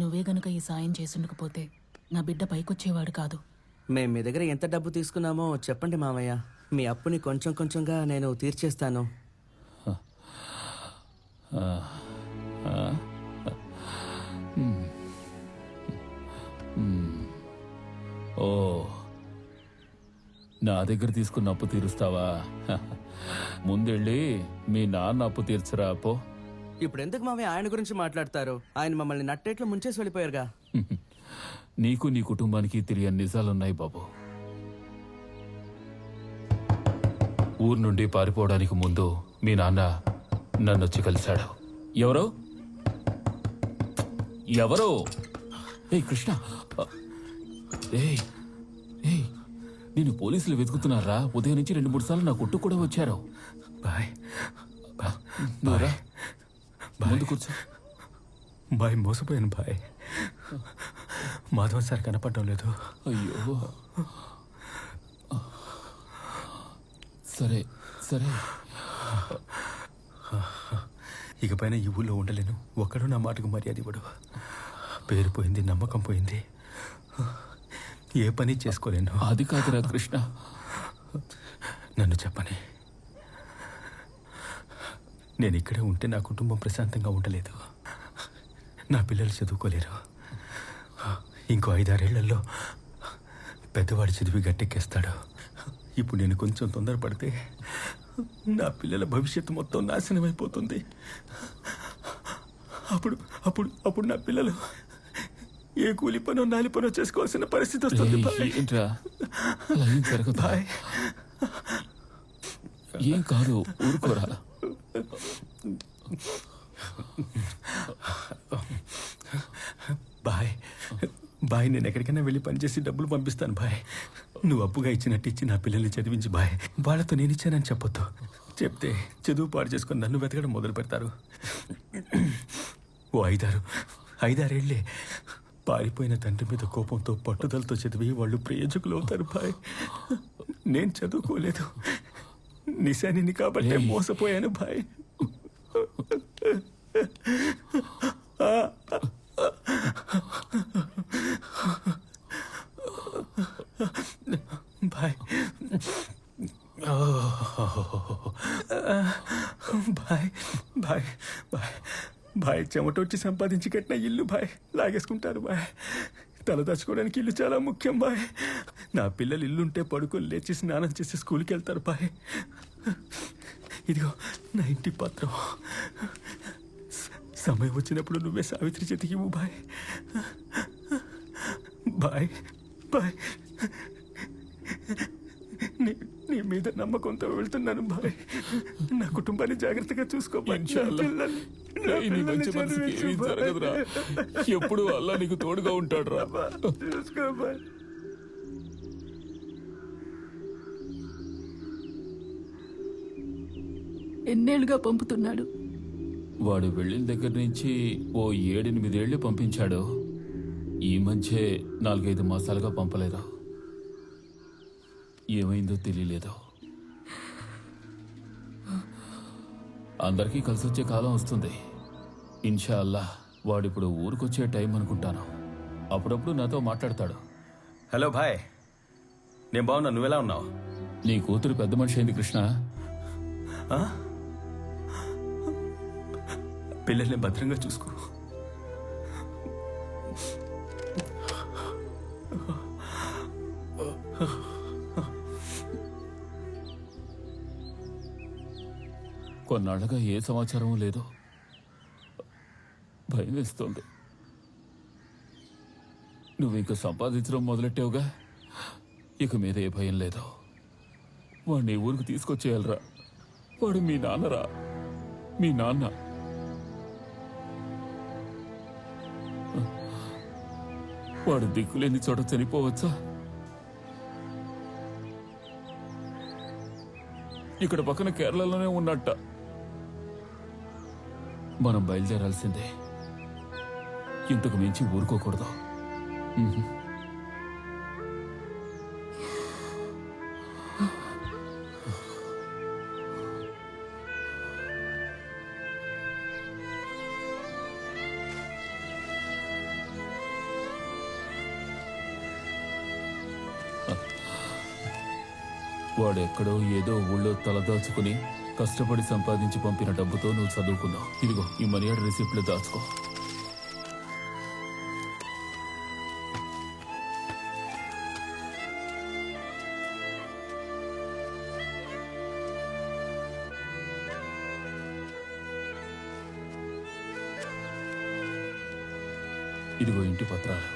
[SPEAKER 7] నువ్వే గనుక ఈ సాయం చేసుండకపోతే నా బిడ్డ పైకొచ్చేవాడు కాదు.
[SPEAKER 21] మేము మీ దగ్గర ఎంత డబ్బు తీసుకున్నామో చెప్పండి మామయ్య. మీ అప్పుని కొంచెం కొంచెంగా నేను తీర్చేస్తాను.
[SPEAKER 3] ఓ, నా దగ్గర తీసుకున్న అప్పు తీరుస్తావా? ముందెళ్ళి మీ నాన్న అప్పు తీర్చరా పో.
[SPEAKER 21] ఇప్పుడు ఎందుకు మామయ్య ఆయన గురించి మాట్లాడతారు? ఆయన మమ్మల్ని నట్టేట్లో ముంచేసి వెళ్ళిపోయారుగా.
[SPEAKER 3] నీకు నీ కుటుంబానికి తెలియని నిజాలున్నాయి బాబు. ఊరు నుండి పారిపోవడానికి ముందు మీ నాన్న నన్నొచ్చి కలిశాడు. ఎవరో ఎవరో ఏ కృష్ణ, ఏయ్ ఏయ్, నేను పోలీసులు వెతుకుతున్నారా? ఉదయం నుంచి 2-3 సార్లు నా కొట్టు కూడా వచ్చారు.
[SPEAKER 2] బాయ్
[SPEAKER 3] నువ్వురా, ముందు కూర్చో.
[SPEAKER 2] బాయ్ మోసపోయాను బాయ్. మాధవన్ సార్ కనపడడం లేదు.
[SPEAKER 3] అయ్యో, సరే సరే,
[SPEAKER 2] ఇకపైన ఈ ఊళ్ళో ఉండలేను. ఒక్కడు నా మాటకు మర్యాద ఇవ్వడు. పేరు పోయింది, నమ్మకం పోయింది, ఏ పని చేసుకోలేను.
[SPEAKER 3] అది కాదురా కృష్ణ,
[SPEAKER 2] నన్ను చెప్పని. నేను ఇక్కడే ఉంటే నా కుటుంబం ప్రశాంతంగా ఉండలేదు. నా పిల్లలు చదువుకోలేరు. ఇంకో 5-6 ఏళ్లలో పెద్దవాడి చదివి గట్టెక్కేస్తాడు. ఇప్పుడు నేను కొంచెం తొందరపడితే నా పిల్లల భవిష్యత్తు మొత్తం నాశనం అయిపోతుంది. అప్పుడు అప్పుడు అప్పుడు నా పిల్లలు ఏ కూలి పనో నాలి పనో చేసుకోవాల్సిన పరిస్థితి వస్తుంది.
[SPEAKER 3] ఏంట్రా, అలా ఏం జరగదు. ఏం కాదు, ఊరుకోరా.
[SPEAKER 2] బాయ్ బాయ్, నేను ఎక్కడికైనా వెళ్ళి పనిచేసి డబ్బులు పంపిస్తాను బాయ్. నువ్వు అప్పుగా ఇచ్చినట్టు ఇచ్చి నా పిల్లల్ని చదివించి బాయ్. వాళ్ళతో నేను ఇచ్చానని చెప్పొద్దు. చెప్తే చదువు పాడు చేసుకొని నన్ను వెతకడం మొదలు పెడతారు. ఓ 5-6 ఏళ్లే పారిపోయిన తండ్రి మీద కోపంతో పట్టుదలతో చదివి వాళ్ళు ప్రయోజకులు అవుతారు బాయ్. నేను చదువుకోలేదు, నిశానిని కాబట్టి మోసపోయాను బాయ్. బాయ్ బాయ్ బాయ్ బాయ్ బాయ్, చెమటొచ్చి సంపాదించి కట్టిన ఇల్లు బాయ్ లాగేసుకుంటారు బాయ్. తల దాచుకోవడానికి ఇల్లు చాలా ముఖ్యం బాయ్. నా పిల్లలు ఇల్లుంటే పడుకొని లేచి స్నానం చేసి స్కూల్కి వెళ్తారు బాయ్. ఇదిగో నా ఇంటి పత్రం. సమయం వచ్చినప్పుడు నువ్వే సావిత్రి చేతికి ఇవ్వు బాయ్. బాయ్ బాయ్, నీ మీద నమ్మకంతో వెళ్తున్నాను బాయ్. నా కుటుంబాన్ని జాగ్రత్తగా చూసుకో బాయ్.
[SPEAKER 3] ఎప్పుడు అల్లా నీకు తోడుగా ఉంటాడు రా.
[SPEAKER 2] చూసుకో బాయ్.
[SPEAKER 7] ఎన్నేళ్లుగా పంపుతున్నాడు?
[SPEAKER 3] వాడు వెళ్ళిన దగ్గర నుంచి ఓ 7-8 ఏళ్లు పంపించాడు. ఈ మధ్య 4-5 మాసాలుగా పంపలేదు. ఏమైందో తెలియలేదు. అందరికీ కలిసి వచ్చే కాలం వస్తుంది ఇన్షా అల్లా. వాడిప్పుడు ఊరికొచ్చే టైం అనుకుంటాను. అప్పుడప్పుడు నాతో మాట్లాడతాడు.
[SPEAKER 2] హలో భాయ్, నేను బాగున్నా, నువ్వెలా ఉన్నావు?
[SPEAKER 3] నీ కూతురు పెద్ద మనిషి అయింది కృష్ణ.
[SPEAKER 2] పిల్లల్ని భద్రంగా చూసుకో.
[SPEAKER 3] కొన్నాళ్ళుగా ఏ సమాచారం లేదు. భయం వేస్తోంది. నువ్వు ఇంక సంపాదించడం మొదలెట్టావుగా, ఇక మీద ఏ భయం లేదు. వాడిని ఊరికి తీసుకొచ్చేయాలరా. వాడు మీ నాన్నరా, మీ నాన్న. వాడు దిక్కులేని చోట చనిపోవచ్చా? ఇక్కడ పక్కన కేరళలోనే ఉన్నట్ట. మనం బయలుదేరాల్సిందే. ఇంతకు మించి ఊరుకోకూడదు. వాడెక్కడో ఏదో ఊళ్ళో తలదాచుకుని కష్టపడి సంపాదించి పంపిన డబ్బుతో నువ్వు చదువుకున్నావు. ఇదిగో ఈ మనీ ఆర్డర్ రిసిప్ట్లు దాచుకో. ఇదిగో ఇంటి పత్రాలు.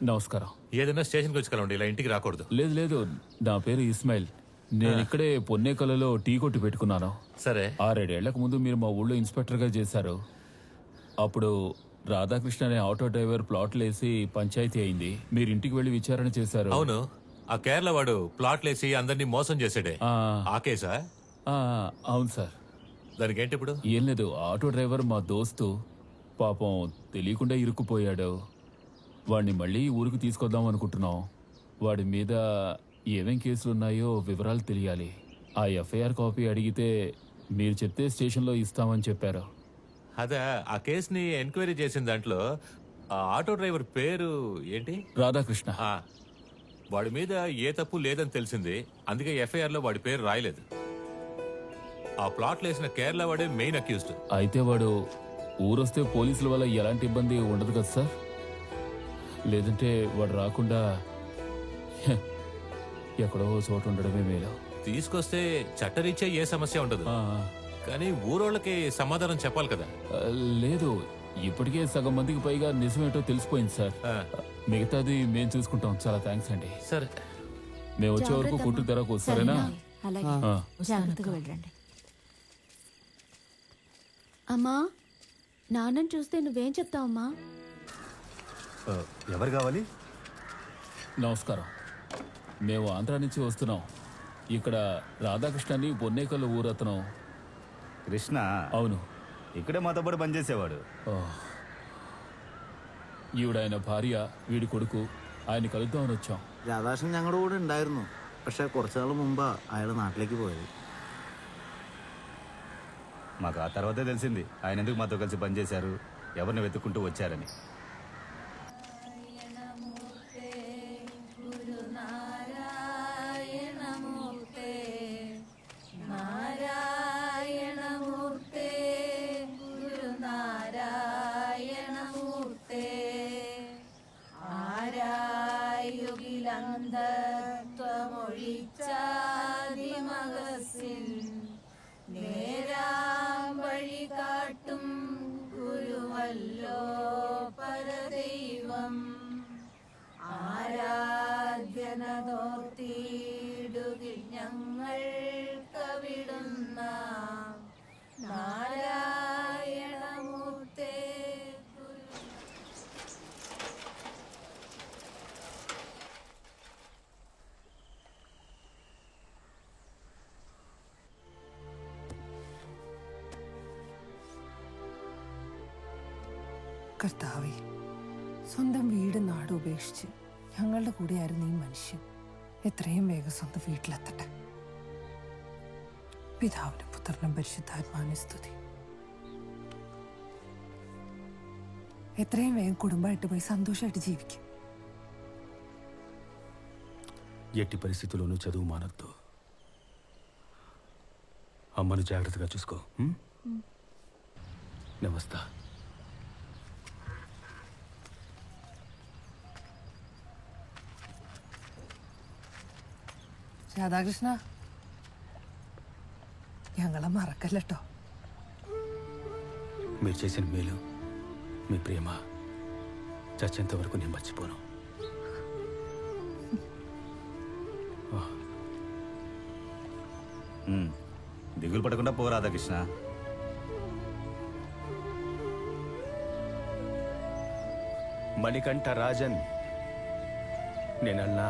[SPEAKER 3] నమస్కారం.
[SPEAKER 20] ఏదైనా స్టేషన్కి వచ్చి కలండి, ఇలా ఇంటికి రాకూడదు.
[SPEAKER 3] లేదు లేదు, నా పేరు ఇస్మాయిల్. నేను ఇక్కడే పొన్నేకలలో టీ కొట్టు పెట్టుకున్నాను.
[SPEAKER 20] సరే.
[SPEAKER 3] 6-7 ఏళ్లకు ముందు మీరు మా ఊళ్ళో ఇన్స్పెక్టర్గా చేశారు. అప్పుడు రాధాకృష్ణ అనే ఆటో డ్రైవర్ ప్లాట్లు వేసి పంచాయతీ అయింది. మీరు ఇంటికి వెళ్ళి విచారణ చేశారు.
[SPEAKER 20] అవును, ఆ కేరళ వాడు ప్లాట్లేసి అందరినీ మోసం చేసాడే, ఆ కేసా?
[SPEAKER 3] అవును సార్.
[SPEAKER 20] దానికి ఏంటి ఇప్పుడు?
[SPEAKER 3] ఏం లేదు, ఆటో డ్రైవర్ మా దోస్తు పాపం తెలియకుండా ఇరుక్కుపోయాడు. వాడిని మళ్ళీ ఊరికి తీసుకొద్దాం అనుకుంటున్నాం. వాడి మీద ఏమేం కేసులున్నాయో వివరాలు తెలియాలి. ఆ ఎఫ్ఐఆర్ కాపీ అడిగితే మీరు చెప్తే స్టేషన్లో ఇస్తామని చెప్పారు.
[SPEAKER 20] అదే, ఆ కేసుని ఎంక్వైరీ చేసిన దాంట్లో ఆ ఆటో డ్రైవర్ పేరు ఏంటి?
[SPEAKER 3] రాధాకృష్ణ.
[SPEAKER 20] వాడి మీద ఏ తప్పు లేదని తెలిసింది, అందుకే ఎఫ్ఐఆర్ లో వాడి పేరు రాయలేదు. ఆ ప్లాట్లు వేసిన కేరళ వాడే మెయిన్ అక్యూజ్డ్.
[SPEAKER 3] అయితే వాడు ఊరొస్తే పోలీసుల వల్ల ఎలాంటి ఇబ్బంది ఉండదు కదా సార్? లేదంటే వాడు రాకుండా ఎక్కడో చోటు ఉండడమే మేలు.
[SPEAKER 20] తీసుకొస్తే చట్టరీత్యా ఏ సమస్య ఉండదు, కానీ ఊరోళ్ళకి సమాధానం చెప్పాలి కదా.
[SPEAKER 3] లేదు, ఇప్పటికే సగం మందికి పైగా నిజమేంటో తెలిసిపోయింది సార్. మిగతాది మేము చూసుకుంటాం. చాలా థ్యాంక్స్ అండి.
[SPEAKER 20] సరే,
[SPEAKER 3] మేము వచ్చే వరకు కొట్టు తెరకు. సరేనా?
[SPEAKER 14] జాగ్రత్తగా వెళ్ళండి. అమ్మా, నాన్నని చూస్తే నువ్వేం చెప్తావమ్మా?
[SPEAKER 1] ఎవరు కావాలి?
[SPEAKER 3] నమస్కారం. మేము ఆంధ్రా నుంచి వస్తున్నాం. ఇక్కడ రాధాకృష్ణని పొన్నేకల్ ఊరతను.
[SPEAKER 1] కృష్ణ?
[SPEAKER 3] అవును.
[SPEAKER 1] ఇక్కడే మాతో పాటు పనిచేసేవాడు.
[SPEAKER 3] ഈവിടായന ഭാര്യ വീട് കൊടുക്കൂ ఆయన കലുത്താൻ വെച്ചോ.
[SPEAKER 17] രാധാകൃഷ്ണൻ ഞങ്ങളുടെ കൂടെ ഉണ്ടായിരുന്നു. പക്ഷെ കുറച്ചു നാൾ മുമ്പാ അയാൾ നാട്ടിലേക്ക് പോയത്.
[SPEAKER 1] మాకు ఆ తర్వాతే తెలిసింది ఆయన ఎందుకు మాతో కలిసి పనిచేశారు, ఎవరిని వెతుక్కుంటూ వచ్చారని.
[SPEAKER 13] കാട്ടും ഗുരുവല്ലോ പരദൈവം ആരാധ്യനതോർത്തിടുകിൽ ഞങ്ങൾ കവിടുന്ന നാരായണമൂർത്തേ.
[SPEAKER 16] കർത്താവേ, സ്വന്തം വീട് നാട് ഉപേക്ഷിച്ച് ഞങ്ങളുടെ കൂടെയായിരുന്നു ഈ മനുഷ്യൻ. എത്രയും വേഗം സ്വന്തം വീട്ടിലെത്തട്ടെ. പിതാവിനും പുത്രനും പരിശുദ്ധാത്മാവിനും സ്തുതി. എത്രയും വേഗം കുടുംബമായിട്ട് പോയി സന്തോഷമായിട്ട് ജീവിക്കും.
[SPEAKER 2] ఎట్టి పరిస్థితుల్లోనూ చదువు మానద్దు. అమ్మను జాగ్రత్తగా చూసుకో. నమస్తా.
[SPEAKER 16] രാധാകൃഷ്ണ, ഞങ്ങളെ മറക്കല്ലോ.
[SPEAKER 2] మీరు చేసిన మేలు, మీ ప్రేమ చచ్చేంత వరకు నేను మర్చిపోను.
[SPEAKER 1] దిగులు పడకుండా పో రాధాకృష్ణ.
[SPEAKER 2] మణికంఠ రాజన్, నేనన్నా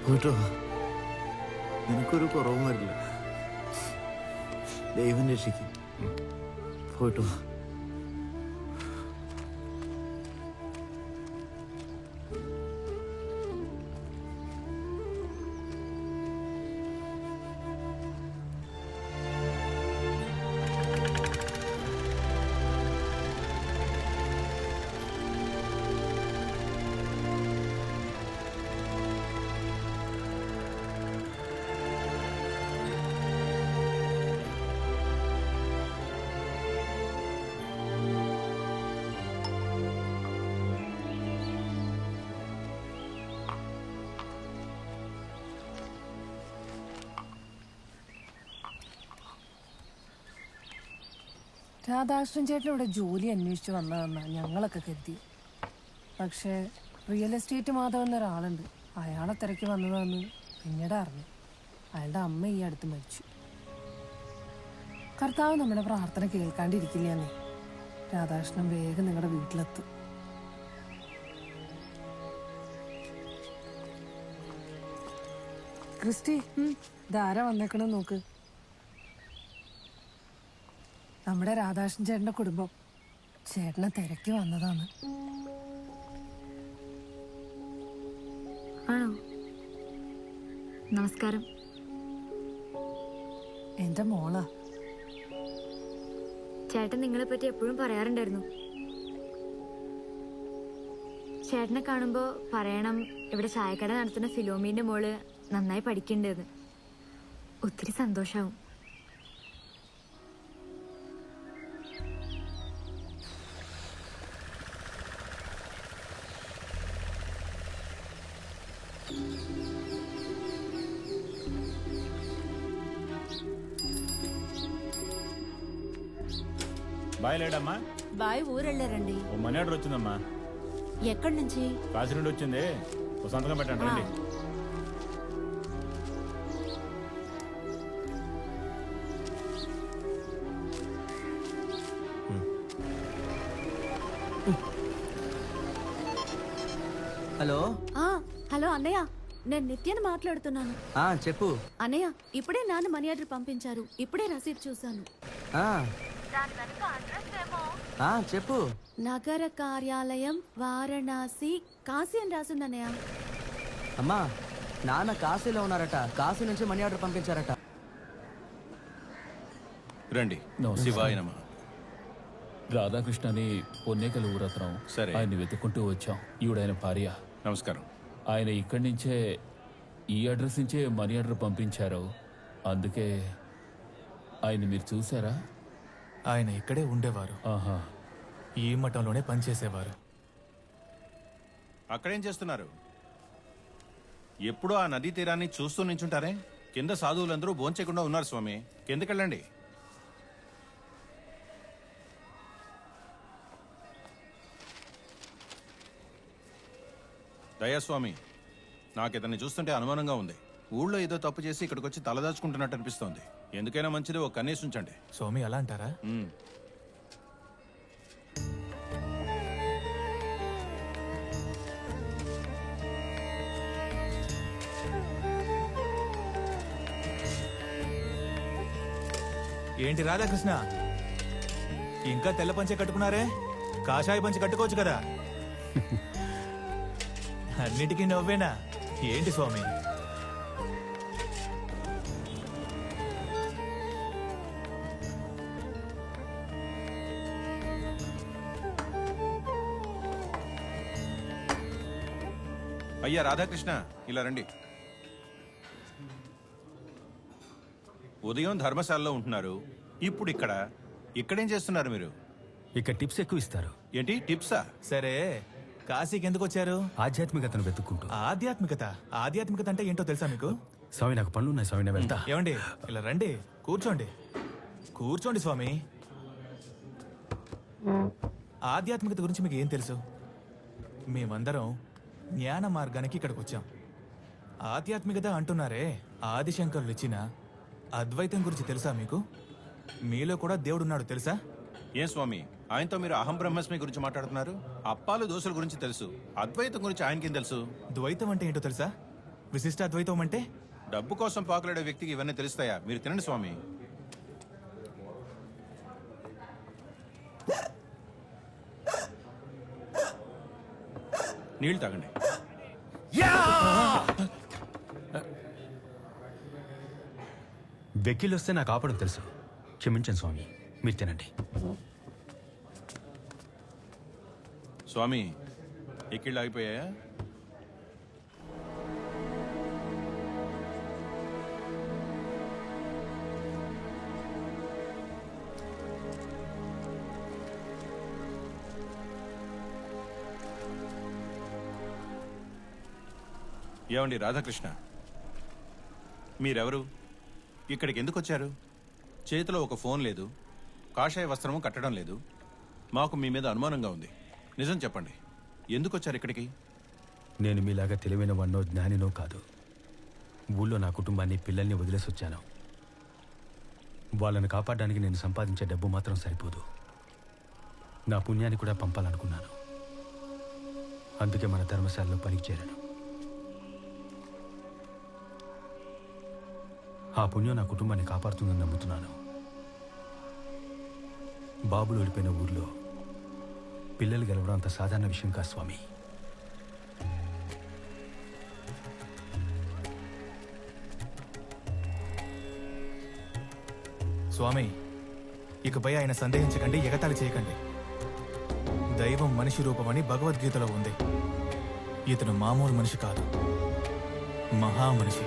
[SPEAKER 17] പോയിട്ടോ നിനക്കൊരു കുറവും വരില്ല. ദൈവം രക്ഷിക്കും. പോയിട്ടോ.
[SPEAKER 16] രാധാകൃഷ്ണൻ ചേട്ടൻ ഇവിടെ ജോലി അന്വേഷിച്ച് വന്നതെന്നാ ഞങ്ങളൊക്കെ കരുതി. പക്ഷേ റിയൽ എസ്റ്റേറ്റ് മാധവൻ എന്നൊരാളുണ്ട്, അയാളെ തിരക്കി വന്നതാന്ന് പിന്നീട് അറിഞ്ഞു. അയാളുടെ അമ്മ ഈ അടുത്ത് മരിച്ചു. കർത്താവ് നമ്മുടെ പ്രാർത്ഥന കേൾക്കാണ്ടിരിക്കില്ലെന്നേ. രാധാകൃഷ്ണൻ വേഗം നിങ്ങളുടെ വീട്ടിലെത്തും. ക്രിസ്റ്റി, ധാര വന്നേക്കണം നോക്ക്. നമ്മുടെ രാധാകൃഷ്ണൻ ചേട്ടന്റെ കുടുംബം ചേട്ടനെ തിരക്കി വന്നതാണ്.
[SPEAKER 19] ആണോ? നമസ്കാരം.
[SPEAKER 16] എന്റെ മോളാ.
[SPEAKER 19] ചേട്ടൻ നിങ്ങളെ പറ്റി എപ്പോഴും പറയാറുണ്ടായിരുന്നു. ചേട്ടനെ കാണുമ്പോ പറയണം, ഇവിടെ ചായക്കട നടത്തുന്ന ഫിലോമീന്റെ മോള് നന്നായി പഠിക്കണ്ടെന്ന്. ഒത്തിരി സന്തോഷാവും.
[SPEAKER 9] బాయ్ లేడమ్మా.
[SPEAKER 18] బాయ్ ఊరెళ్ళారండి.
[SPEAKER 9] ఓ మనీ ఆర్డర్ వచ్చిందమ్మా.
[SPEAKER 18] ఎక్కడి నుంచి?
[SPEAKER 9] కాశీ నుండి వచ్చింది. ఓ సంతకం పెట్టండి రండి.
[SPEAKER 21] హలో.
[SPEAKER 18] హలో అన్నయ్య, నేను నిత్యని మాట్లాడుతున్నాను.
[SPEAKER 21] చెప్పు
[SPEAKER 18] అన్నయ్య, ఇప్పుడే నాన్న మనీ ఆర్డర్ పంపించారు. ఇప్పుడే రసీదు చూశాను.
[SPEAKER 21] చెప్పు.
[SPEAKER 18] నగర కార్యాలయం వారణాసి కాశీ అని రాసింది అన్నయ్య.
[SPEAKER 21] అమ్మా, నాన్న కాశీలో ఉన్నారట. కాశీ నుంచి మనీ ఆర్డర్ పంపించారట.
[SPEAKER 20] రండి. శివాయ నమః.
[SPEAKER 3] రాధాకృష్ణని పొన్నేకల ఊరత్నం.
[SPEAKER 20] సరే.
[SPEAKER 3] ఆయన్ని వెతుక్కుంటూ వచ్చాం. ఈవిడైన భార్య.
[SPEAKER 20] నమస్కారం.
[SPEAKER 3] ఆయన ఇక్కడి నుంచే ఈ అడ్రస్ నుంచే మనీ ఆర్డర్ పంపించారు. అందుకే ఆయన మీరు చూసారా?
[SPEAKER 11] ఆయన ఇక్కడే ఉండేవారు. ఈ మఠంలోనే పనిచేసేవారు.
[SPEAKER 1] అక్కడేం చేస్తున్నారు? ఎప్పుడూ ఆ నదీ తీరాన్ని చూస్తూ నించుంటారే? కింద సాధువులందరూ భోంచేయకుండా ఉన్నారు స్వామి. కిందకెళ్ళండి. దయాస్వామి, నాకు ఇతన్ని చూస్తుంటే అనుమానంగా ఉంది. ఊళ్ళో ఏదో తప్పు చేసి ఇక్కడికి వచ్చి తలదాచుకుంటున్నట్టు అనిపిస్తోంది. ఎందుకైనా మంచిది ఒక కన్నేసి ఉంచండి.
[SPEAKER 11] స్వామి అలా అంటారా? ఏంటి రాధాకృష్ణ, ఇంకా తెల్ల పంచె కట్టుకున్నారే? కాషాయ పంచె కట్టుకోవచ్చు కదా. అన్నిటికీ నవ్వేనా ఏంటి స్వామి?
[SPEAKER 1] అయ్యా రాధాకృష్ణ, ఇలా రండి. ఉదయం ధర్మశాలలో ఉంటున్నారు, ఇప్పుడు ఇక్కడేం చేస్తున్నారు మీరు?
[SPEAKER 2] ఇక్కడ టిప్స్ ఎక్కువ ఇస్తారు.
[SPEAKER 1] ఏంటి టిప్సా?
[SPEAKER 11] సరే, కాశీకి ఎందుకు వచ్చారు?
[SPEAKER 2] ఆధ్యాత్మికతను వెతుక్కుంటూ.
[SPEAKER 11] ఆధ్యాత్మికత ఆధ్యాత్మికత అంటే ఏంటో తెలుసా మీకు?
[SPEAKER 2] స్వామి, నాకు పనులున్నాయి స్వామి, నేను వెళ్తా.
[SPEAKER 11] ఏమండి, ఇలా రండి, కూర్చోండి. కూర్చోండి స్వామి. ఆధ్యాత్మికత గురించి మీకు ఏం తెలుసు? మేమందరం జ్ఞాన మార్గానికి ఇక్కడికి వచ్చాం. ఆధ్యాత్మికత అంటున్నారే, ఆదిశంకరులు ఇచ్చిన అద్వైతం గురించి తెలుసా మీకు? మీలో కూడా దేవుడున్నాడు తెలుసా?
[SPEAKER 4] ఏం స్వామి, ఆయనతో మీరు అహం బ్రహ్మస్మి గురించి మాట్లాడుతున్నారు? అప్పాలు దోశల గురించి తెలుసు, అద్వైతం గురించి ఆయనకేం తెలుసు?
[SPEAKER 11] ద్వైతం అంటే ఏంటో తెలుసా? విశిష్ట అద్వైతం అంటే?
[SPEAKER 4] డబ్బు కోసం పాకులాడే వ్యక్తికి ఇవన్నీ తెలుస్తాయా? మీరు తినండి స్వామి. నీళ్ళు తాగండి.
[SPEAKER 2] వెక్కిళ్ళు వస్తే నాకు ఆపడం తెలుసు. క్షమించండి స్వామి, మీరు తినండి.
[SPEAKER 4] స్వామి, ఎక్కిళ్ళు ఆగిపోయాయా? ఏమండి రాధాకృష్ణ, మీరెవరు? ఇక్కడికి ఎందుకు వచ్చారు? చేతిలో ఒక ఫోన్ లేదు, కాషాయ వస్త్రము కట్టడం లేదు. మాకు మీ మీద అనుమానంగా ఉంది. నిజం చెప్పండి, ఎందుకు వచ్చారు ఇక్కడికి?
[SPEAKER 2] నేను మీలాగా తెలివైన వాడినో జ్ఞానినో కాదు. ఊళ్ళో నా కుటుంబాన్ని, పిల్లల్ని వదిలేసి వచ్చాను. వాళ్ళని కాపాడడానికి నేను సంపాదించే డబ్బు మాత్రం సరిపోదు. నా పుణ్యాన్ని కూడా పంపాలనుకున్నాను. అందుకే మన ధర్మశాలలో పనికి చేరాను. ఆ పుణ్యం నా కుటుంబాన్ని కాపాడుతుందని నమ్ముతున్నాను. బాబులు ఓడిపోయిన ఊర్లో పిల్లలు గెలవడం అంత సాధారణ విషయం కాదు స్వామి.
[SPEAKER 11] స్వామి, ఇకపై ఆయన సందేహించకండి, ఎగతాళి చేయకండి. దైవం మనిషి రూపమని భగవద్గీతలో ఉంది. ఇతను మామూలు మనిషి కాదు, మహామనిషి.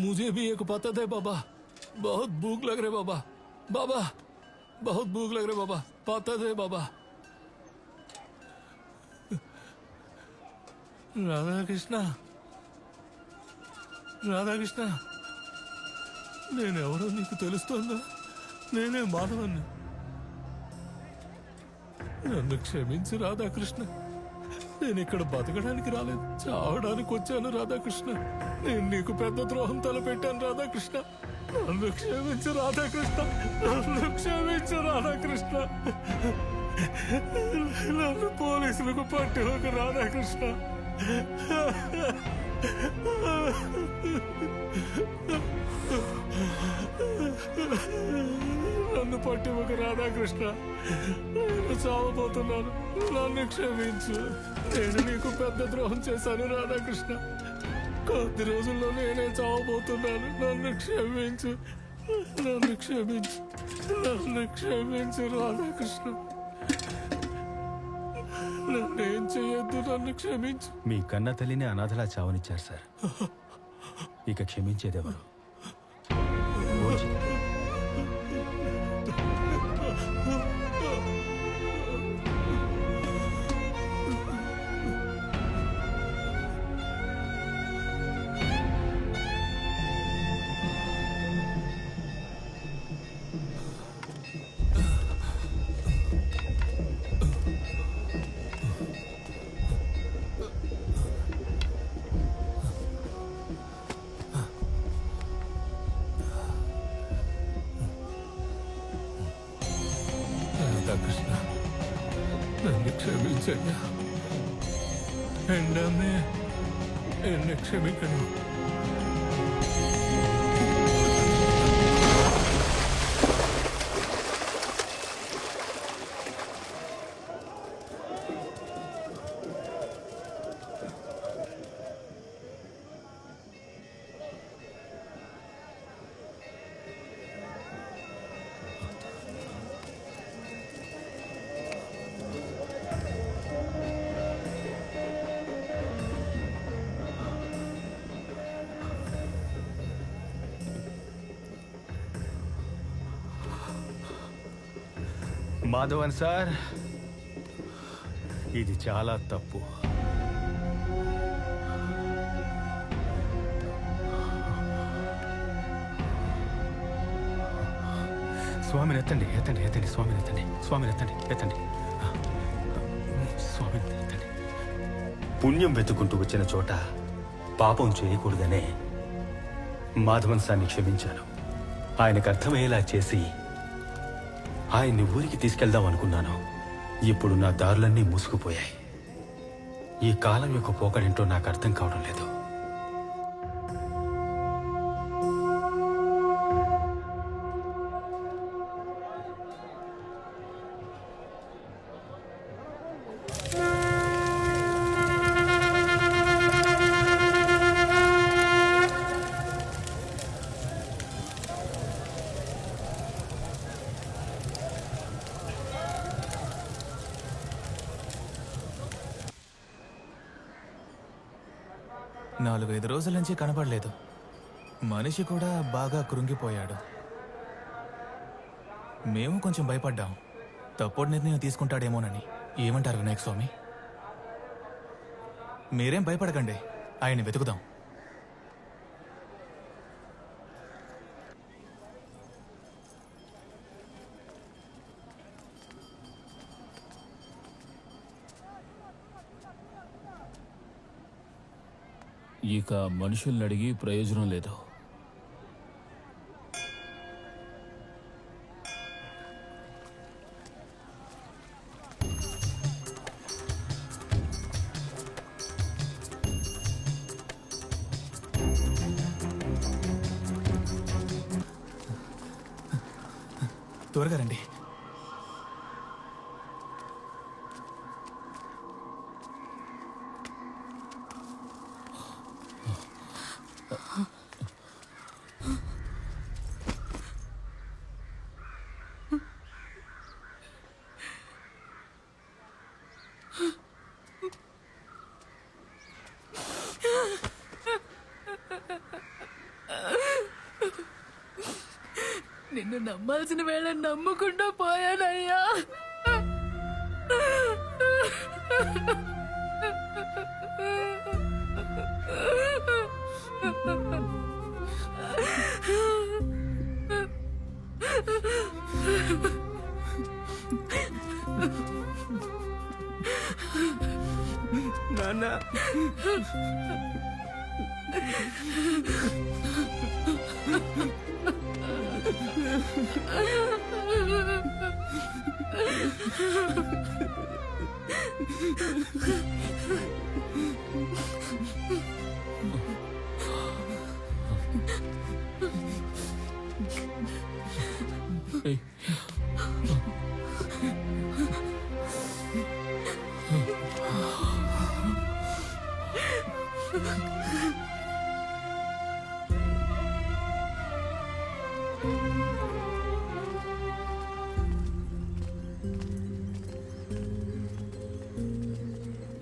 [SPEAKER 3] मुझे भी एक पता दे बाबा, बहुत भूख लग रहे बाबा. बाबा, बहुत भूख लग रहे बाबा, पता दे बाबा. రాధాకృష్ణ, రాధాకృష్ణ, నేనెవరో నీకు తెలుస్తుందా? నేనే మాధవన్ని. నన్ను క్షమించు రాధాకృష్ణ. నేను ఇక్కడ బతకడానికి రాలేదు, చావడానికి వచ్చాను రాధాకృష్ణ. నేను నీకు పెద్ద ద్రోహం తలపెట్టాను రాధాకృష్ణ. నన్ను క్షమించు రాధాకృష్ణ, నన్ను క్షమించు రాధాకృష్ణ. నన్ను పోలీసులకు పట్టి ఒక రాధాకృష్ణ. నన్ను పట్టి ఒక రాధాకృష్ణ. నేను చావబోతున్నాను, నన్ను క్షమించు. నేను నీకు పెద్ద ద్రోహం చేశాను రాధాకృష్ణ. కొద్ది రోజుల్లో నేనే చావబోతున్నాను, నన్ను క్షమించు, నన్ను క్షమించు, నన్ను క్షమించు రాధాకృష్ణ. నన్నేం చేయొద్దు, నన్ను క్షమించు.
[SPEAKER 2] మీ కన్న తల్లిని అనాథలా చావనిచ్చారు సార్. ఇక క్షమించేదెవరు?
[SPEAKER 3] రాధాకృష్ణ, నన్ను క్షమించండి. ఎండమే ఎన్ని క్షమించను.
[SPEAKER 2] మాధవన్ సార్, ఇది చాలా తప్పు. స్వామిని ఎత్తండి, ఎత్తండి, ఎత్తండి, స్వామిని ఎత్తండి, స్వామిని ఎత్తండి, ఎత్తండి, స్వామిని ఎత్తండి. పుణ్యం వెతుకుంటూ వచ్చిన చోట పాపం చేయకూడదనే మాధవన్ సార్ని క్షమించాను. ఆయనకు అర్థమయ్యేలా చేసి ఆయన్ని ఊరికి తీసుకెళ్దాం అనుకున్నాను. ఇప్పుడు నా దారులన్నీ మూసుకుపోయాయి. ఈ కాలం యొక్క పోకడేంటో నాకు అర్థం కావడం లేదు.
[SPEAKER 11] నాలుగైదు రోజుల నుంచి కనపడలేదు. మనిషి కూడా బాగా కృంగిపోయాడు. మేము కొంచెం భయపడ్డాం, తప్పుడు నిర్ణయం తీసుకుంటాడేమోనని. ఏమంటారు వినాయక స్వామి? మీరేం భయపడకండి, ఆయన్ని వెతుకుదాం.
[SPEAKER 3] ఇక మనుషుల్ని అడిగి ప్రయోజనం లేదు.
[SPEAKER 11] త్వరగా రండి.
[SPEAKER 7] నిన్ను నమ్మాల్సిన వేళ నమ్మకుండా పోయానయ్యా.
[SPEAKER 2] నాన్న,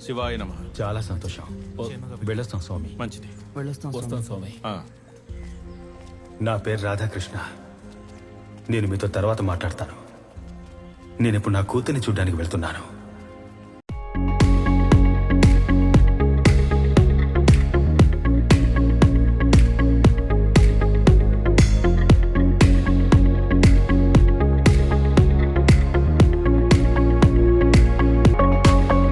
[SPEAKER 4] శివాయ నమః.
[SPEAKER 2] చాలా సంతోషం. వెళ్ళొస్తాం స్వామి.
[SPEAKER 4] మంచిది.
[SPEAKER 3] వస్తాం స్వామి.
[SPEAKER 2] నా పేరు రాధాకృష్ణ. నేను మీతో తర్వాత మాట్లాడతాను. నేను ఇప్పుడు నా కూతుర్ని చూడ్డానికి వెళ్తున్నాను.